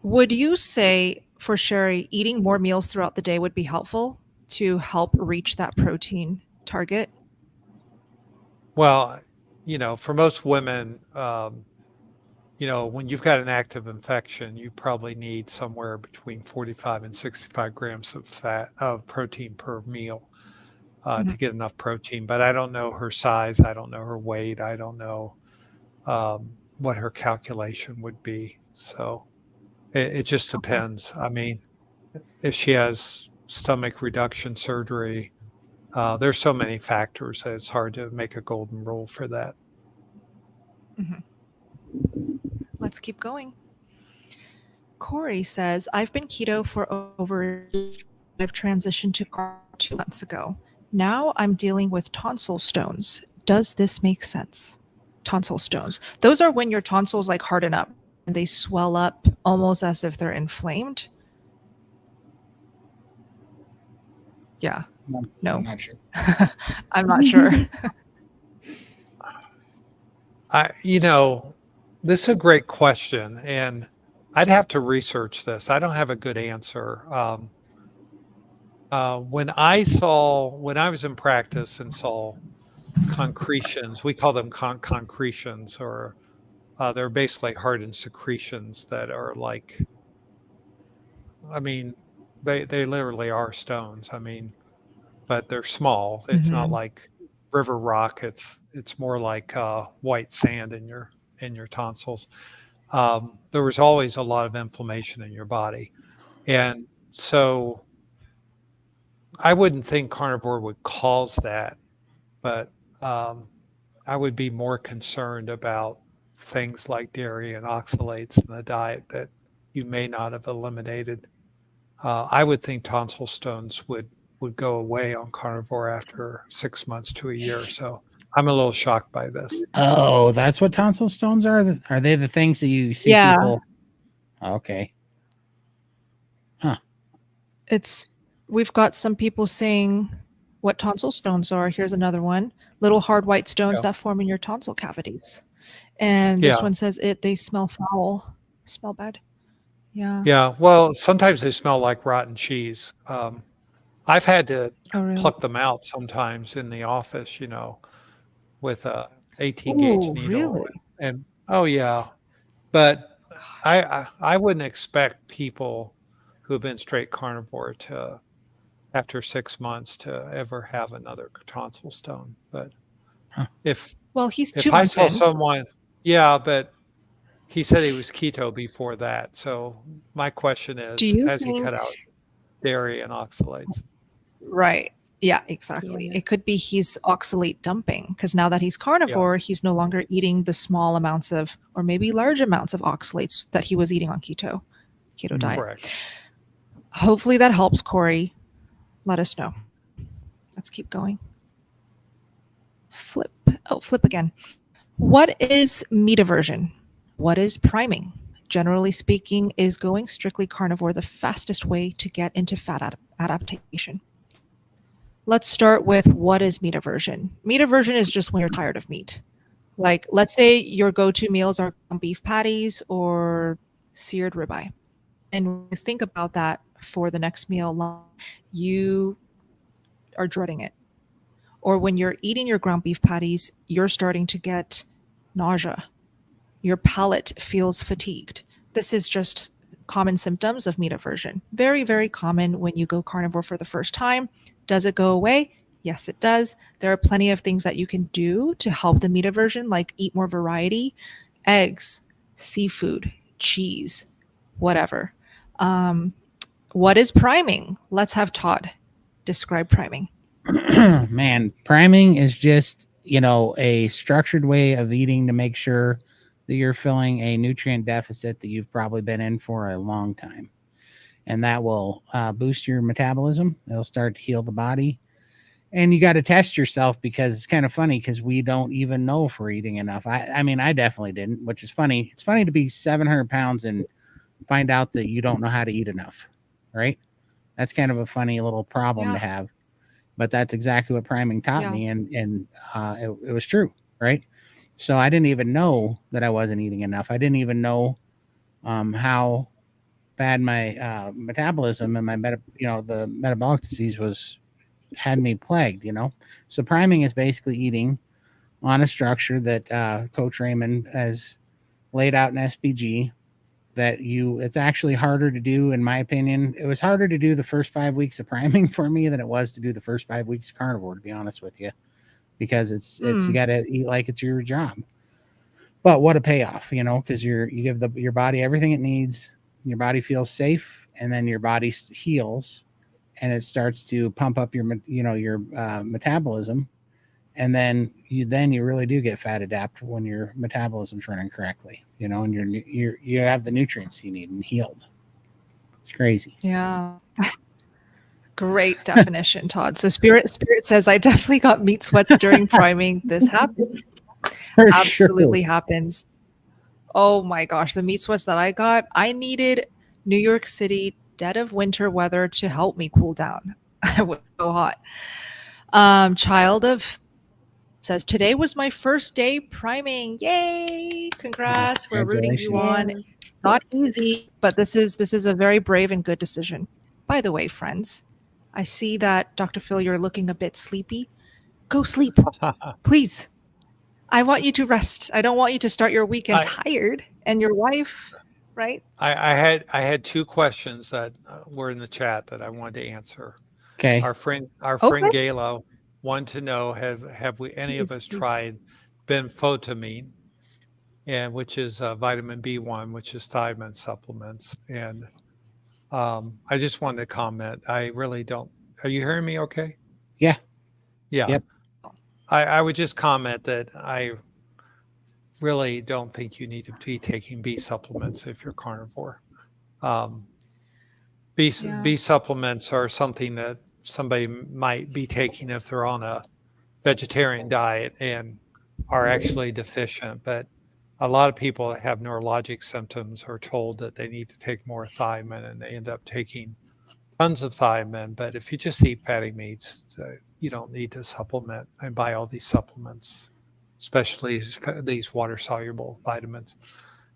Would you say for Sherry, eating more meals throughout the day would be helpful to help reach that protein target? Well, for most women, when you've got an active infection, you probably need somewhere between 45 and 65 grams of protein per meal to get enough protein. But I don't know her size. I don't know her weight. I don't know what her calculation would be. So it just depends. I mean, if she has stomach reduction surgery, there's so many factors that it's hard to make a golden rule for that. Let's keep going. Corey says, I've been keto for over, I've transitioned to carnivore 2 months ago. Now I'm dealing with tonsil stones. Does this make sense? Tonsil stones. Those are when your tonsils like harden up and they swell up almost as if they're inflamed. Yeah. No. I'm not sure. I'm not sure. This is a great question, and I'd have to research this. I don't have a good answer. When I was in practice and saw concretions, we call them concretions, or they're basically hardened secretions that are like, they literally are stones. But they're small. It's not like river rock. It's more like white sand in your tonsils. There was always a lot of inflammation in your body. And so I wouldn't think carnivore would cause that, but I would be more concerned about things like dairy and oxalates in the diet that you may not have eliminated. I would think tonsil stones would go away on carnivore after 6 months to a year. So I'm a little shocked by this. Oh, that's what tonsil stones are? Are they the things that you see people? Okay. Huh. We've got some people saying what tonsil stones are. Here's another one. Little hard white stones that form in your tonsil cavities. And this one says they smell foul, smell bad. Yeah. Yeah. Well, sometimes they smell like rotten cheese. I've had to pluck them out sometimes in the office, with a 18 gauge needle. Really? And but I wouldn't expect people who have been straight carnivore to, after 6 months, to ever have another tonsil stone. But he's 2 months in. Someone, but he said he was keto before that. So my question is, has he cut out dairy and oxalates? Right. Yeah, exactly. It could be he's oxalate dumping, because now that he's carnivore, he's no longer eating the small amounts of, or maybe large amounts of oxalates that he was eating on keto diet. Correct. Hopefully that helps, Corey. Let us know. Let's keep going. Flip again. What is meat aversion? What is priming? Generally speaking, is going strictly carnivore the fastest way to get into fat adaptation? let's start with what is meat aversion. Meat aversion is just when you're tired of meat. Like, let's say your go-to meals are beef patties or seared ribeye. And when you think about that for the next meal, you are dreading it. Or when you're eating your ground beef patties, you're starting to get nausea. Your palate feels fatigued. This is just common symptoms of meat aversion. Very, very common when you go carnivore for the first time. Does it go away? Yes, it does. There are plenty of things that you can do to help the meat aversion, like eat more variety, eggs, seafood, cheese, whatever. What is priming? Let's have Todd describe priming. Man, priming is just, a structured way of eating to make sure that you're filling a nutrient deficit that you've probably been in for a long time. And that will boost your metabolism. It'll start to heal the body. And you got to test yourself, because it's kind of funny, because we don't even know if we're eating enough. I mean, I definitely didn't, which is funny. It's funny to be 700 pounds and find out that you don't know how to eat enough, right? That's kind of a funny little problem to have. But that's exactly what priming taught me, and it was true, right? So I didn't even know that I wasn't eating enough. I didn't even know how bad my metabolism and my the metabolic disease had me plagued. So priming is basically eating on a structure that Coach Raymond has laid out in SPG. It's actually harder to do, in my opinion. It was harder to do the first 5 weeks of priming for me than it was to do the first 5 weeks of carnivore, to be honest with you, because it's you got to eat like it's your job. But what a payoff, because you give your body everything it needs. Your body feels safe, and then your body heals, and it starts to pump up your metabolism, and then you really do get fat adapt when your metabolism's running correctly, and you have the nutrients you need and healed. It's crazy. Yeah. Great definition, Todd. So Spirit says, I definitely got meat sweats during priming. This happens. Absolutely happens. Oh my gosh, the meat sweats that I got, I needed New York City dead of winter weather to help me cool down. I was so hot. Child of says, today was my first day priming. Yay! Congrats. We're rooting you on. It's not easy, but this is a very brave and good decision. By the way, friends, I see that Dr. Phil, you're looking a bit sleepy. Go sleep, please. I want you to rest. I don't want you to start your weekend tired, and your wife, right? I had two questions that were in the chat that I wanted to answer. Okay. Our friend Gayla wanted to know, have we any of us tried benfotiamine, and which is vitamin B1, which is thiamine supplements. And I just wanted to comment. I really don't. Are you hearing me okay? Yeah. Yeah. Yep. I would just comment that I really don't think you need to be taking B supplements if you're carnivore. B supplements are something that somebody might be taking if they're on a vegetarian diet and are actually deficient. But a lot of people that have neurologic symptoms are told that they need to take more thiamine, and they end up taking tons of thiamine. But if you just eat fatty meats, you don't need to supplement and buy all these supplements, especially these water-soluble vitamins,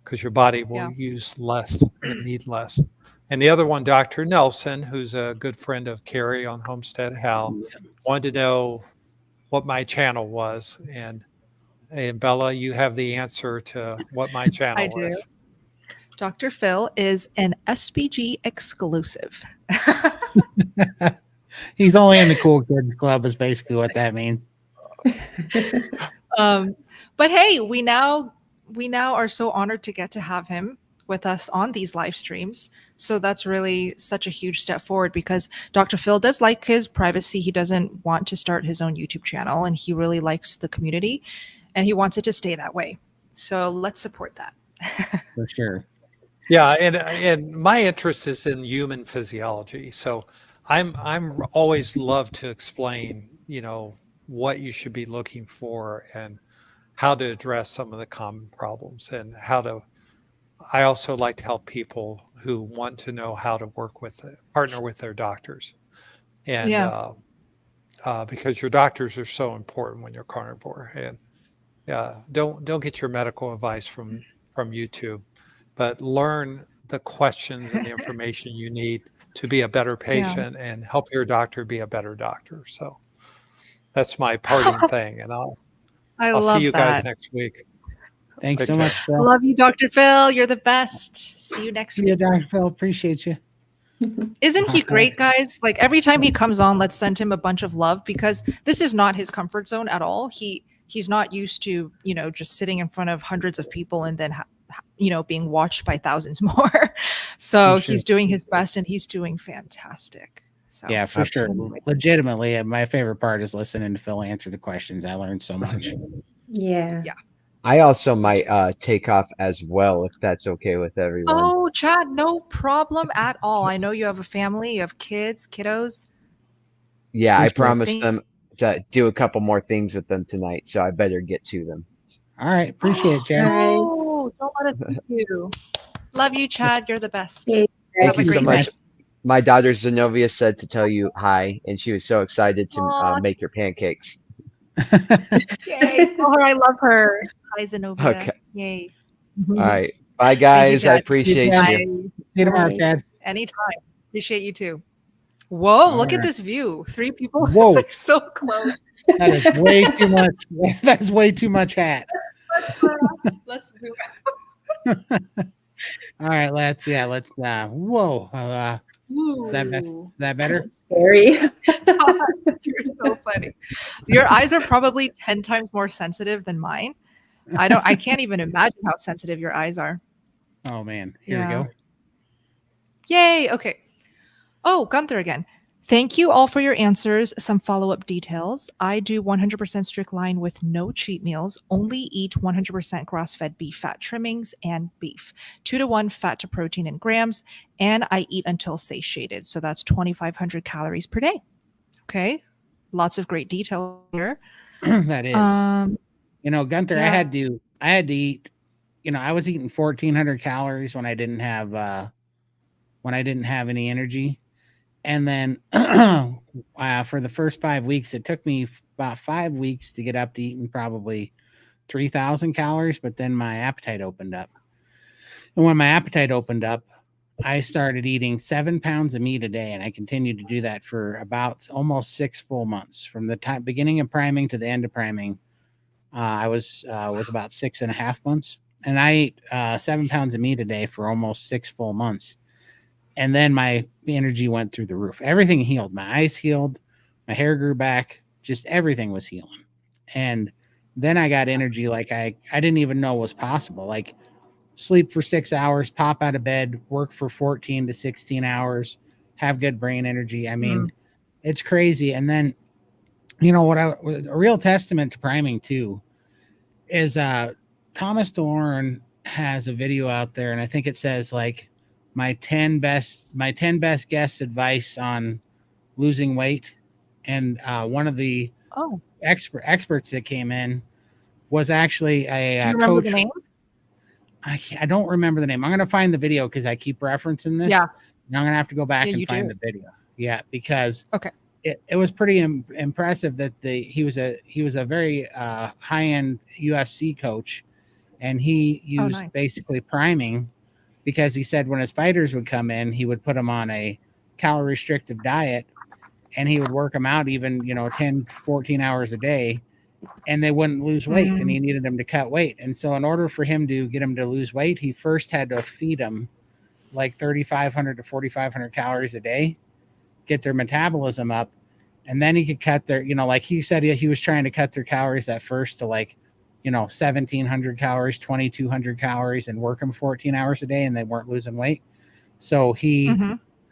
because your body will use less and need less. And the other one, Dr. Nelson, who's a good friend of Carrie on Homestead Hal, wanted to know what my channel was. And Bella, you have the answer to what my channel was. I do. Dr. Phil is an SPG exclusive. He's only in the cool kids club is basically what that means. But hey, we now are so honored to get to have him with us on these live streams. So that's really such a huge step forward, because Dr. Phil does like his privacy. He doesn't want to start his own YouTube channel, and he really likes the community, and he wants it to stay that way. So let's support that. For sure. Yeah, and my interest is in human physiology. So I'm always love to explain, what you should be looking for and how to address some of the common problems, and I also like to help people who want to know how to partner with their doctors. And because your doctors are so important when you're carnivore. And don't get your medical advice from YouTube, but learn the questions and the information you need to be a better patient and help your doctor be a better doctor. So that's my parting thing, and I'll love see you guys that. next week. Thanks Take so care. much, Phil. Love you, Dr. Phil. You're the best. See you next See you, week. Dr. Phil. Appreciate you. Isn't he great, guys? Like every time he comes on, let's send him a bunch of love, because this is not his comfort zone at all. He's not used to, just sitting in front of hundreds of people and then, being watched by thousands more. So For sure. he's doing his best and he's doing fantastic. So Yeah, for sure. absolutely. Legitimately, my favorite part is listening to Phil answer the questions. I learned so much. Yeah. I also might take off as well, if that's okay with everyone. Oh, Chad, no problem at all. I know you have a family, you have kids, kiddos. Yeah, I Appreciate it. promised them to do a couple more things with them tonight, so I better get to them. All right. Appreciate it, Chad. No, don't let us leave you. Love you, Chad. You're the best. Yeah. Thank Have a you so great much. night. My daughter Zenobia said to tell you hi, and she was so excited to Aw. make your pancakes. Yay. Tell her I love her. Hi, Zenobia. Okay. Yay. All right. Bye, guys. I Chad. appreciate Bye. you. Bye. See you tomorrow, Bye. Chad. Anytime. Appreciate you too. Whoa, All look at right. this view. 3 people. Whoa. It's like so close. That is way too much. That's way too much hat. Let's zoom All right. Let's whoa. out. Is that better? Scary. Todd, you're so funny. Your eyes are probably 10 times more sensitive than mine. I can't even imagine how sensitive your eyes are. Oh man. Here we Yeah. go. Yay. Okay. Oh, Gunther again. Thank you all for your answers. Some follow-up details. I do 100% strict line with no cheat meals. Only eat 100% grass-fed beef fat trimmings and beef. 2-to-1 fat to protein in grams. And I eat until satiated. So that's 2,500 calories per day. Okay. Lots of great detail here. That is. Gunther, yeah. I had to eat, I was eating 1,400 calories when I didn't have any energy. And then for the first 5 weeks, it took me about 5 weeks to get up to eating probably 3,000 calories. But then my appetite opened up. And when my appetite opened up, I started eating 7 pounds of meat a day. And I continued to do that for about almost 6 full months. From the beginning of priming to the end of priming, I was about 6.5 months. And I ate 7 pounds of meat a day for almost 6 full months. And then my energy went through the roof. Everything healed. My eyes healed. My hair grew back. Just everything was healing. And then I got energy like I didn't even know was possible. Like sleep for 6 hours, pop out of bed, work for 14 to 16 hours, have good brain energy. I mean, it's crazy. And then, a real testament to priming too is Thomas DeLauren has a video out there, and I think it says like, my 10 best guests advice on losing weight. And one of the experts that came in was actually a Do you remember coach. the name? I don't remember the name. I'm going to find the video because I keep referencing this. Yeah. And I'm going to have to go back and find do. the video. Yeah, because Okay. It was pretty impressive that he was a very high-end UFC coach, and he used basically priming. Because he said when his fighters would come in, he would put them on a calorie restrictive diet, and he would work them out even, 10, 14 hours a day, and they wouldn't lose weight. And he needed them to cut weight. And so in order for him to get them to lose weight, he first had to feed them like 3,500 to 4,500 calories a day, get their metabolism up. And then he could cut their, like he said, he was trying to cut their calories at first to like, 1,700 calories, 2,200 calories, and work them 14 hours a day, and they weren't losing weight. So he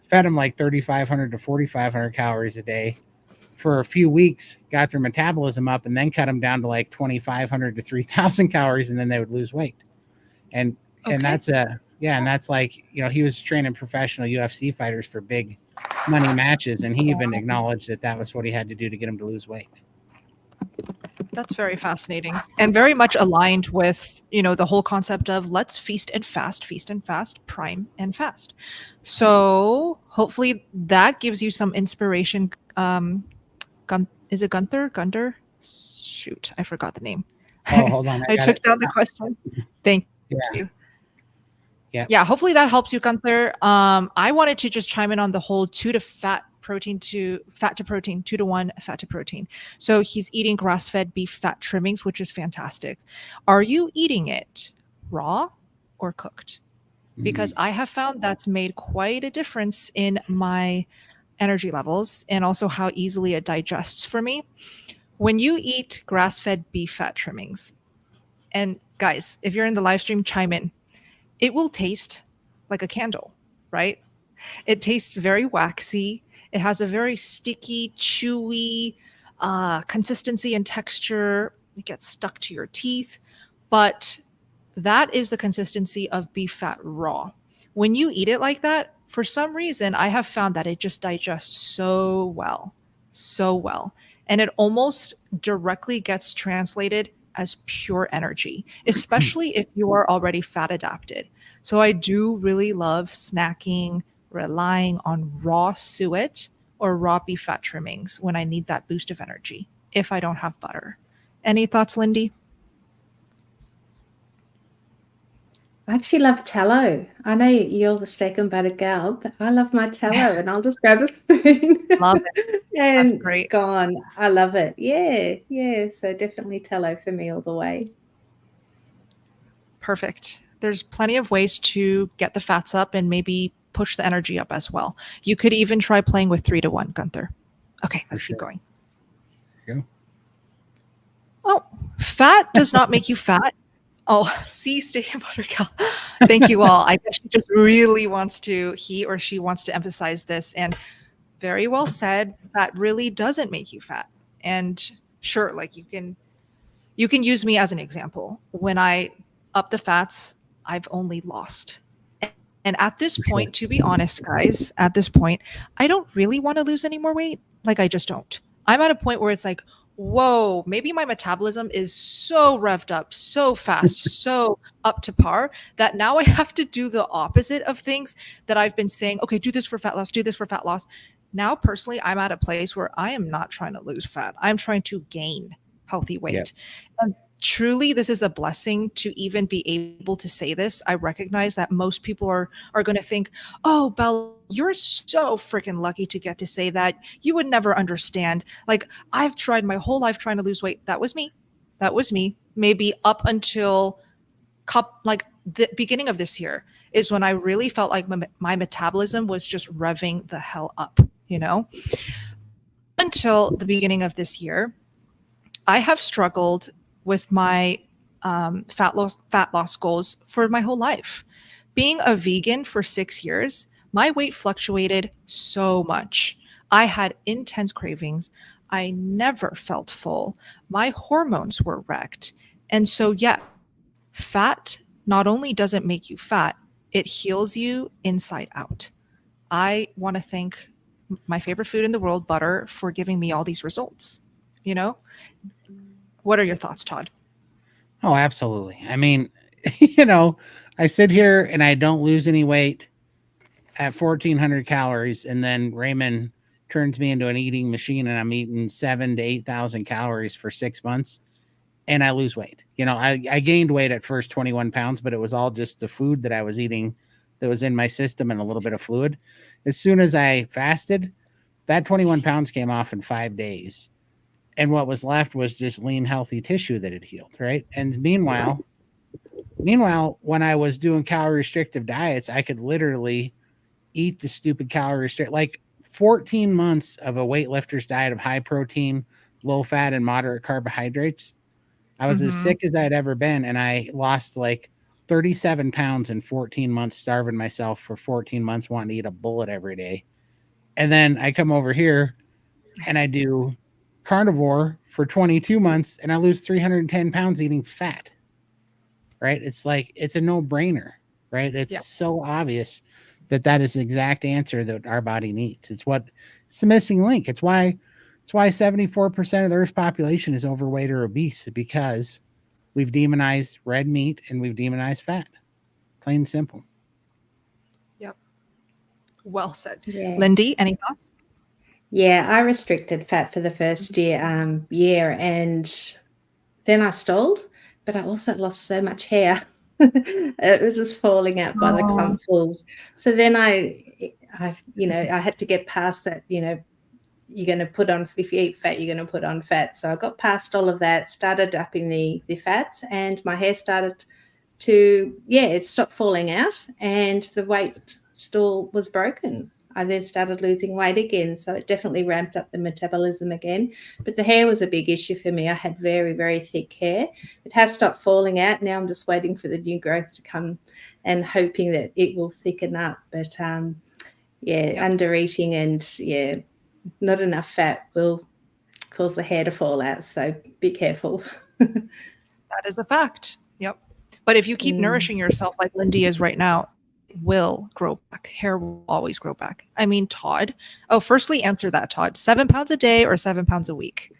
fed them like 3,500 to 4,500 calories a day for a few weeks, got their metabolism up, and then cut them down to like 2,500 to 3,000 calories, and then they would lose weight. And that's like, he was training professional UFC fighters for big money matches, and he even acknowledged that was what he had to do to get them to lose weight. That's very fascinating and very much aligned with, the whole concept of let's feast and fast, prime and fast. So hopefully that gives you some inspiration, Is it Gunther? Gunther? Shoot, I forgot the name. Oh, hold on. I got took it. down the question. Thank Yeah. you. Yeah. Yeah. Hopefully that helps you, Gunther. I wanted to just chime in on the whole fat to protein, 2-to-1 fat to protein. So he's eating grass-fed beef fat trimmings, which is fantastic. Are you eating it raw or cooked? Because I have found that's made quite a difference in my energy levels and also how easily it digests for me. When you eat grass-fed beef fat trimmings, and guys, if you're in the live stream, chime in. It will taste like a candle, right? It tastes very waxy. It has a very sticky, chewy consistency and texture. It gets stuck to your teeth. But that is the consistency of beef fat raw. When you eat it like that, for some reason, I have found that it just digests so well. And it almost directly gets translated as pure energy, especially if you are already fat adapted. So I do really love snacking, relying on raw suet or raw beef fat trimmings when I need that boost of energy, if I don't have butter. Any thoughts, Lindy? I actually love tallow. I know you're the steak and butter gal, but I love my tallow and I'll just grab a spoon. Love it. And That's great. gone. I love it. Yeah. So definitely tallow for me all the way. Perfect. There's plenty of ways to get the fats up and maybe push the energy up as well. You could even try playing with 3-to-1, Gunther. Okay, let's keep going. Go. Oh, fat does not make you fat. Oh, see, steak and buttergal. Thank you all. I guess she just really he or she wants to emphasize this. And very well said. Fat really doesn't make you fat. And sure, like you can use me as an example. When I up the fats, I've only lost. And at this point, to be honest, guys, at this point, I don't really want to lose any more weight. Like I just don't. I'm at a point where it's like, whoa, maybe my metabolism is so revved up, so fast, so up to par that now I have to do the opposite of things that I've been saying, okay, do this for fat loss, do this for fat loss. Now, personally, I'm at a place where I am not trying to lose fat. I'm trying to gain healthy weight. Yep. And truly, this is a blessing to even be able to say this. I recognize that most people are going to think, oh, Bella, you're so freaking lucky to get to say that. You would never understand. Like, I've tried my whole life trying to lose weight. That was me. Maybe up until the beginning of this year is when I really felt like my metabolism was just revving the hell up, Until the beginning of this year, I have struggled with my fat loss goals for my whole life. Being a vegan for 6 years, my weight fluctuated so much. I had intense cravings. I never felt full. My hormones were wrecked. And so, yeah, fat not only doesn't make you fat, it heals you inside out. I want to thank my favorite food in the world, butter, for giving me all these results. What are your thoughts, Todd? Oh, absolutely. I mean, I sit here and I don't lose any weight at 1,400 calories, and then Raymond turns me into an eating machine, and I'm eating 7,000 to 8,000 calories for 6 months, and I lose weight. I gained weight at first, 21 pounds, but it was all just the food that I was eating that was in my system and a little bit of fluid. As soon as I fasted, that 21 pounds came off in 5 days. And what was left was just lean, healthy tissue that had healed, right? And meanwhile, when I was doing calorie restrictive diets, I could literally eat the stupid calorie restrict, like 14 months of a weightlifter's diet of high protein, low fat, and moderate carbohydrates. I was as sick as I'd ever been, and I lost like 37 pounds in 14 months, starving myself for 14 months, wanting to eat a bullet every day. And then I come over here and I do carnivore for 22 months, and I lose 310 pounds eating fat. Right? It's like, it's a no-brainer, right? It's so obvious that is the exact answer that our body needs. It's the missing link. It's why 74% of the Earth's population is overweight or obese, because we've demonized red meat and we've demonized fat. Plain and simple. Yep. Well said. Yeah. Lindy, any thoughts? Yeah, I restricted fat for the first year, and then I stalled, but I also lost so much hair. It was just falling out by the Oh, clumpfuls. So then I had to get past that, you're going to put on, if you eat fat, you're going to put on fat. So I got past all of that, started upping the fats, and my hair started to, it stopped falling out, and the weight still was broken. I then started losing weight again. So it definitely ramped up the metabolism again. But the hair was a big issue for me. I had very, very thick hair. It has stopped falling out. Now I'm just waiting for the new growth to come and hoping that it will thicken up. But under eating and not enough fat will cause the hair to fall out. So be careful. that is a fact. Yep. But if you keep nourishing yourself like Lindy is right now, it will grow back. Hair will always grow back. I mean, Todd. Oh, firstly, answer that, Todd. 7 pounds a day or 7 pounds a week?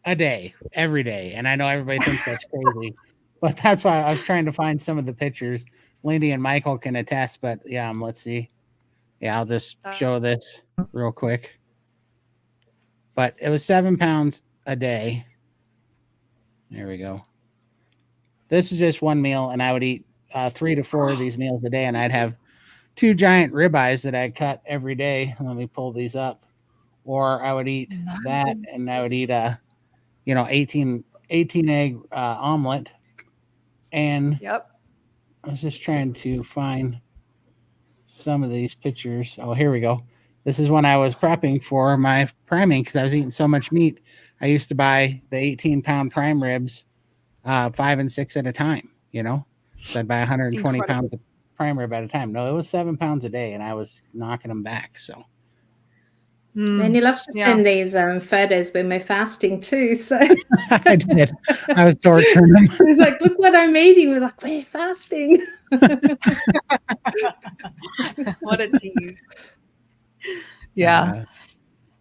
A day, every day. And I know everybody thinks that's crazy, but that's why I was trying to find some of the pictures. Lindy and Michael can attest, but let's see. Yeah, I'll just show this real quick. But it was 7 pounds a day. There we go. This is just one meal, and I would eat 3 to 4 of these meals a day, and I'd have 2 giant ribeyes that I cut every day. Let me pull these up. Or I would eat that, and I would eat a 18 egg omelet. And Yep. I was just trying to find some of these pictures. Oh, here we go. This is when I was prepping for my priming because I was eating so much meat. I used to buy the 18-pound prime ribs, 5 and 6 at a time, So I'd buy 120 pounds of prime rib at a time. No, it was 7 pounds a day, and I was knocking them back. So. And you love to send these photos when we're fasting too. So I did. I was torturing them. He's like, look what I'm eating. We're like, we're fasting. What a tease. Yeah.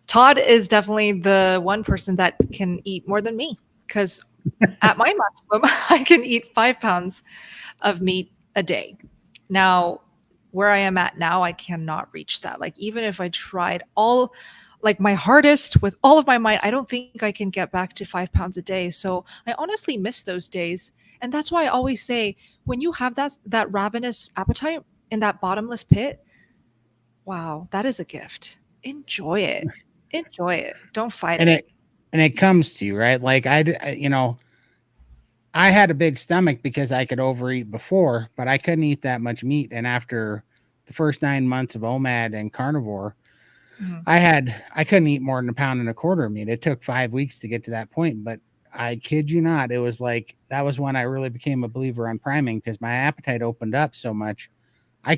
Todd is definitely the one person that can eat more than me because at my maximum, I can eat 5 pounds of meat a day. Now, where I am at now, I cannot reach that. Like, even if I tried my hardest with all of my might, I don't think I can get back to 5 pounds a day. So I honestly miss those days. And that's why I always say, when you have that ravenous appetite in that bottomless pit, wow, that is a gift. Enjoy it. Enjoy it. Don't fight it. And it comes to you, right? Like I had a big stomach because I could overeat before, but I couldn't eat that much meat. And after the first 9 months of OMAD and carnivore, I couldn't eat more than 1.25 pounds of meat. It took 5 weeks to get to that point, but I kid you not, it was like that was when I really became a believer on priming because my appetite opened up so much. I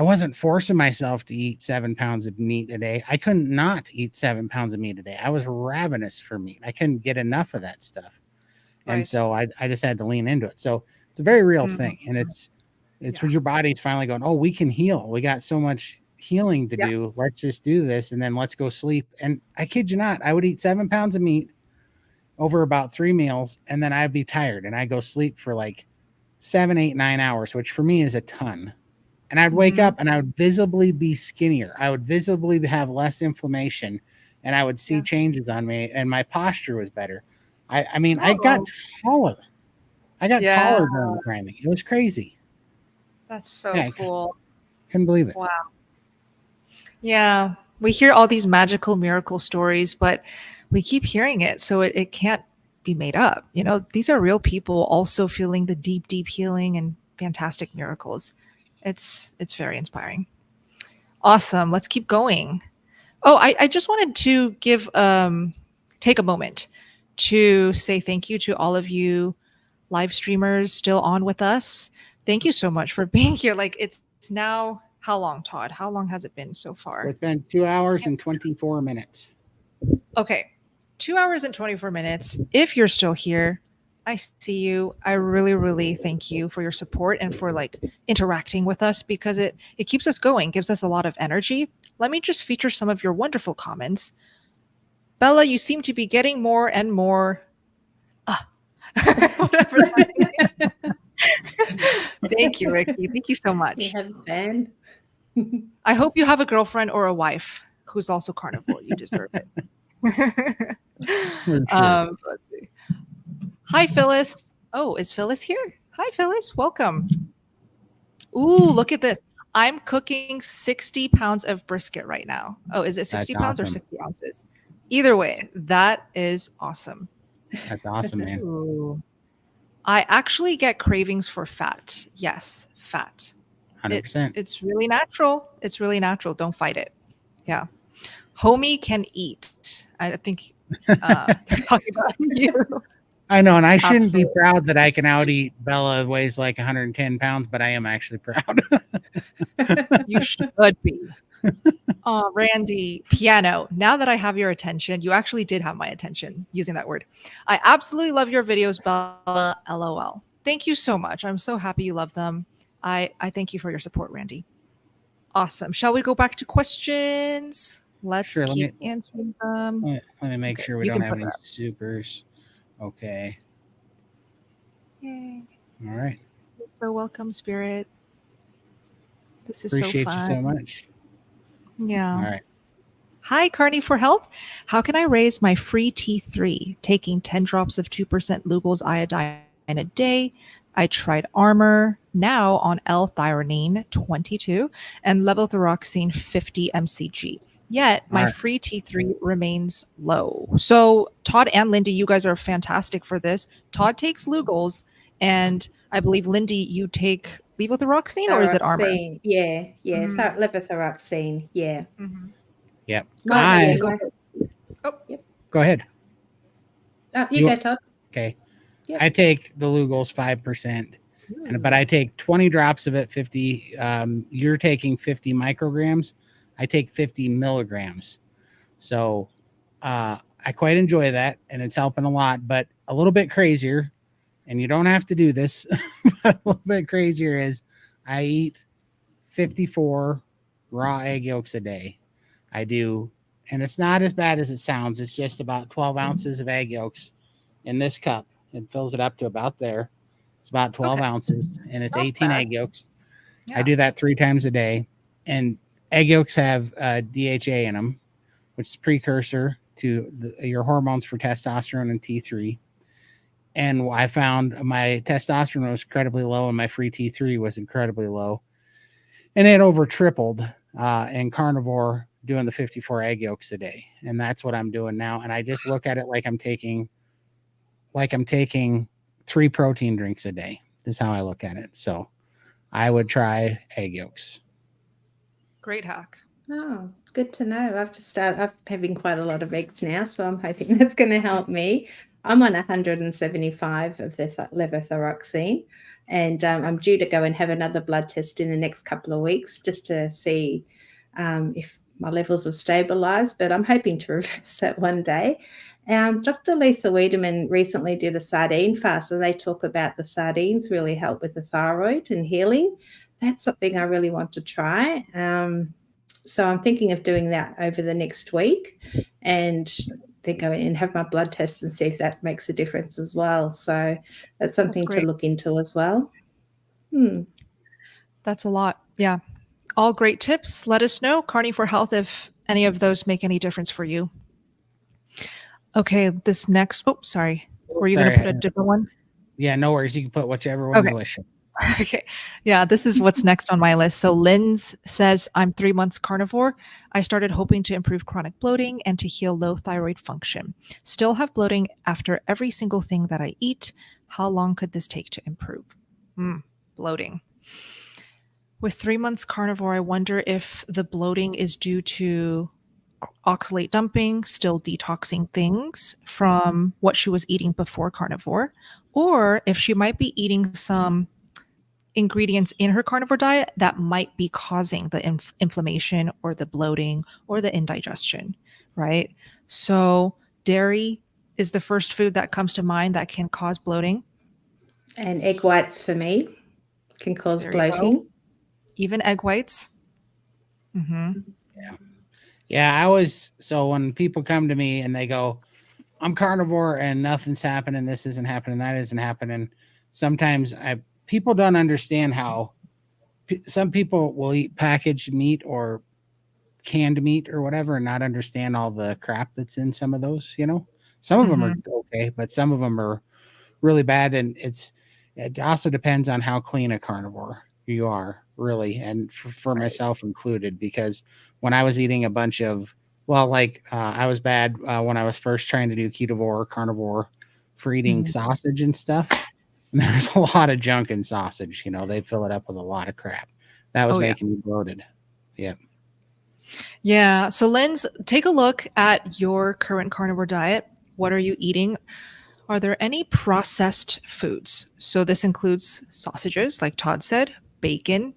wasn't forcing myself to eat 7 pounds of meat a day. I couldn't not eat 7 pounds of meat a day. I was ravenous for meat. I couldn't get enough of that stuff. And so I just had to lean into it. So it's a very real thing. And it's when your body's finally going, oh, we can heal. We got so much healing to do. Let's just do this. And then let's go sleep. And I kid you not, I would eat 7 pounds of meat over about 3 meals. And then I'd be tired and I'd go sleep for like 7, 8, 9 hours, which for me is a ton. And I'd wake up and I would visibly be skinnier. I would visibly have less inflammation and I would see changes on me and my posture was better. I got taller. I got taller during the priming. It was crazy. That's so cool. Couldn't believe it. Wow. Yeah. We hear all these magical miracle stories, but we keep hearing it. So it can't be made up. These are real people also feeling the deep, deep healing and fantastic miracles. It's very inspiring. Awesome. Let's keep going. Oh, I just wanted to take a moment to say thank you to all of you live streamers still on with us. Thank you so much for being here. Like it's now, how long, Todd? How long has it been so far? It's been 2 hours and 24 minutes. Okay. 2 hours and 24 minutes. If you're still here, I see you. I really, really thank you for your support and for interacting with us because it keeps us going, gives us a lot of energy. Let me just feature some of your wonderful comments. Bella, you seem to be getting more and more. Whatever. Thank you, Ricky. Thank you so much. You have a fan. I hope you have a girlfriend or a wife who's also carnivore. You deserve it. For sure. Let's see. Hi, Phyllis. Oh, is Phyllis here? Hi, Phyllis. Welcome. Ooh, look at this. I'm cooking 60 pounds of brisket right now. Oh, is it 60 That's pounds or awesome. 60 ounces? Either way, that is awesome. That's awesome, man. Ooh. I actually get cravings for fat. Yes, fat. 100%. It's really natural. It's really natural. Don't fight it. Yeah. Homie can eat. I think they're talking about you. I know, and I shouldn't be Absolutely. proud that I can out eat Bella weighs like 110 pounds, but I am actually proud. You should be. Oh, Randy, piano. Now that I have your attention, you actually did have my attention using that word. I absolutely love your videos, Bella. LOL. Thank you so much. I'm so happy you love them. I thank you for your support, Randy. Awesome. Shall we go back to questions? Let's Sure, keep answering them. Let me make Okay, sure we you don't can have put any it up. supers. Okay. Yay. All right. You're so welcome, Spirit. This is Appreciate so you fun. so much. Yeah. All right. Hi, Carnivore Health. How can I raise my free T3? Taking 10 drops of 2% Lugol's iodine a day. I tried Armor, now on L-thionine 22 and levothyroxine 50 mcg. Yet my All right. free T3 remains low. So Todd and Lindy, you guys are fantastic for this. Todd takes Lugol's, and I believe Lindy, you take levothyroxine, or is it Armor? Thyroxine. Yeah. Mhm. Levothyroxine. Yeah. Mhm. Yep. My, Go my, ahead. Oh, Go ahead. you go, Todd. Okay. Yep. I take the Lugol's 5%, but I take 20 drops of it, 50. You're taking 50 micrograms. I take 50 milligrams. So I quite enjoy that, and it's helping a lot, but a little bit crazier, and you don't have to do this, but a little bit crazier is I eat 54 raw egg yolks a day. I do, and it's not as bad as it sounds. It's just about 12 ounces of egg yolks in this cup. It fills it up to about there. It's about 12 Okay. ounces, and it's Not 18 bad. egg yolks. Yeah. I do that 3 times a day, and egg yolks have DHA in them, which is precursor to your hormones for testosterone and T3. And I found my testosterone was incredibly low, and my free T3 was incredibly low, and it over tripled in carnivore doing the 54 egg yolks a day, and that's what I'm doing now. And I just look at it like I'm taking 3 protein drinks a day. This is how I look at it. So I would try egg yolks. Great hack. Oh, good to know. I'm having quite a lot of eggs now, so I'm hoping that's going to help me. I'm on 175 of the levothyroxine, and I'm due to go and have another blood test in the next couple of weeks just to see if my levels have stabilized, but I'm hoping to reverse that one day. Dr. Lisa Wiedemann recently did a sardine fast, and they talk about the sardines really help with the thyroid and healing. That's something I really want to try. So I'm thinking of doing that over the next week, and then go in and have my blood test and see if that makes a difference as well. So that's something to great. look into as well. That's a lot. Yeah. All great tips. Let us know, Carnivore Health, if any of those make any difference for you. Okay, this next. Oh, sorry. Were you going to put a different one? Yeah, no worries. You can put whichever one you wish. Okay. Yeah, this is what's next on my list. So Lynn's says, I'm 3 months carnivore. I started hoping to improve chronic bloating and to heal low thyroid function. Still have bloating after every single thing that I eat. How long could this take to improve? Bloating. With 3 months carnivore, I wonder if the bloating is due to oxalate dumping, still detoxing things from what she was eating before carnivore, or if she might be eating some ingredients in her carnivore diet that might be causing the inflammation or the bloating or the indigestion, right? So dairy is the first food that comes to mind that can cause bloating. And egg whites for me can cause There you go. bloating. Even egg whites. Yeah, so when people come to me and they go, I'm carnivore and nothing's happening, this isn't happening, that isn't happening. Sometimes people don't understand how some people will eat packaged meat or canned meat or whatever and not understand all the crap that's in some of those, you know. Some of them are okay, but some of them are really bad. And it also depends on how clean a carnivore you are, really. And for myself included, because when I was eating a bunch of, I was bad when I was first trying to do ketovore, carnivore, for eating sausage and stuff. And there's a lot of junk in sausage, you know, they fill it up with a lot of crap. That was making me bloated. Yeah. Yeah. So, Linz, take a look at your current carnivore diet. What are you eating? Are there any processed foods? So, this includes sausages, like Todd said, bacon.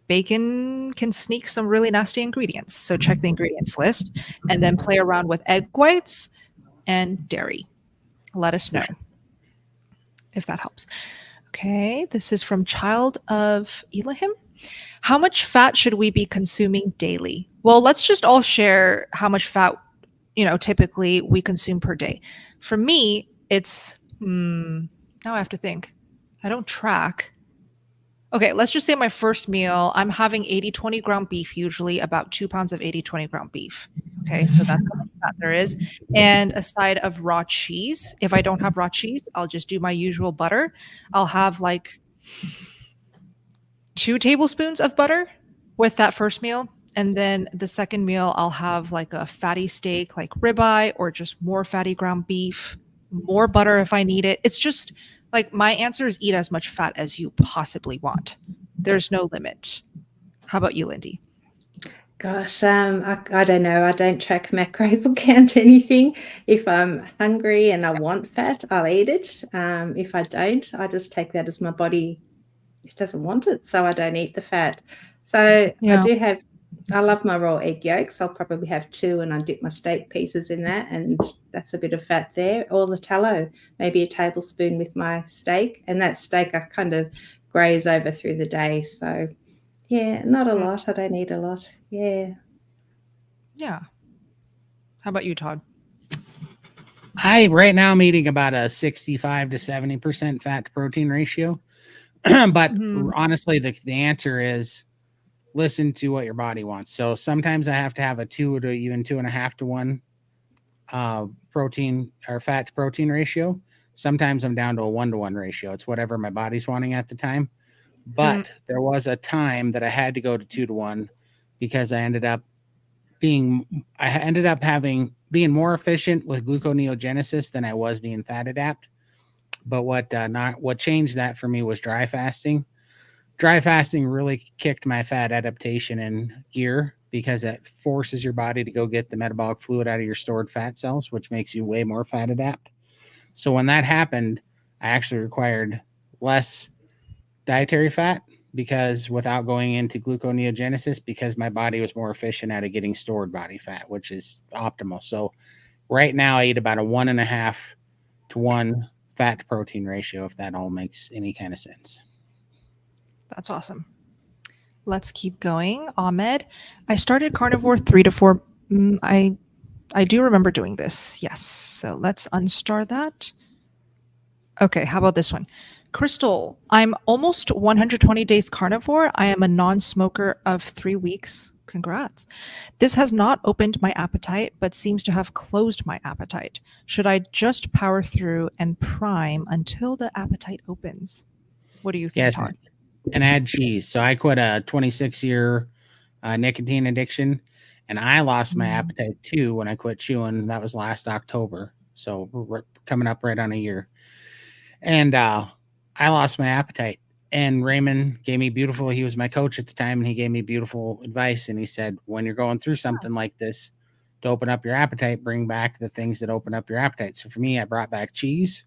Bacon can sneak some really nasty ingredients. So, check the ingredients list and then play around with egg whites and dairy. Let us know if that helps. Okay. This is from Child of Elohim. How much fat should we be consuming daily? Well, let's just all share how much fat, typically we consume per day. For me, it's, now I have to think. I don't track. Okay, let's just say my first meal, I'm having 80-20 ground beef, usually about 2 pounds of 80-20 ground beef. Okay, so that's how much fat there is. And a side of raw cheese. If I don't have raw cheese, I'll just do my usual butter. I'll have like 2 tablespoons of butter with that first meal. And then the second meal, I'll have like a fatty steak, like ribeye, or just more fatty ground beef, more butter if I need it. It's just like my answer is eat as much fat as you possibly want. There's no limit. How about you, Lindy? Gosh, I don't know. I don't track macros or count anything. If I'm hungry and I want fat, I'll eat it. If I don't, I just take that as my body doesn't want it, so I don't eat the fat. So I love my raw egg yolks. I'll probably have 2 and I dip my steak pieces in that, and that's a bit of fat there. Or the tallow, maybe a tablespoon with my steak, and that steak I kind of graze over through the day. So yeah, not a lot. I don't eat a lot. Yeah. Yeah. How about you, Todd? Right now I'm eating about a 65 to 70% fat to protein ratio. But honestly, the answer is listen to what your body wants. So sometimes I have to have a 2 to even 2.5 to 1 protein or fat to protein ratio. Sometimes I'm down to a 1 to 1 ratio. It's whatever my body's wanting at the time. But there was a time that I had to go to 2 to 1 because I ended up being more efficient with gluconeogenesis than I was being fat adapt. But what changed that for me was dry fasting. Dry fasting really kicked my fat adaptation in gear because it forces your body to go get the metabolic fluid out of your stored fat cells, which makes you way more fat adapt. So when that happened, I actually required less dietary fat because without going into gluconeogenesis, because my body was more efficient at getting stored body fat, which is optimal. So right now I eat about a 1.5 to 1 fat to protein ratio, if that all makes any kind of sense. That's awesome. Let's keep going. Ahmed, I started carnivore 3 to 4. I do remember doing this. Yes. So let's unstar that. Okay. How about this one? Crystal, I'm almost 120 days carnivore. I am a non-smoker of 3 weeks. Congrats. This has not opened my appetite, but seems to have closed my appetite. Should I just power through and prime until the appetite opens? What do you think, Todd? And add cheese. So I quit a 26-year nicotine addiction, and I lost my appetite too when I quit chewing. That was last October. So we're coming up right on a year. And I lost my appetite. And Raymond gave me he was my coach at the time, and he gave me beautiful advice. And he said, when you're going through something like this, to open up your appetite, bring back the things that open up your appetite. So for me, I brought back cheese.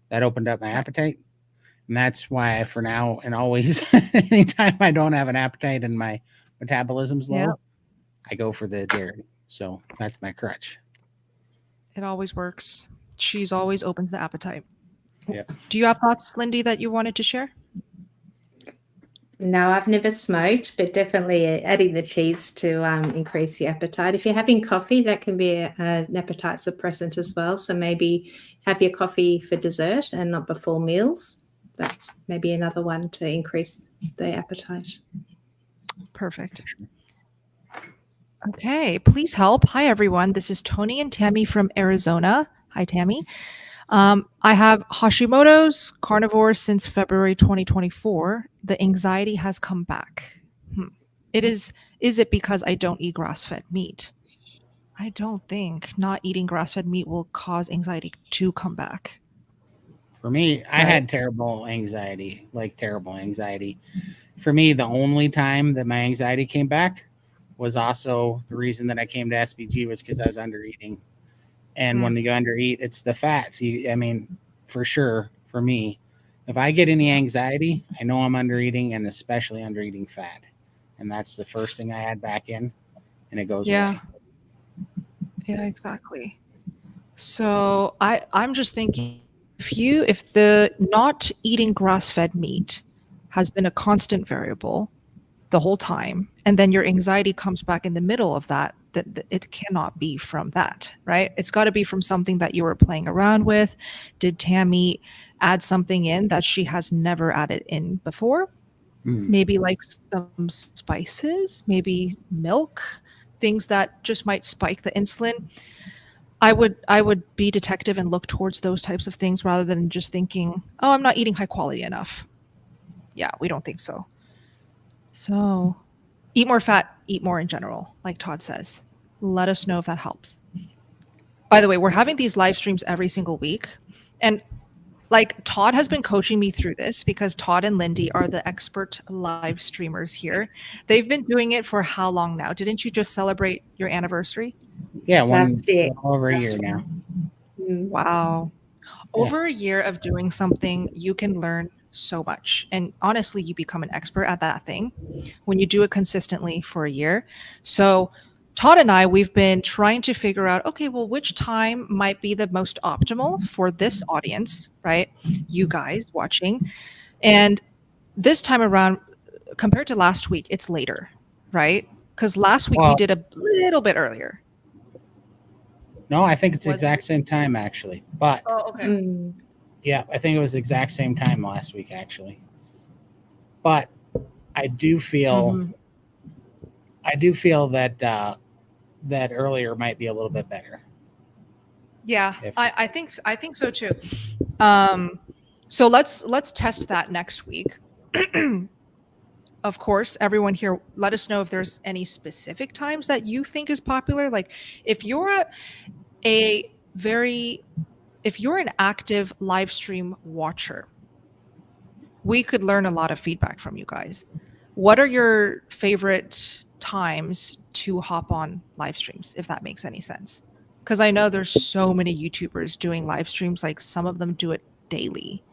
That opened up my appetite. And that's why for now and always, anytime I don't have an appetite and my metabolism's low, I go for the dairy. So that's my crutch. It always works. Cheese always opens the appetite. Yeah. Do you have thoughts, Lindy, that you wanted to share? No, I've never smoked, but definitely adding the cheese to increase the appetite. If you're having coffee, that can be an appetite suppressant as well. So maybe have your coffee for dessert and not before meals. That's maybe another one to increase the appetite. Perfect. Okay, please help. Hi, everyone. This is Tony and Tammy from Arizona. Hi, Tammy. I have Hashimoto's carnivore since February 2024. The anxiety has come back. Is it because I don't eat grass-fed meat? I don't think not eating grass-fed meat will cause anxiety to come back. For me, I had terrible anxiety, like terrible anxiety. For me, the only time that my anxiety came back was also the reason that I came to SBG was because I was under eating. And when you under eat, it's the fat. I mean, for sure, for me, if I get any anxiety, I know I'm under eating, and especially under eating fat. And that's the first thing I add back in, and it goes away. Yeah, exactly. So I'm just thinking, if the not eating grass-fed meat has been a constant variable the whole time, and then your anxiety comes back in the middle of that it cannot be from that, right? It's got to be from something that you were playing around with. Did Tammy add something in that she has never added in before? Maybe like some spices, maybe milk, things that just might spike the insulin. I would be detective and look towards those types of things rather than just thinking, oh, I'm not eating high quality enough. Yeah, we don't think so. So eat more fat, eat more in general, like Todd says. Let us know if that helps. By the way, we're having these live streams every single week. And like Todd has been coaching me through this because Todd and Lindy are the expert live streamers here. They've been doing it for how long now? Didn't you just celebrate your anniversary? Yeah, Last year. over a year now. Wow. Over a year of doing something, you can learn so much. And honestly, you become an expert at that thing when you do it consistently for a year. So Todd and I, we've been trying to figure out, okay, well, which time might be the most optimal for this audience, right? You guys watching. And this time around, compared to last week, it's later, right? Because last week we did a little bit earlier. No, I think it's the exact same time, actually. But okay. Yeah, I think it was the exact same time last week, actually. But I do feel that that earlier might be a little bit better. Yeah, I think so too. So let's test that next week. Of course, everyone here, let us know if there's any specific times that you think is popular. Like if you're if you're an active live stream watcher, we could learn a lot of feedback from you guys. What are your favorite times to hop on live streams, if that makes any sense? Because I know there's so many YouTubers doing live streams, like some of them do it daily.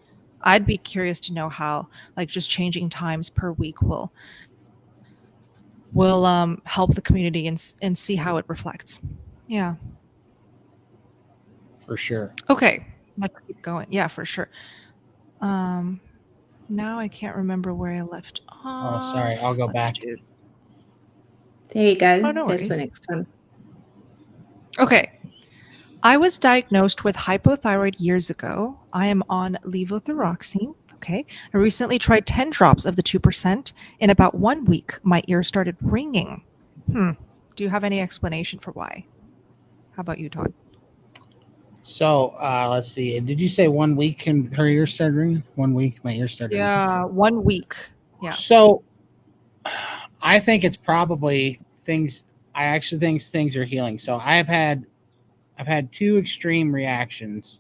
I'd be curious to know how like just changing times per week will help the community and see how it reflects. Yeah. For sure. Okay, let's keep going. Yeah, for sure. Now I can't remember where I left off. Oh, sorry. I'll go back. There you go. Oh, no There's the worries. next one. Okay. I was diagnosed with hypothyroid years ago. I am on levothyroxine. Okay. I recently tried 10 drops of the 2%. In about 1 week, my ears started ringing. Do you have any explanation for why? How about you, Todd? So let's see. Did you say 1 week and her ears started ringing? 1 week, my ears started ringing. Yeah, 1 week. Yeah. So I think it's probably things. I actually think things are healing. So I've had two extreme reactions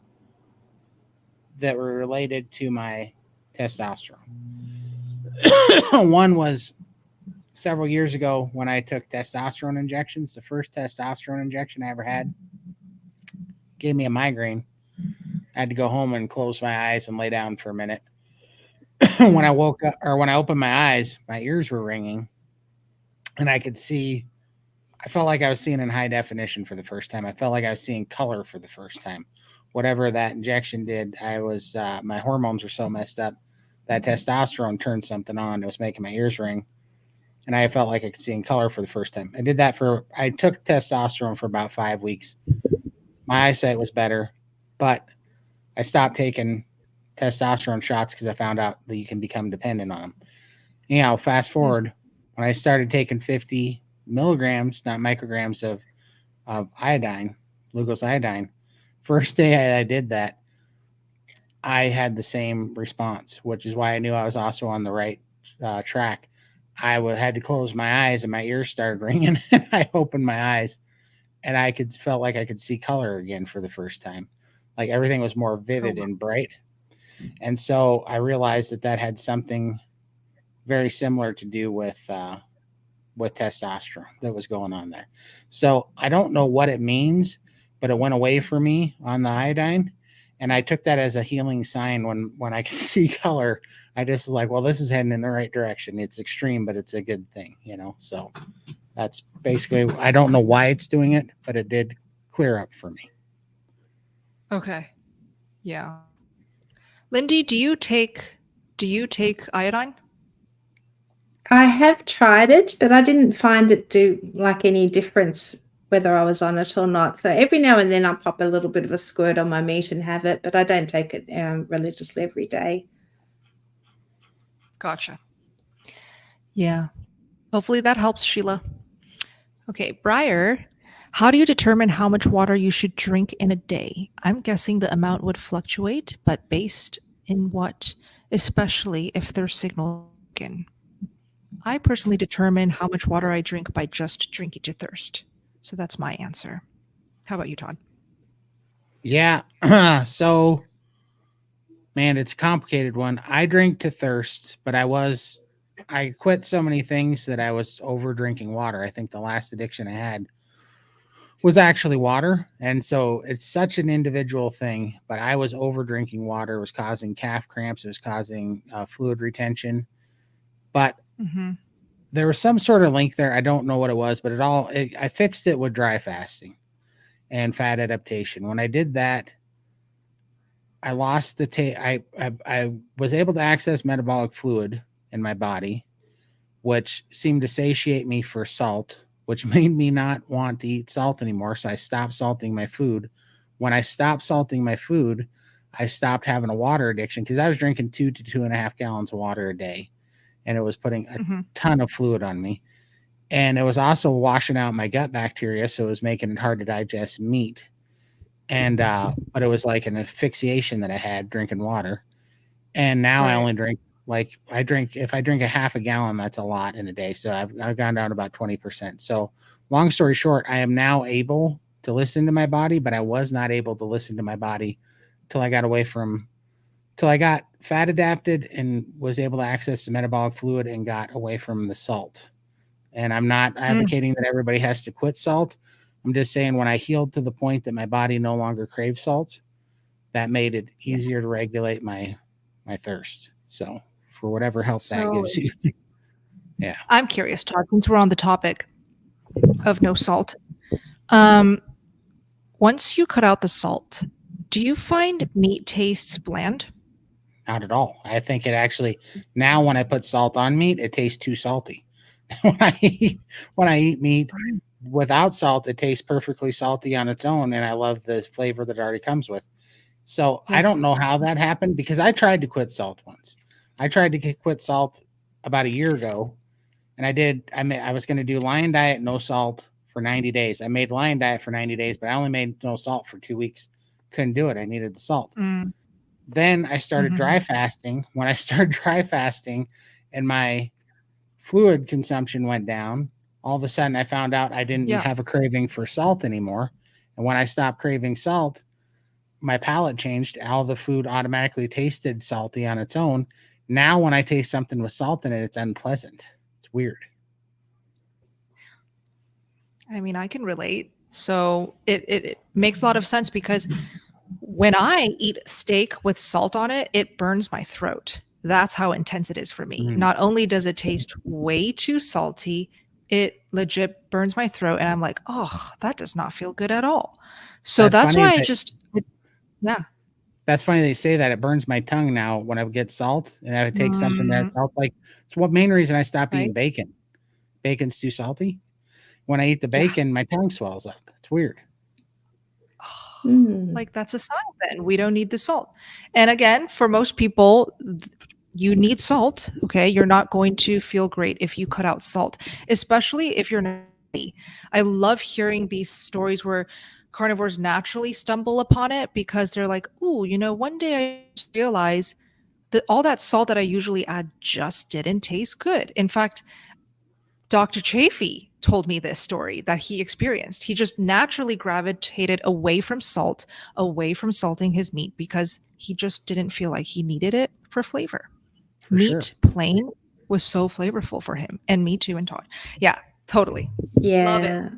that were related to my testosterone. One was several years ago when I took testosterone injections. The first testosterone injection I ever had gave me a migraine. I had to go home and close my eyes and lay down for a minute. When I woke up, or when I opened my eyes, my ears were ringing, and I could see. I felt like I was seeing in high definition for the first time. I felt like I was seeing color for the first time. Whatever that injection did, I was my hormones were so messed up that testosterone turned something on. It was making my ears ring, and I felt like I could see in color for the first time. I took testosterone for about 5 weeks. My eyesight was better, but I stopped taking testosterone shots because I found out that you can become dependent on them. Fast forward, when I started taking 50 milligrams, not micrograms of iodine, glucose iodine. First day I did that, I had the same response, which is why I knew I was also on the right track. I had to close my eyes and my ears started ringing. And I opened my eyes and I felt like I could see color again for the first time. Like everything was more vivid and bright. And so I realized that had something very similar to do with testosterone that was going on there. So I don't know what it means, but it went away for me on the iodine. And I took that as a healing sign when I could see color. I just was like, well, this is heading in the right direction. It's extreme, but it's a good thing, So that's basically, I don't know why it's doing it, but it did clear up for me. Okay. Yeah. Lindy, do you take iodine? I have tried it, but I didn't find it do like any difference whether I was on it or not. So every now and then I pop a little bit of a squirt on my meat and have it, but I don't take it religiously every day. Gotcha. Yeah. Hopefully that helps, Sheila. Okay, Briar, how do you determine how much water you should drink in a day? I'm guessing the amount would fluctuate, but based in what, especially if there's signal in. I personally determine how much water I drink by just drinking to thirst. So that's my answer. How about you, Todd? Yeah. So, man, it's a complicated one. I drink to thirst, but I quit so many things that I was over drinking water. I think the last addiction I had was actually water. And so it's such an individual thing, but I was over drinking water. It was causing calf cramps. It was causing fluid retention. But there was some sort of link there. I don't know what it was, but I fixed it with dry fasting and fat adaptation. When I did that, I lost I was able to access metabolic fluid in my body, which seemed to satiate me for salt, which made me not want to eat salt anymore. So I stopped salting my food. When I stopped salting my food, I stopped having a water addiction because I was drinking 2 to 2.5 gallons of water a day. And it was putting a ton of fluid on me. And it was also washing out my gut bacteria. So it was making it hard to digest meat. And, but it was like an asphyxiation that I had drinking water. And now I only drink, if I drink a half a gallon, that's a lot in a day. So I've gone down about 20%. So long story short, I am now able to listen to my body, but I was not able to listen to my body till I got fat adapted and was able to access the metabolic fluid and got away from the salt. And I'm not advocating that everybody has to quit salt. I'm just saying when I healed to the point that my body no longer craves salt, that made it easier to regulate my thirst. So for whatever help that gives you. Yeah. I'm curious, Todd, since we're on the topic of no salt. Once you cut out the salt, do you find meat tastes bland? Not at all. I think it actually, now when I put salt on meat, it tastes too salty. When I eat meat without salt, it tastes perfectly salty on its own. And I love the flavor that it already comes with. So yes. I don't know how that happened because I tried to quit salt once. I tried to quit salt about a year ago. And I was going to do Lion Diet, no salt for 90 days. I made Lion Diet for 90 days, but I only made no salt for 2 weeks. Couldn't do it. I needed the salt. Then I started dry fasting. When I started dry fasting and my fluid consumption went down, all of a sudden I found out I didn't have a craving for salt anymore. And when I stopped craving salt, my palate changed. All the food automatically tasted salty on its own. Now when I taste something with salt in it, it's unpleasant. It's weird. I mean, I can relate. So it makes a lot of sense because when I eat steak with salt on it, it burns my throat. That's how intense it is for me. Not only does it taste way too salty, it legit burns my throat. And I'm like, oh, that does not feel good at all. So that's why That's funny they say that. It burns my tongue now when I get salt and I would take something that's salt. Like, it's what main reason I stopped eating bacon. Bacon's too salty. When I eat the bacon, my tongue swells up. It's weird. Like that's a sign then we don't need the salt. And again, for most people, you need salt. Okay. You're not going to feel great if you cut out salt, especially if you're I love hearing these stories where carnivores naturally stumble upon it because they're like, "Ooh, one day I just realized that all that salt that I usually add just didn't taste good." In fact, Dr. Chafee told me this story that he experienced. He just naturally gravitated away from salt, away from salting his meat because he just didn't feel like he needed it for flavor. For sure. Meat plain was so flavorful for him, and me too, and Todd. Yeah, totally. Love it. Yeah,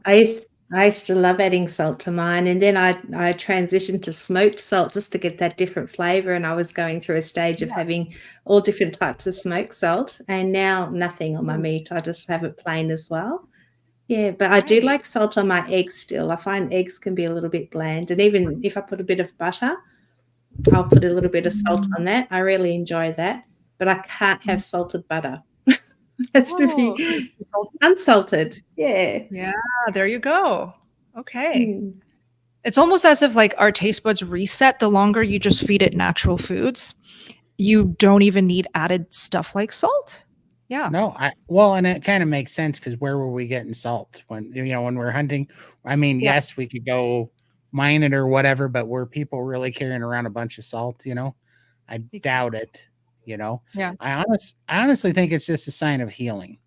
I used to love adding salt to mine, and then I transitioned to smoked salt just to get that different flavor. And I was going through a stage of having all different types of smoked salt, and now nothing on my meat. I just have it plain as well. Yeah, but I do Right. like salt on my eggs still. I find eggs can be a little bit bland, and even if I put a bit of butter, I'll put a little bit of salt on that. I really enjoy that, but I can't have salted butter. Has to Oh, be it's salty. unsalted. Yeah. Yeah, there you go. Okay. Mm. It's almost as if like our taste buds reset the longer you just feed it natural foods. You don't even need added stuff like salt. Yeah. No, and it kind of makes sense because where were we getting salt when when we're hunting? I mean, Yeah. yes, we could go mine it or whatever, but were people really carrying around a bunch of salt? I doubt it. Yeah. I honestly think it's just a sign of healing.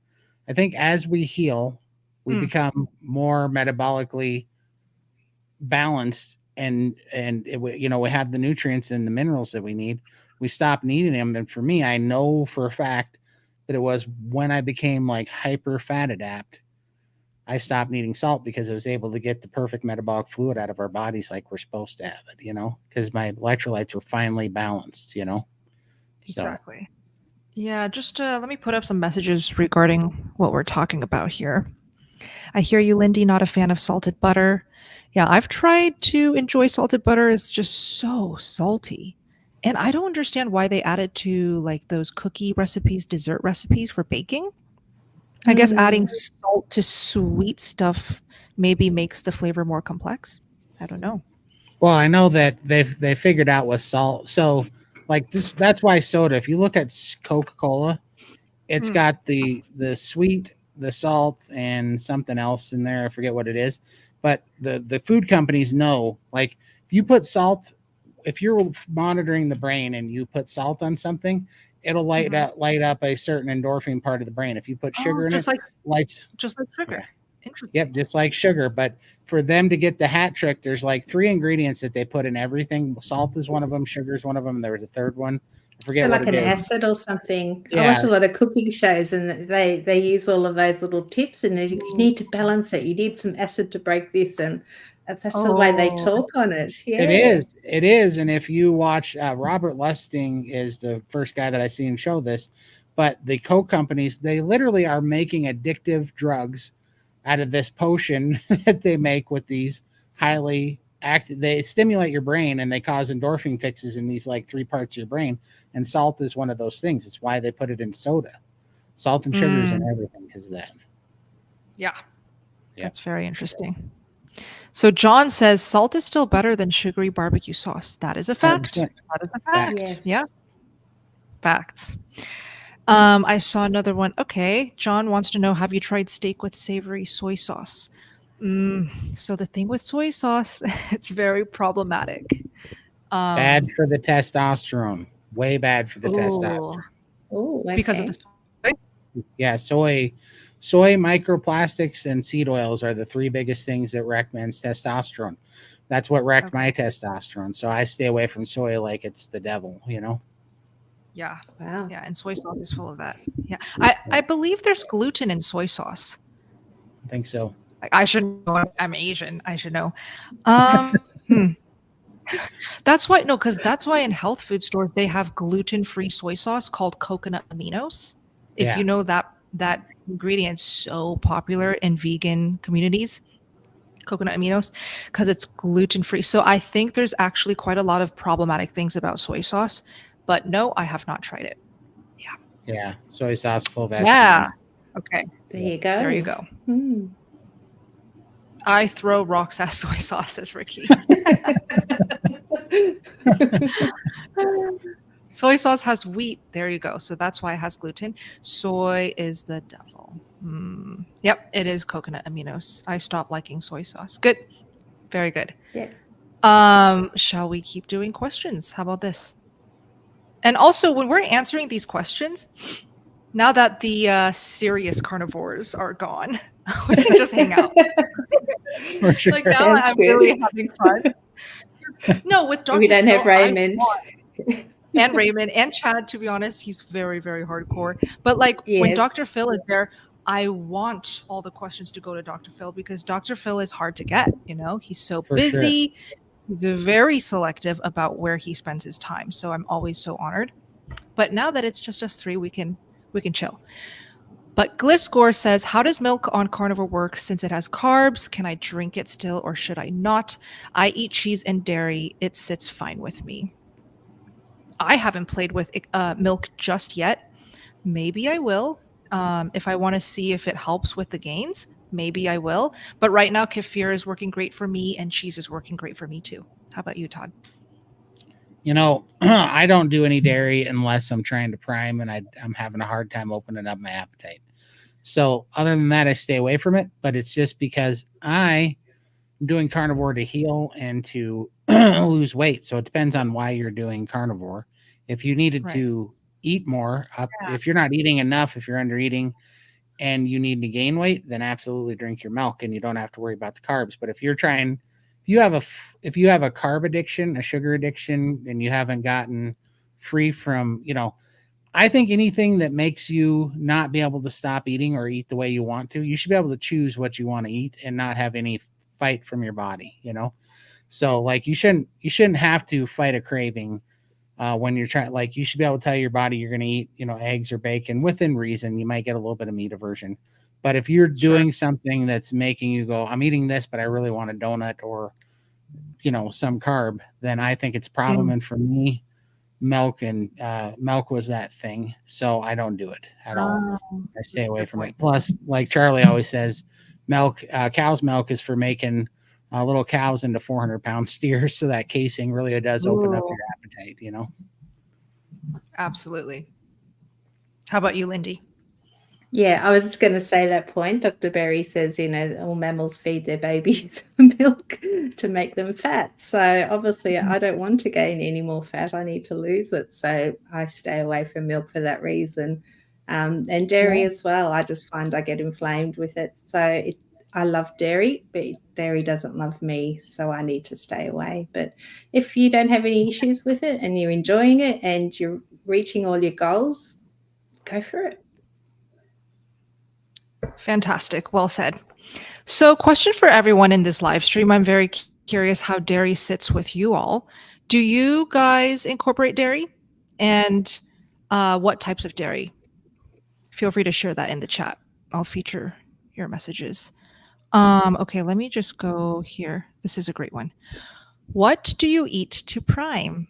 I think as we heal, we become more metabolically balanced, and we have the nutrients and the minerals that we need. We stop needing them, and for me, I know for a fact that it was when I became like hyper fat adapt, I stopped needing salt because I was able to get the perfect metabolic fluid out of our bodies like we're supposed to have it, because my electrolytes were finally balanced, So, Exactly. Yeah, just let me put up some messages regarding what we're talking about here. I hear you, Lindy, not a fan of salted butter. Yeah, I've tried to enjoy salted butter. It's just so salty. And I don't understand why they add it to like those cookie recipes, dessert recipes for baking. I guess adding salt to sweet stuff maybe makes the flavor more complex. I don't know. well, I know that they figured out with salt. So, like this, that's why soda. If you look at Coca-Cola, it's got the sweet, the salt, and something else in there. I forget what it is. But the food companies know, like, if you put salt, if you're monitoring the brain and you put salt on something, it'll light up a certain endorphin part of the brain. If you put sugar in just it, like lights. just like sugar. Yeah. Interesting. Yep, just like sugar. But for them to get the hat trick, there's like 3 ingredients that they put in everything. Salt is one of them. Sugar is one of them. And there was a third one. I forget So what like it an is. acid or something. I Yeah. watch a lot of cooking shows, and they use all of those little tips, and you need to balance it. You need some acid to break this, and that's the way they talk on it. Yeah. It is. And if you watch, Robert Lustig is the first guy that I seen show this, but the Coke companies, they literally are making addictive drugs out of this potion that they make with these highly active, they stimulate your brain and they cause endorphin fixes in these like 3 parts of your brain. And salt is one of those things. It's why they put it in soda. Salt and sugars and everything because of that. Yeah. That's very interesting. So John says salt is still better than sugary barbecue sauce. That is a fact. 100%. That is a fact. Yes. Yeah. Facts. I saw another one. Okay. John wants to know, have you tried steak with savory soy sauce? So the thing with soy sauce, it's very problematic. Bad for the testosterone. Way bad for the testosterone. Oh, okay. Because of the soy? Yeah, soy microplastics and seed oils are the 3 biggest things that wreck men's testosterone. That's what wrecked my testosterone. So I stay away from soy like it's the devil, Yeah. Wow. Yeah. And soy sauce is full of that. Yeah. I believe there's gluten in soy sauce. I think so. I should know. I'm Asian. I should know. That's why in health food stores they have gluten-free soy sauce called coconut aminos. If you know that ingredient's so popular in vegan communities, coconut aminos, because it's gluten-free. So I think there's actually quite a lot of problematic things about soy sauce, but no, I have not tried it. Yeah, soy sauce full of estrogen. Yeah. Okay. There you go. There you go. I throw rocks at soy sauce, says Ricky. Soy sauce has wheat. There you go. So that's why it has gluten. Soy is the devil. Yep, it is coconut aminos. I stopped liking soy sauce. Good. Very good. Yeah. Shall we keep doing questions? How about this? And also, when we're answering these questions, now that the serious carnivores are gone, we can just hang out. For sure. Like now, That's I'm good. really having fun. No, with Dr. We don't have Phil, I Raymond. want- and Raymond and Chad, to be honest, he's very, very hardcore. But like when Yes. Dr. Phil is there, I want all the questions to go to Dr. Phil because Dr. Phil is hard to get. You know, he's so For busy. He's very selective about where he spends his time. So I'm always so honored. But now that it's just us three, we can chill. But Gliscore says, how does milk on carnivore work since it has carbs? Can I drink it still or should I not? I eat cheese and dairy. It sits fine with me. I haven't played with milk just yet. Maybe I will. If I want to see if it helps with the gains, maybe I will. But right now, kefir is working great for me and cheese is working great for me too. How about you, Todd? You know, I don't do any dairy unless I'm trying to prime and I'm having a hard time opening up my appetite. So other than that, I stay away from it. But it's just because I'm doing carnivore to heal and to lose weight. So it depends on why you're doing carnivore. If you needed to eat more, if you're not eating enough, if you're under eating and you need to gain weight, then absolutely drink your milk and you don't have to worry about the carbs. But if you're trying, if you have a carb addiction, a sugar addiction, and you haven't gotten free from, you know, I think anything that makes you not be able to stop eating or eat the way you want to, you should be able to choose what you want to eat and not have any fight from your body, you know? So like you shouldn't have to fight a craving when you're trying, like you should be able to tell your body you're going to eat, you know, eggs or bacon within reason. You might get a little bit of meat aversion, but if you're doing something that's making you go, I'm eating this, but I really want a donut or, you know, some carb, then I think it's a problem. And for me, milk was that thing. So I don't do it at all. I stay away from it. Plus, like Charlie always says, milk, cow's milk is for making little cows into 400-pound steers. So that casing really does open up your appetite, you know? Absolutely. How about you, Lindy? Yeah, I was just going to say that point. Dr. Berry says, you know, all mammals feed their babies milk to make them fat. So obviously I don't want to gain any more fat. I need to lose it. So I stay away from milk for that reason. And dairy as well. I just find I get inflamed with it. So I love dairy, but dairy doesn't love me. So I need to stay away. But if you don't have any issues with it and you're enjoying it and you're reaching all your goals, go for it. Fantastic. Well said. So question for everyone in this live stream. I'm very curious how dairy sits with you all. Do you guys incorporate dairy? And what types of dairy? Feel free to share that in the chat. I'll feature your messages. Okay, let me just go here. This is a great one. What do you eat to prime?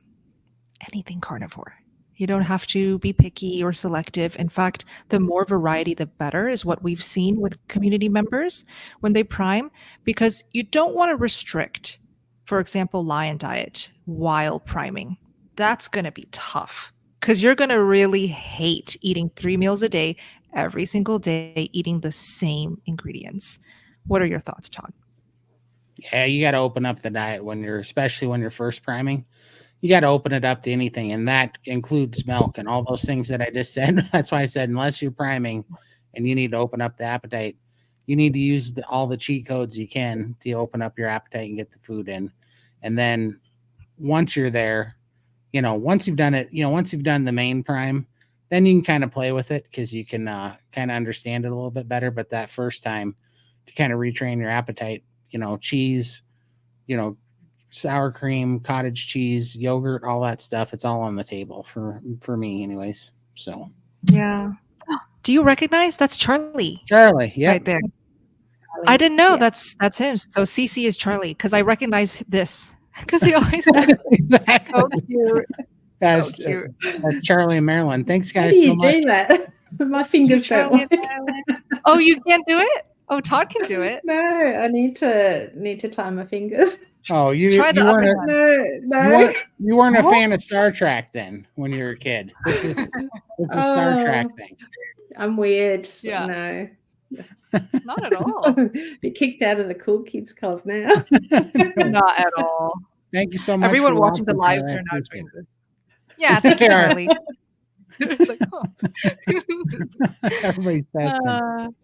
Anything carnivore. You don't have to be picky or selective. In fact, the more variety, the better is what we've seen with community members when they prime, because you don't want to restrict, for example, lion diet while priming. That's going to be tough because you're going to really hate eating 3 meals a day, every single day, eating the same ingredients. What are your thoughts, Todd? Yeah, you got to open up the diet especially when you're first priming. You got to open it up to anything, and that includes milk and all those things that I just said. That's why I said, unless you're priming and you need to open up the appetite, you need to use all the cheat codes you can to open up your appetite and get the food in. And then once you're there, you know, once you've done it, you know, once you've done the main prime, then you can kind of play with it because you can kind of understand it a little bit better. But that first time to kind of retrain your appetite, you know, cheese, you know, sour cream, cottage cheese, yogurt, all that stuff. It's all on the table for me anyways. So yeah. Do you recognize that's Charlie? Charlie, yeah. Right there. I didn't know that's him. So CC is Charlie because I recognize this because he always does. Exactly. So cute. That's, so cute. That's Charlie and Marilyn. Thanks How guys do so you much. do that? My fingers don't Charlie work. and Marilyn. Oh, you can't do it? Oh, Todd can do it. No, I need to tie my fingers. Oh, you Try the other weren't hand. No. you weren't a fan of Star Trek then when you were a kid. It's a Star Trek thing. I'm weird. Yeah. No. Not at all. Be kicked out of the cool kids club now. Not at all. Thank you so much. Everyone for watching the watching, live, Charlie. I they're not appreciate doing this. Yeah, thank you, They are. Charlie. It's like, oh. it. Everybody's testing.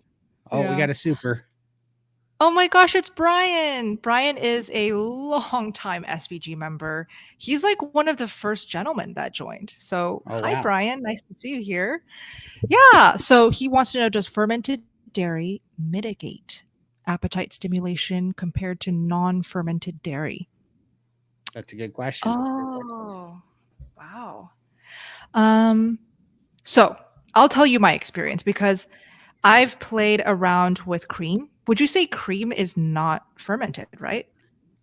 We yeah. got a super. Oh my gosh, it's Brian. Brian is a long-time SBG member. He's like one of the first gentlemen that joined. So, hi, Wow. Brian. Nice to see you here. Yeah. So, he wants to know, does fermented dairy mitigate appetite stimulation compared to non-fermented dairy? That's a good question. Oh, wow. So, I'll tell you my experience because I've played around with cream. Would you say cream is not fermented, right?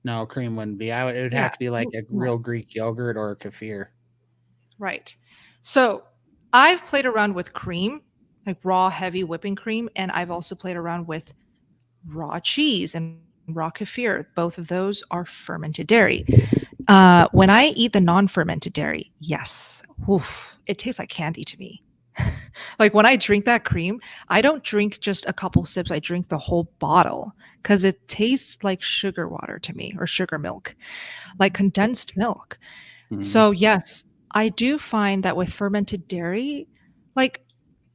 No, cream wouldn't be. It would have to be like a real Greek yogurt or a kefir. Right. So I've played around with cream, like raw, heavy whipping cream, and I've also played around with raw cheese and raw kefir. Both of those are fermented dairy. When I eat the non-fermented dairy, yes, it tastes like candy to me. Like when I drink that cream, I don't drink just a couple sips. I drink the whole bottle because it tastes like sugar water to me, or sugar milk, like condensed milk. Mhm. So yes, I do find that with fermented dairy, like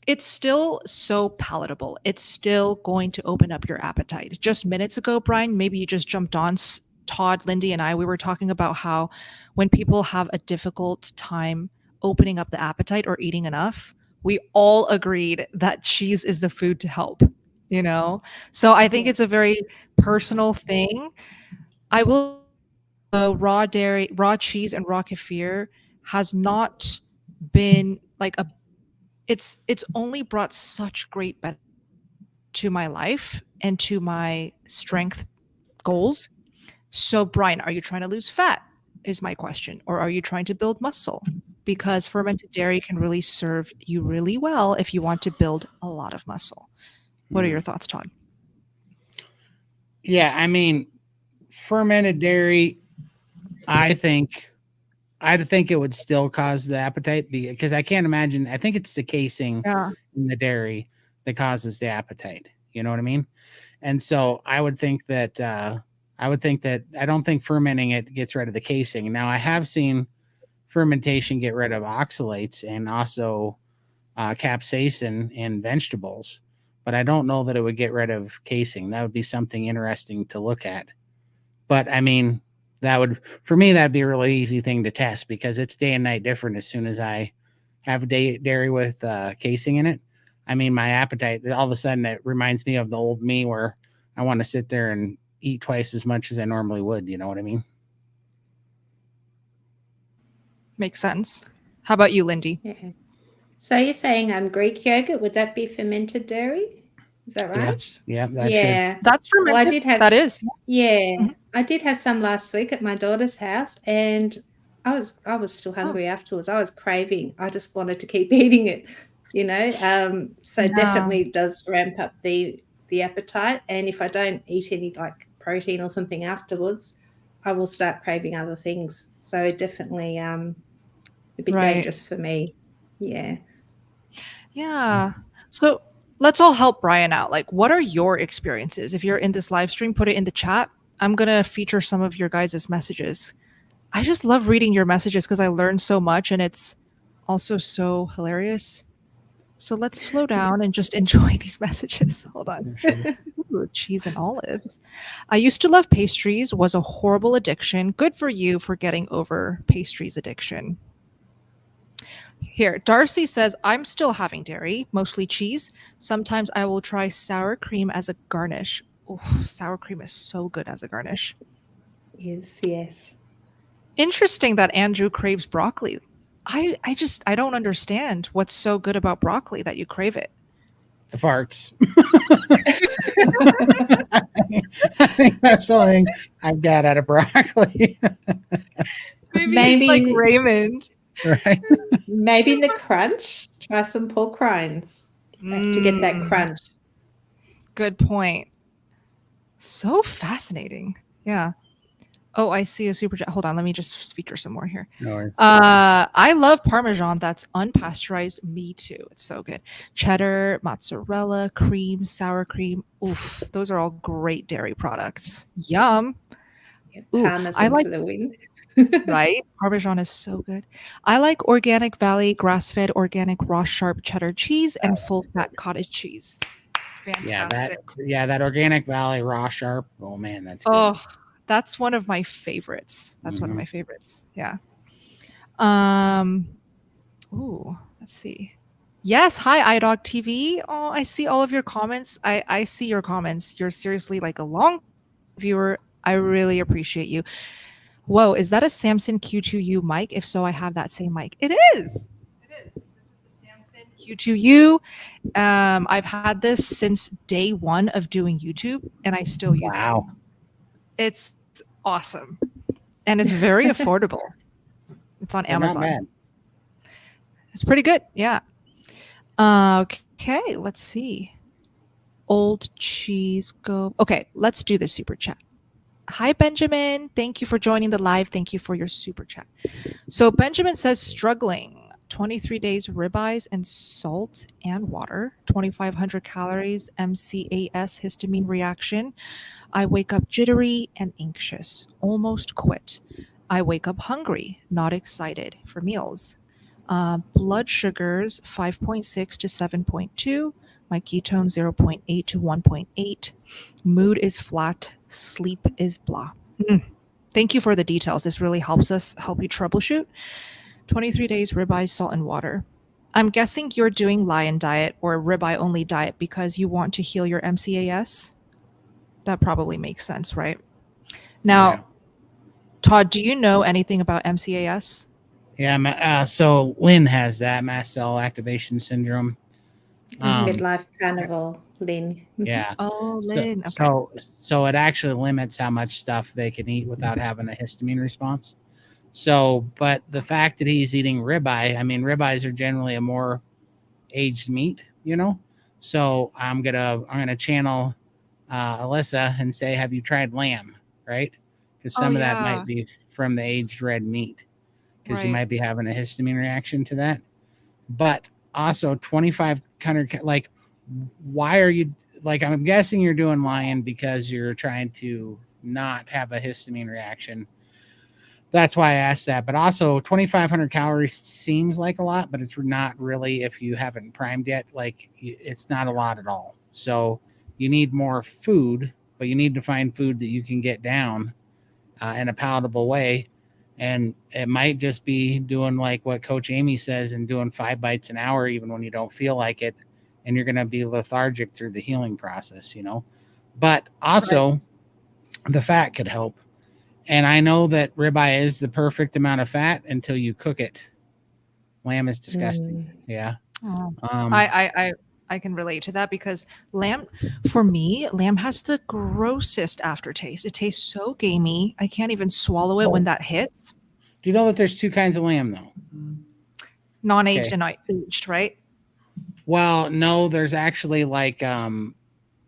it's still so palatable. It's still going to open up your appetite. Just minutes ago, Brian, maybe you just jumped on. Todd, Lindy, and I, we were talking about how when people have a difficult time opening up the appetite or eating enough, we all agreed that cheese is the food to help, you know? So I think it's a very personal thing. I will raw dairy, raw cheese and raw kefir has not been like it's only brought such great benefit to my life and to my strength goals. So Brian, are you trying to lose fat is my question, or are you trying to build muscle? Because fermented dairy can really serve you really well if you want to build a lot of muscle. What are your thoughts, Todd? Yeah, I mean, fermented dairy, I think it would still cause the appetite because I can't imagine. I think it's the casing in the dairy that causes the appetite. You know what I mean? And so I would think that I don't think fermenting it gets rid of the casing. Now I have seen fermentation get rid of oxalates and also capsaicin in vegetables, but I don't know that it would get rid of casing. That would be something interesting to look at. But I mean, for me, that'd be a really easy thing to test because it's day and night different as soon as I have dairy with casing in it. I mean, my appetite, all of a sudden, it reminds me of the old me where I want to sit there and eat twice as much as I normally would. You know what I mean? Makes sense. How about you, Lindy? Yeah. So you're saying Greek yogurt, would that be fermented dairy? Is that right? Yeah. That's fermented. Well, I did have that is. Yeah. Mhm. I did have some last week at my daughter's house, and I was still hungry afterwards. I was craving. I just wanted to keep eating it, you know. So definitely does ramp up the appetite. And if I don't eat any like protein or something afterwards, I will start craving other things. So definitely a bit dangerous for me. Yeah. Yeah. So let's all help Brian out. Like, what are your experiences? If you're in this live stream, put it in the chat. I'm going to feature some of your guys' messages. I just love reading your messages because I learn so much and it's also so hilarious. So let's slow down and just enjoy these messages. Hold on. Ooh, cheese and olives. I used to love pastries, was a horrible addiction. Good for you for getting over pastries addiction. Here, Darcy says, I'm still having dairy, mostly cheese. Sometimes I will try sour cream as a garnish. Oh, sour cream is so good as a garnish. Yes. Interesting that Andrew craves broccoli. I don't understand what's so good about broccoli that you crave it. The farts. I think that's the thing I've got out of broccoli. Maybe like Raymond. Right. Maybe the crunch. Try some pork rinds to get that crunch. Good point. So fascinating. Yeah. Oh, I see a super chat. Hold on, let me just feature some more here. No worries. I love Parmesan that's unpasteurized. Me too. It's so good. Cheddar, mozzarella, cream, sour cream. Oof, those are all great dairy products. Yum. Yeah, Ooh, I Parmesan like for the win. right. Parmesan is so good. I like Organic Valley grass-fed organic raw sharp cheddar cheese and full-fat cottage cheese. Fantastic. That Organic Valley raw sharp. Oh man, that's good. Oh, that's one of my favorites. That's one of Mhm. my favorites. Yeah. Ooh, let's see. Yes, hi iDog TV. Oh, I see all of your comments. I see your comments. You're seriously like a long viewer. I really appreciate you. Whoa, is that a Samson Q2U mic? If so, I have that same mic. It is. It is. This is the Samson Q2U. I've had this since day one of doing YouTube, and I still use it. Wow. It's awesome, and it's very affordable. It's on They're Amazon. Not bad. It's pretty good. Yeah. Okay, let's see. Old cheese go. Okay, let's do the super chat. Hi, Benjamin. Thank you for joining the live. Thank you for your super chat. So Benjamin says struggling. 23 days ribeyes and salt and water, 2,500 calories, MCAS histamine reaction. I wake up jittery and anxious, almost quit. I wake up hungry, not excited for meals. Blood sugars 5.6 to 7.2. My ketone 0.8 to 1.8. Mood is flat. Sleep is blah. Thank you for the details. This really helps us help you troubleshoot. 23 days ribeye, salt, and water. I'm guessing you're doing lion diet or ribeye only diet because you want to heal your MCAS. That probably makes sense, right? Now, Yeah. Todd, do you know anything about MCAS? Yeah. So Lynn has that mast cell activation syndrome. Midlife carnivore, Lynn. Yeah. Oh, Lynn. Okay. So it actually limits how much stuff they can eat without having a histamine response. So, but the fact that he's eating ribeye, I mean, ribeyes are generally a more aged meat, you know. So I'm gonna channel Alyssa and say, have you tried lamb? Right? Because some of that might be from the aged red meat, because you might be having a histamine reaction to that. But also 2,500, like, why are you, like, I'm guessing you're doing lion because you're trying to not have a histamine reaction. That's why I asked that. But also 2,500 calories seems like a lot, but it's not really if you haven't primed yet. Like, it's not a lot at all. So you need more food, but you need to find food that you can get down in a palatable way. And it might just be doing like what Coach Amy says and doing 5 bites an hour, even when you don't feel like it. And you're going to be lethargic through the healing process, you know. But also the fat could help. And I know that ribeye is the perfect amount of fat until you cook it. Lamb is disgusting. Yeah. Oh. I can relate to that because lamb, for me, lamb has the grossest aftertaste. It tastes so gamey. I can't even swallow it when that hits. Do you know that there's 2 kinds of lamb though? Non-aged and aged, right? Well, no, there's actually like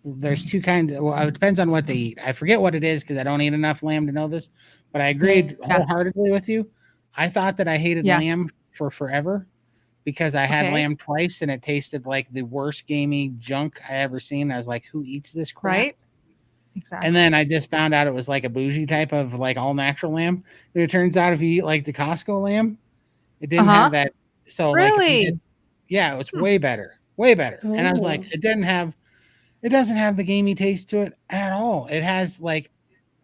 there's 2 kinds. Well, it depends on what they eat. I forget what it is because I don't eat enough lamb to know this, but I agreed wholeheartedly with you. I thought that I hated lamb for forever because I had lamb twice and it tasted like the worst gamey junk I ever seen. I was like, who eats this crap? Right. Exactly. And then I just found out it was like a bougie type of like all natural lamb. And it turns out if you eat like the Costco lamb, it didn't have that. So really, like, it was way better. And I was like, it doesn't have the gamey taste to it at all. It has like,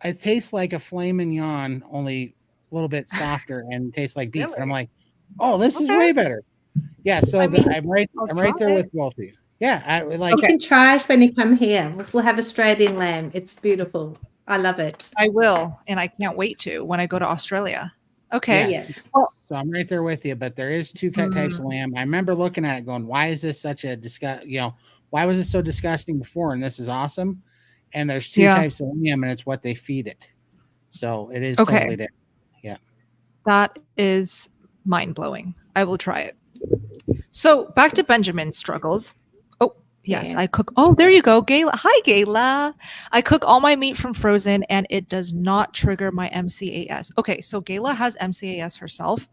it tastes like a filet mignon, only a little bit softer and tastes like beef. And I'm like, oh, this is way better. Yeah. So I'm right there with both of you. Yeah. You can try it when you come here. We'll have Australian lamb. It's beautiful. I love it. I will. And I can't wait to when I go to Australia. Okay. Yes. Well, so I'm right there with you, but there is 2 types of lamb. I remember looking at it going, why is this such a why was it so disgusting before? And this is awesome. And there's 2 types of lamb and it's what they feed it. So it is totally different. Yeah. That is mind blowing. I will try it. So back to Benjamin's struggles. Oh, Yes, Yeah. I cook. Oh, there you go, Gayla. Hi, Gayla. I cook all my meat from frozen and it does not trigger my MCAS. Okay, so Gayla has MCAS herself.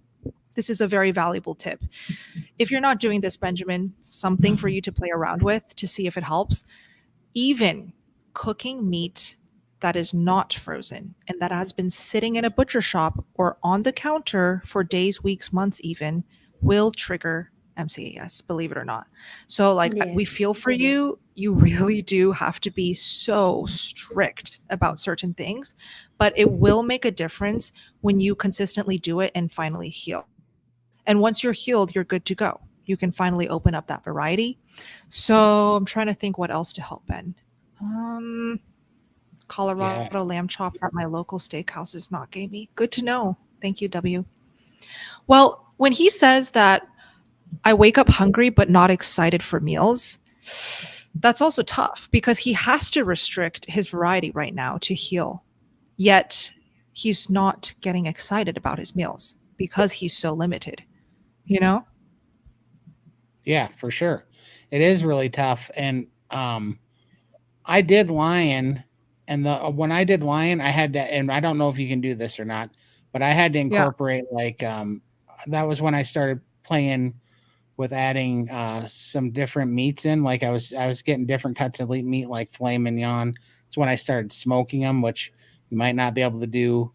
This is a very valuable tip. If you're not doing this, Benjamin, something for you to play around with to see if it helps. Even cooking meat that is not frozen and that has been sitting in a butcher shop or on the counter for days, weeks, months even will trigger MCAS, believe it or not. So like Yeah. we feel for you. You really do have to be so strict about certain things, but it will make a difference when you consistently do it and finally heal. And once you're healed, you're good to go. You can finally open up that variety. So I'm trying to think what else to help Ben. Colorado lamb chops at my local steakhouse is not gamey. Good to know. Thank you, W. Well, when he says that I wake up hungry but not excited for meals, that's also tough because he has to restrict his variety right now to heal. Yet he's not getting excited about his meals because he's so limited, you know? Yeah, for sure. It is really tough. And I did Lion, and when I did Lion, I had to, and I don't know if you can do this or not, but I had to incorporate that was when I started playing with adding some different meats in. Like I was getting different cuts of meat, like filet mignon. It's when I started smoking them, which you might not be able to do.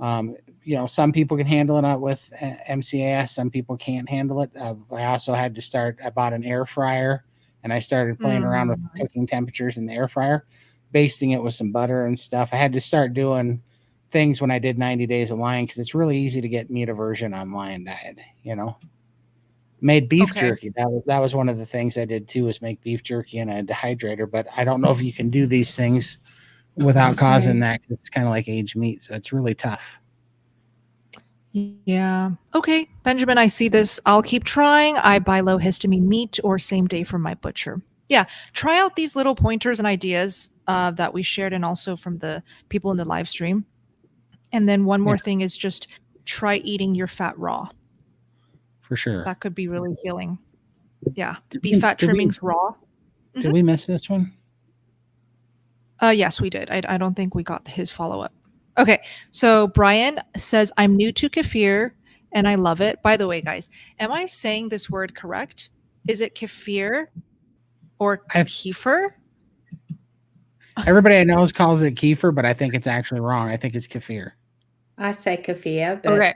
Some people can handle it with MCAS. Some people can't handle it. I also had to start. I bought an air fryer, and I started playing around with cooking temperatures in the air fryer, basting it with some butter and stuff. I had to start doing things when I did 90 Days of Lion because it's really easy to get meat aversion on Lion Diet. Made beef jerky. That was one of the things I did too, was make beef jerky in a dehydrator. But I don't know if you can do these things without causing that. It's kind of like aged meat, so it's really tough. Yeah. Okay, Benjamin, I see this. I'll keep trying. I buy low histamine meat or same day from my butcher. Yeah, try out these little pointers and ideas that we shared and also from the people in the live stream. And then one more thing is just try eating your fat raw. For sure. That could be really healing. Yeah. Beef fat trimmings raw. Did we miss this one? Yes, we did. I don't think we got his follow-up. Okay, so Brian says, I'm new to kefir and I love it. By the way, guys, am I saying this word correct? Is it kefir or kefir? Everybody I know calls it kefir, but I think it's actually wrong. I think it's kefir. I say kefir, but okay.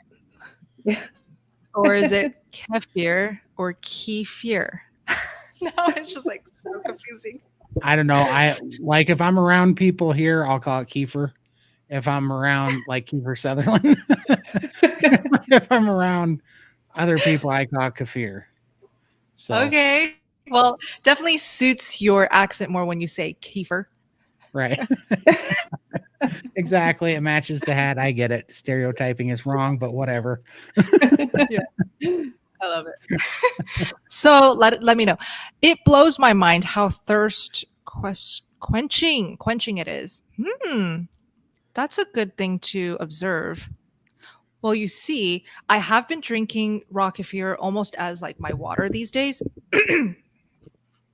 Or is it kefir or kefir? No, it's just like so confusing. I don't know. If I'm around people here, I'll call it kefir. If I'm around like Kiefer Sutherland, if I'm around other people, I call it kefir. So okay, well, definitely suits your accent more when you say kefir. Right. Exactly. It matches the hat. I get it. Stereotyping is wrong, but whatever. Yeah. I love it. So let me know. It blows my mind how thirst quenching it is. That's a good thing to observe. Well, you see, I have been drinking raw kefir almost as like my water these days.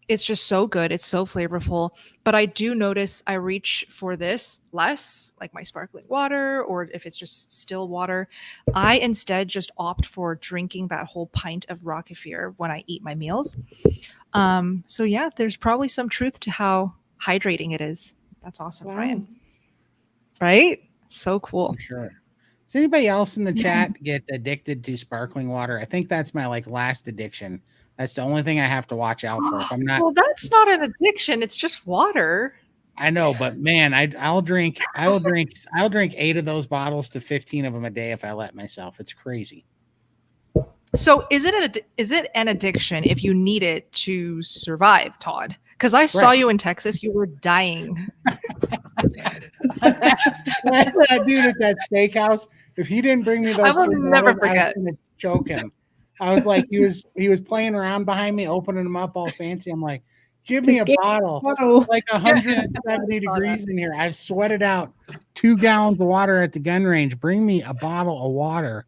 It's just so good. It's so flavorful. But I do notice I reach for this less, like my sparkling water, or if it's just still water. I instead just opt for drinking that whole pint of raw kefir when I eat my meals. So yeah, there's probably some truth to how hydrating it is. That's awesome, Brian. Right? So cool. For sure. Does anybody else in the chat get addicted to sparkling water? I think that's my last addiction. That's the only thing I have to watch out for. If I'm not, well, that's not an addiction. It's just water. I know, but man, I'll drink 8 of those bottles to 15 of them a day if I let myself. It's crazy. So is it an addiction if you need it to survive, Todd? Because I saw you in Texas, you were dying. That dude at that steakhouse, if he didn't bring me those, I will never forget. I was gonna choke him. I was like, he was playing around behind me, opening them up all fancy. I'm like, give me a bottle. Like 170 degrees in here. I've sweated out 2 gallons of water at the gun range. Bring me a bottle of water.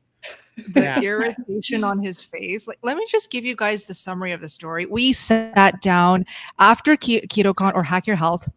The Yeah. irritation on his face. Like, let me just give you guys the summary of the story. We sat down after KetoCon or Hack Your Health.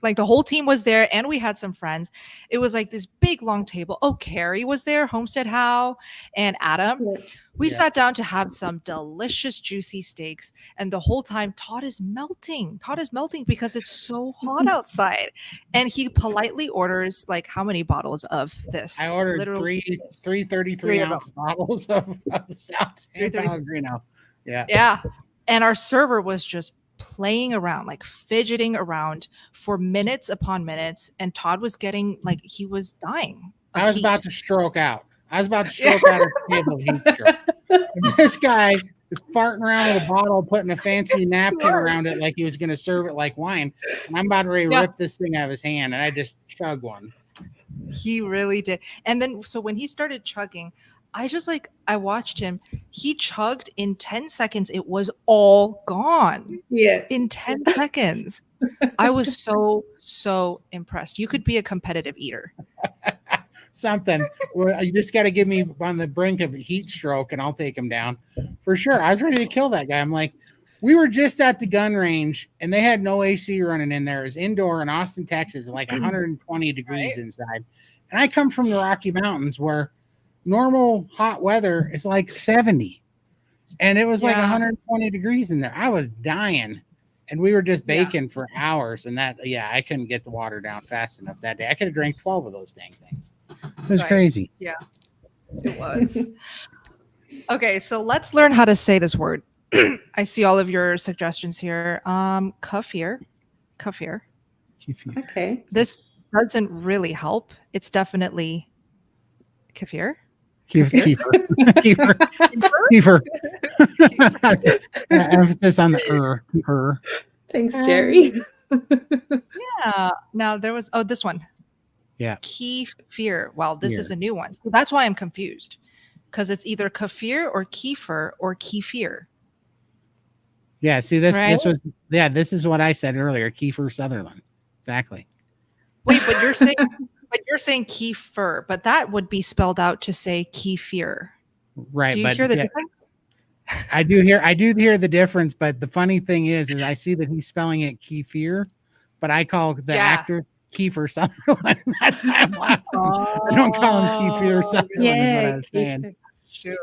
Like the whole team was there, and we had some friends. It was like this big long table. Oh, Carrie was there, Homestead Howe, and Adam. Yeah. We Yeah. sat down to have some delicious, juicy steaks. And the whole time, Todd is melting. Todd is melting because it's so hot outside. And he politely orders, like, how many bottles of this? I ordered Literally three 33-ounce bottles of South San 330. Pellegrino. Yeah. Yeah. And our server was just playing around, like fidgeting around for minutes upon minutes. And Todd was getting, like, he was dying. I was about to stroke out. I was about to stroke out of the table of heat stroke. And this guy is farting around with a bottle, putting a fancy napkin around it like he was going to serve it like wine. And I'm about to rip this thing out of his hand, and I just chug one. He really did. And then, so when he started chugging, I watched him. He chugged in 10 seconds. It was all gone. Yeah. In 10 seconds. I was so impressed. You could be a competitive eater. Something. Well, you just got to get me on the brink of a heat stroke, and I'll take him down for sure. I was ready to kill that guy. I'm like, we were just at the gun range, and they had no AC running in there. It was indoor in Austin, Texas, like 120 degrees inside. And I come from the Rocky Mountains where normal hot weather is like 70, and it was like 120 degrees in there. I was dying, and we were just baking for hours. And I couldn't get the water down fast enough that day. I could have drank 12 of those dang things. It was crazy. Yeah, it was. Okay, so let's learn how to say this word. I see all of your suggestions here. Kefir. Okay. This doesn't really help. It's definitely kefir. Kefir. Emphasis on the er. Thanks, Jerry. Yeah. Now there was this one. Yeah. Kefir. Well, this is a new one. So that's why I'm confused. Because it's either kefir or kefir or kefir. Yeah, see this this is what I said earlier, Kiefer Sutherland. Exactly. Wait, but you're saying kefir, but that would be spelled out to say kefir. Right. Do you hear the difference? I do hear the difference, but the funny thing is I see that he's spelling it kefir, but I call the actor Kiefer Sutherland. That's why I'm laughing. I don't call him Kiefer Sutherland. Yeah, is what I was saying. Shoot.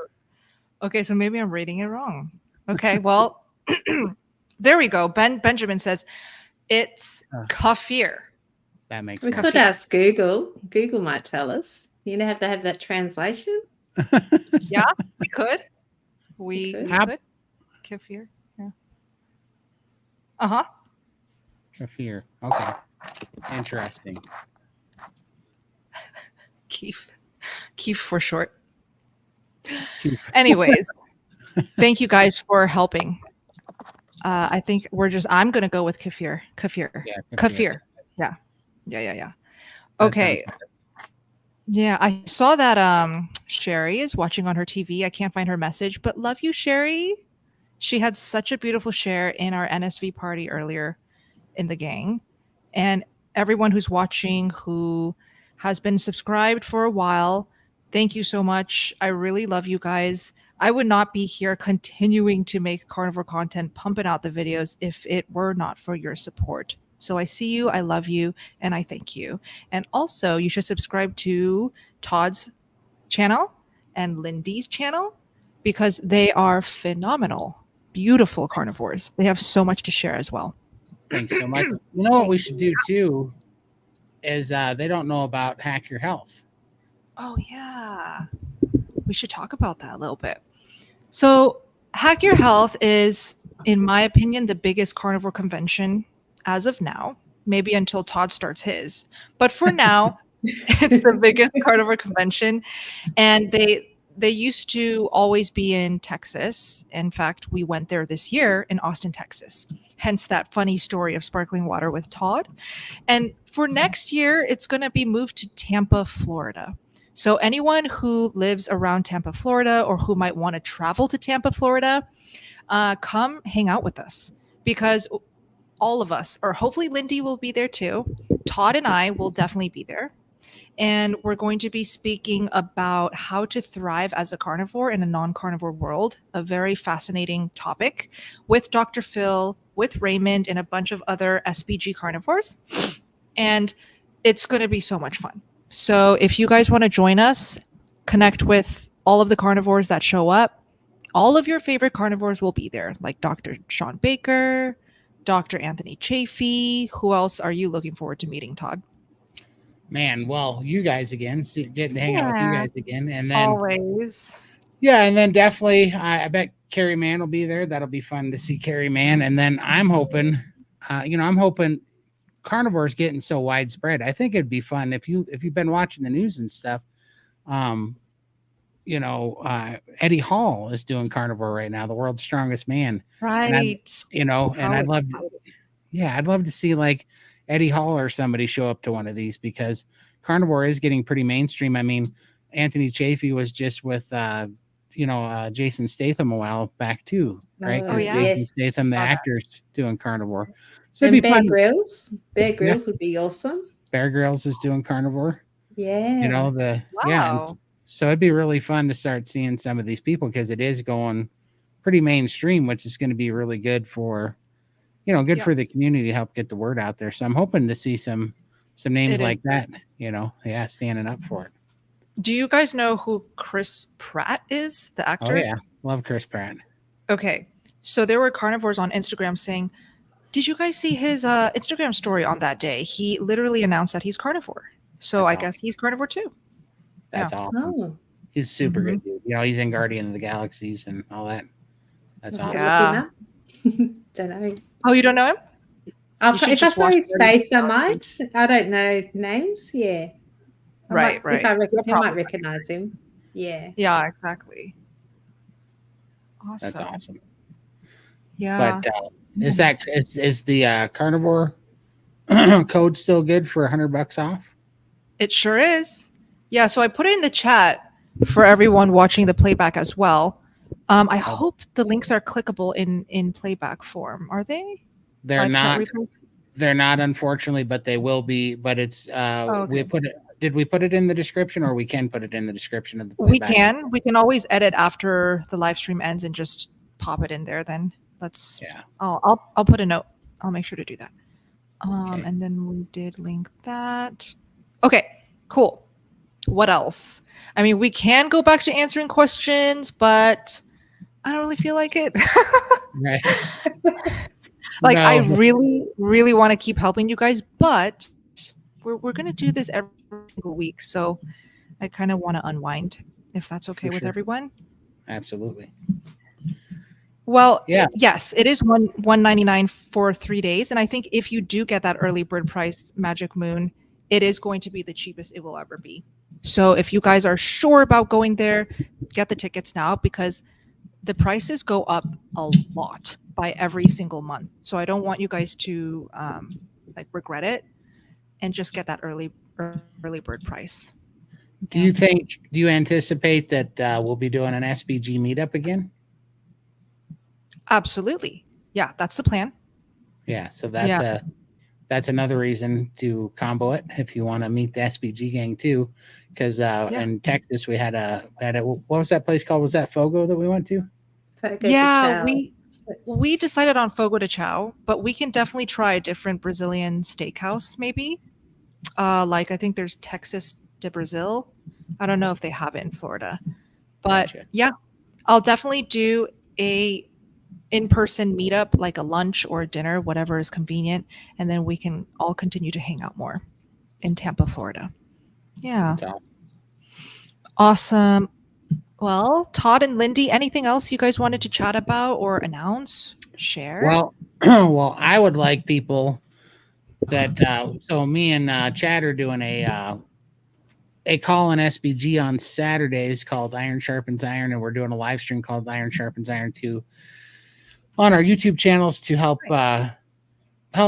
Okay, so maybe I'm reading it wrong. Okay, well, there we go. Benjamin says it's kefir. That makes We sense. could ask Google. Google might tell us. You have to have that translation. Yeah, we could. We could. Kefir. Yeah. Uh-huh. Kefir. Okay. Interesting. Keef for short. Anyways, thank you guys for helping. I think I'm going to go with kefir. Kefir. Yeah. Okay. Yeah, I saw that Sherry is watching on her TV. I can't find her message, but love you, Sherry. She had such a beautiful share in our NSV party earlier in the gang. And everyone who's watching who has been subscribed for a while, thank you so much. I really love you guys. I would not be here continuing to make carnivore content, pumping out the videos if it were not for your support. So I see you, I love you, and I thank you. And also, you should subscribe to Todd's channel and Lindy's channel because they are phenomenal, beautiful carnivores. They have so much to share as well. Thanks so much. You know what we should do too is they don't know about Hack Your Health. Oh, yeah. We should talk about that a little bit. So Hack Your Health is, in my opinion, the biggest carnivore convention as of now, maybe until Todd starts his. But for now, it's the biggest carnivore convention. And they used to always be in Texas. In fact, we went there this year in Austin, Texas. Hence that funny story of sparkling water with Todd. And for next year, it's going to be moved to Tampa, Florida. So anyone who lives around Tampa, Florida, or who might want to travel to Tampa, Florida, come hang out with us because all of us, or hopefully Lindy will be there too. Todd and I will definitely be there. And we're going to be speaking about how to thrive as a carnivore in a non-carnivore world, a very fascinating topic, with Dr. Phil, with Raymond, and a bunch of other SPG carnivores. And it's going to be so much fun. So if you guys want to join us, connect with all of the carnivores that show up. All of your favorite carnivores will be there, like Dr. Sean Baker, Dr. Anthony Chafee. Who else are you looking forward to meeting, Todd? Man, well, you guys again, getting to hang out with you guys again. And then Always. yeah, and then definitely I bet Carrie Mann will be there. That'll be fun to see Carrie Mann. And then I'm hoping, I'm hoping carnivore's getting so widespread. I think it'd be fun if you've been watching the news and stuff. Eddie Hall is doing carnivore right now, the world's strongest man. Right. And I'd love to see like Eddie Hall or somebody show up to one of these, because carnivore is getting pretty mainstream. I mean, Anthony Chafee was just with Jason Statham a while back too, right? Oh, yeah. Jason yes. Statham, the Saw that. actor's doing carnivore. So And it'd be Bear fun. Grylls. Bear Grylls would be awesome. Bear Grylls is doing carnivore. Yeah. Wow. So it'd be really fun to start seeing some of these people, because it is going pretty mainstream, which is going to be really good for, for the community to help get the word out there. So I'm hoping to see some names like that, standing up for it. Do you guys know who Chris Pratt is, the actor? Oh yeah, love Chris Pratt. Okay. So there were carnivores on Instagram saying, did you guys see his Instagram story on that day? He literally announced that he's carnivore. So I guess he's carnivore too. That's awesome. Oh. He's super good dude. He's in Guardian of the Galaxies and all that. That's awesome. Yeah. Don't know. Oh, you don't know him? If I saw his face, I might. I don't know names. Yeah. Right. If I might recognize him. Yeah. Yeah, exactly. Awesome. That's awesome. Yeah. But is the carnivore code still good for $100 off? It sure is. Yeah, so I put it in the chat for everyone watching the playback as well. I hope the links are clickable in playback form. Are they? They're Live chat not. replay? They're not, unfortunately, but they will be. But it's okay. Did we put it in the description, or we can put it in the description of the playback? We can always edit after the live stream ends and just pop it in there. Then I'll put a note. I'll make sure to do that. Okay. And then we did link that. Okay, cool. What else? I mean, we can go back to answering questions, but I don't really feel like it. Right. Like, No. I really, really want to keep helping you guys, but we're going to do this every single week. So I kind of want to unwind, if that's okay For with sure. everyone. Absolutely. Well, Yeah. yes, it is $199 for 3 days. And I think if you do get that early bird price Magic Moon, it is going to be the cheapest it will ever be. So if you guys are sure about going there, get the tickets now, because the prices go up a lot by every single month. So I don't want you guys to regret it, and just get that early bird price. Do you anticipate that we'll be doing an SBG meetup again? Absolutely. Yeah, that's the plan. Yeah. So that's another reason to combo it if you want to meet the SBG gang too. Because in Texas we had a what was that place called? Was that Fogo that we went to? Fogo de Yeah, Chao. we decided on Fogo de Chao, but we can definitely try a different Brazilian steakhouse maybe. Like I think there's Texas de Brazil. I don't know if they have it in Florida. But Gotcha. yeah, I'll definitely do a in-person meetup, like a lunch or a dinner, whatever is convenient, and then we can all continue to hang out more in Tampa, Florida. Yeah. That's awesome. Awesome. Well, Todd and Lindy, anything else you guys wanted to chat about or announce, share? Well, I would like people that so me and Chad are doing a call in SBG on Saturdays called Iron Sharpens Iron, and we're doing a live stream called Iron Sharpens Iron 2 on our YouTube channels to help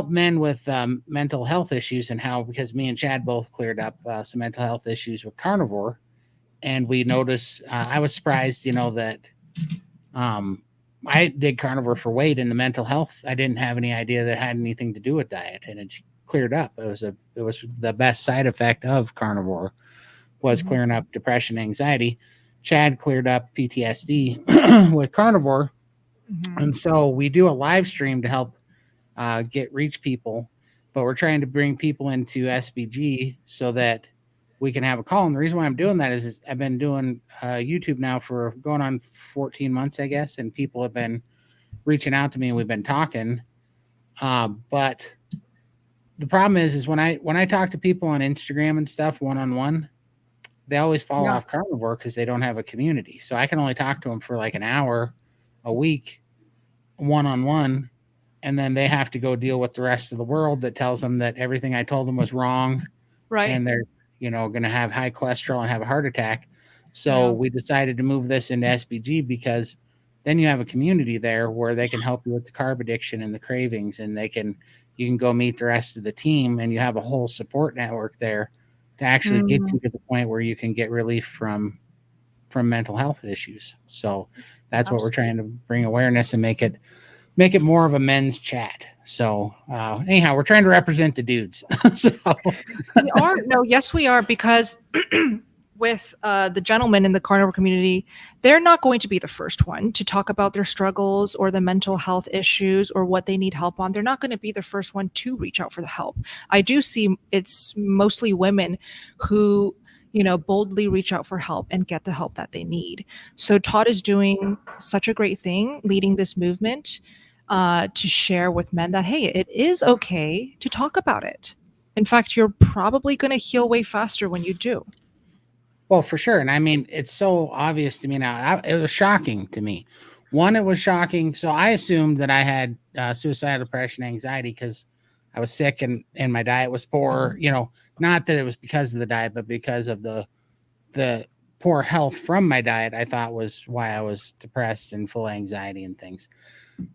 men with mental health issues, and because me and Chad both cleared up some mental health issues with carnivore, and we noticed I was surprised, that I did carnivore for weight, and the mental health I didn't have any idea that had anything to do with diet, and cleared up. It was the best side effect of carnivore was clearing up depression, anxiety. Chad cleared up PTSD with carnivore. And so we do a live stream to help reach people, but we're trying to bring people into SBG so that we can have a call. And the reason why I'm doing that is I've been doing YouTube now for going on 14 months, I guess, and people have been reaching out to me and we've been talking. But the problem is when I talk to people on Instagram and stuff one-on-one, they always fall off carnivore because they don't have a community. So I can only talk to them for like an hour a week one-on-one, and then they have to go deal with the rest of the world that tells them that everything I told them was wrong. Right. And they're, going to have high cholesterol and have a heart attack. So we decided to move this into SBG because then you have a community there where they can help you with the carb addiction and the cravings, and you can go meet the rest of the team, and you have a whole support network there to actually get you to the point where you can get relief from mental health issues. So that's what we're trying to bring awareness and make it more of a men's chat. So anyhow, we're trying to represent the dudes. So. We are. No, yes, we are, because with the gentlemen in the carnivore community, they're not going to be the first one to talk about their struggles or the mental health issues or what they need help on. They're not going to be the first one to reach out for the help. I do see it's mostly women who, boldly reach out for help and get the help that they need. So Todd is doing such a great thing, leading this movement to share with men that, hey, it is okay to talk about it. In fact, you're probably going to heal way faster when you do. Well, for sure. And I mean, it's so obvious to me now. It was shocking to me. One, it was shocking. So I assumed that I had suicidal depression, anxiety because I was sick and my diet was poor. Not that it was because of the diet, but because of the poor health from my diet, I thought was why I was depressed and full of anxiety and things.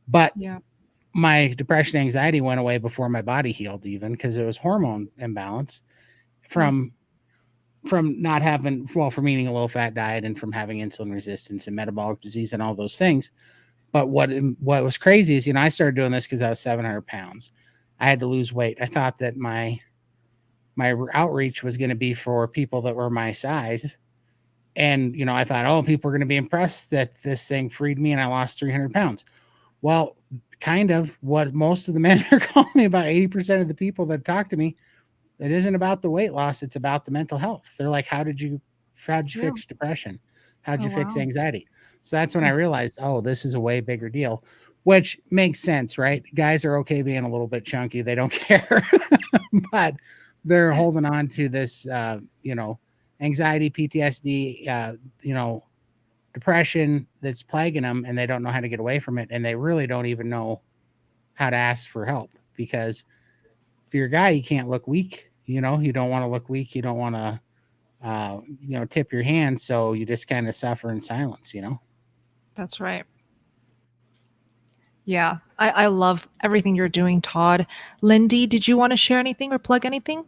But my depression, anxiety went away before my body healed, even because it was hormone imbalance from not having, from eating a low fat diet and from having insulin resistance and metabolic disease and all those things. But what was crazy is, I started doing this because I was 700 pounds. I had to lose weight. I thought that my outreach was going to be for people that were my size. And, I thought, people are going to be impressed that this thing freed me and I lost 300 pounds. Well, kind of what most of the men are calling me, about 80% of the people that talk to me, it isn't about the weight loss. It's about the mental health. They're like, how'd you fix depression? How'd you fix anxiety? So that's when I realized, this is a way bigger deal, which makes sense, right? Guys are okay being a little bit chunky. They don't care, but they're holding on to this, anxiety, PTSD, depression that's plaguing them, and they don't know how to get away from it. And they really don't even know how to ask for help, because if you're a guy, you can't look weak. You don't want to look weak. You don't want to, tip your hand. So you just kind of suffer in silence, That's right. Yeah. I love everything you're doing, Todd. Lindy, did you want to share anything or plug anything?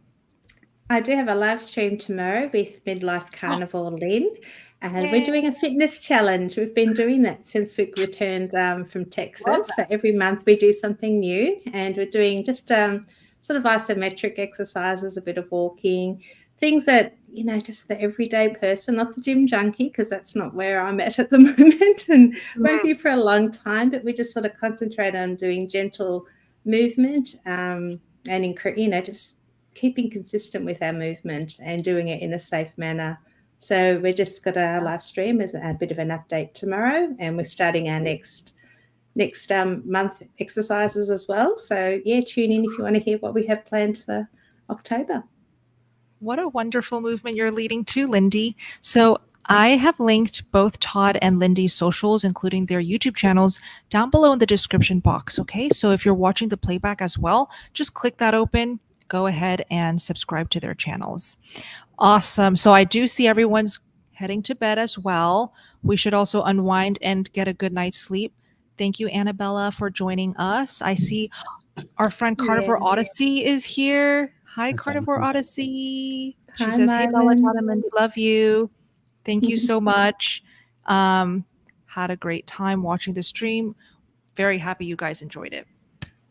I do have a live stream tomorrow with Midlife Carnivore Lynn, and we're doing a fitness challenge. We've been doing that since we returned from Texas. So every month we do something new, and we're doing just sort of isometric exercises, a bit of walking, things that, just the everyday person, not the gym junkie, because that's not where I'm at the moment and won't be for a long time, but we just sort of concentrate on doing gentle movement and, just keeping consistent with our movement and doing it in a safe manner. So we just got a live stream as a bit of an update tomorrow, and we're starting our next month exercises as well. So tune in if you want to hear what we have planned for October. What a wonderful movement you're leading to, Lindy. So I have linked both Todd and Lindy's socials, including their YouTube channels, down below in the description box. Okay, so if you're watching the playback as well, just click that open, go ahead and subscribe to their channels. Awesome. So I do see everyone's heading to bed as well. We should also unwind and get a good night's sleep. Thank you, Annabella, for joining us. I see our friend Carnivore Odyssey is here. Hi, That's Carnivore awesome. Odyssey. She Hi, says, hey, Bella, Marlon. Todd, and Lindy, love you. Thank you so much. Had a great time watching the stream. Very happy you guys enjoyed it.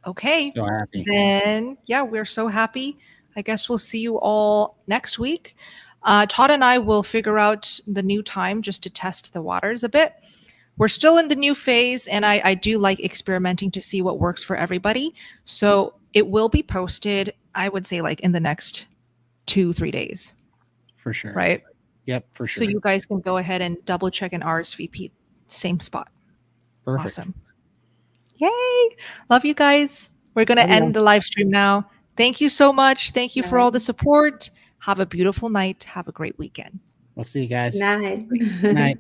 Okay. So happy. Then, yeah, we're so happy. I guess we'll see you all next week. Todd and I will figure out the new time just to test the waters a bit. We're still in the new phase, and I do like experimenting to see what works for everybody. So it will be posted, I would say, like in the next 2-3 days, For sure. right? Yep, for So sure. you guys can go ahead and double check and RSVP, same spot. Perfect. Awesome. Yay. Love you guys. We're going to Love you. end the live stream now. Thank you so much. Thank you for all the Bye. support. Have a beautiful night. Have a great weekend. We'll see you guys. Night. Night.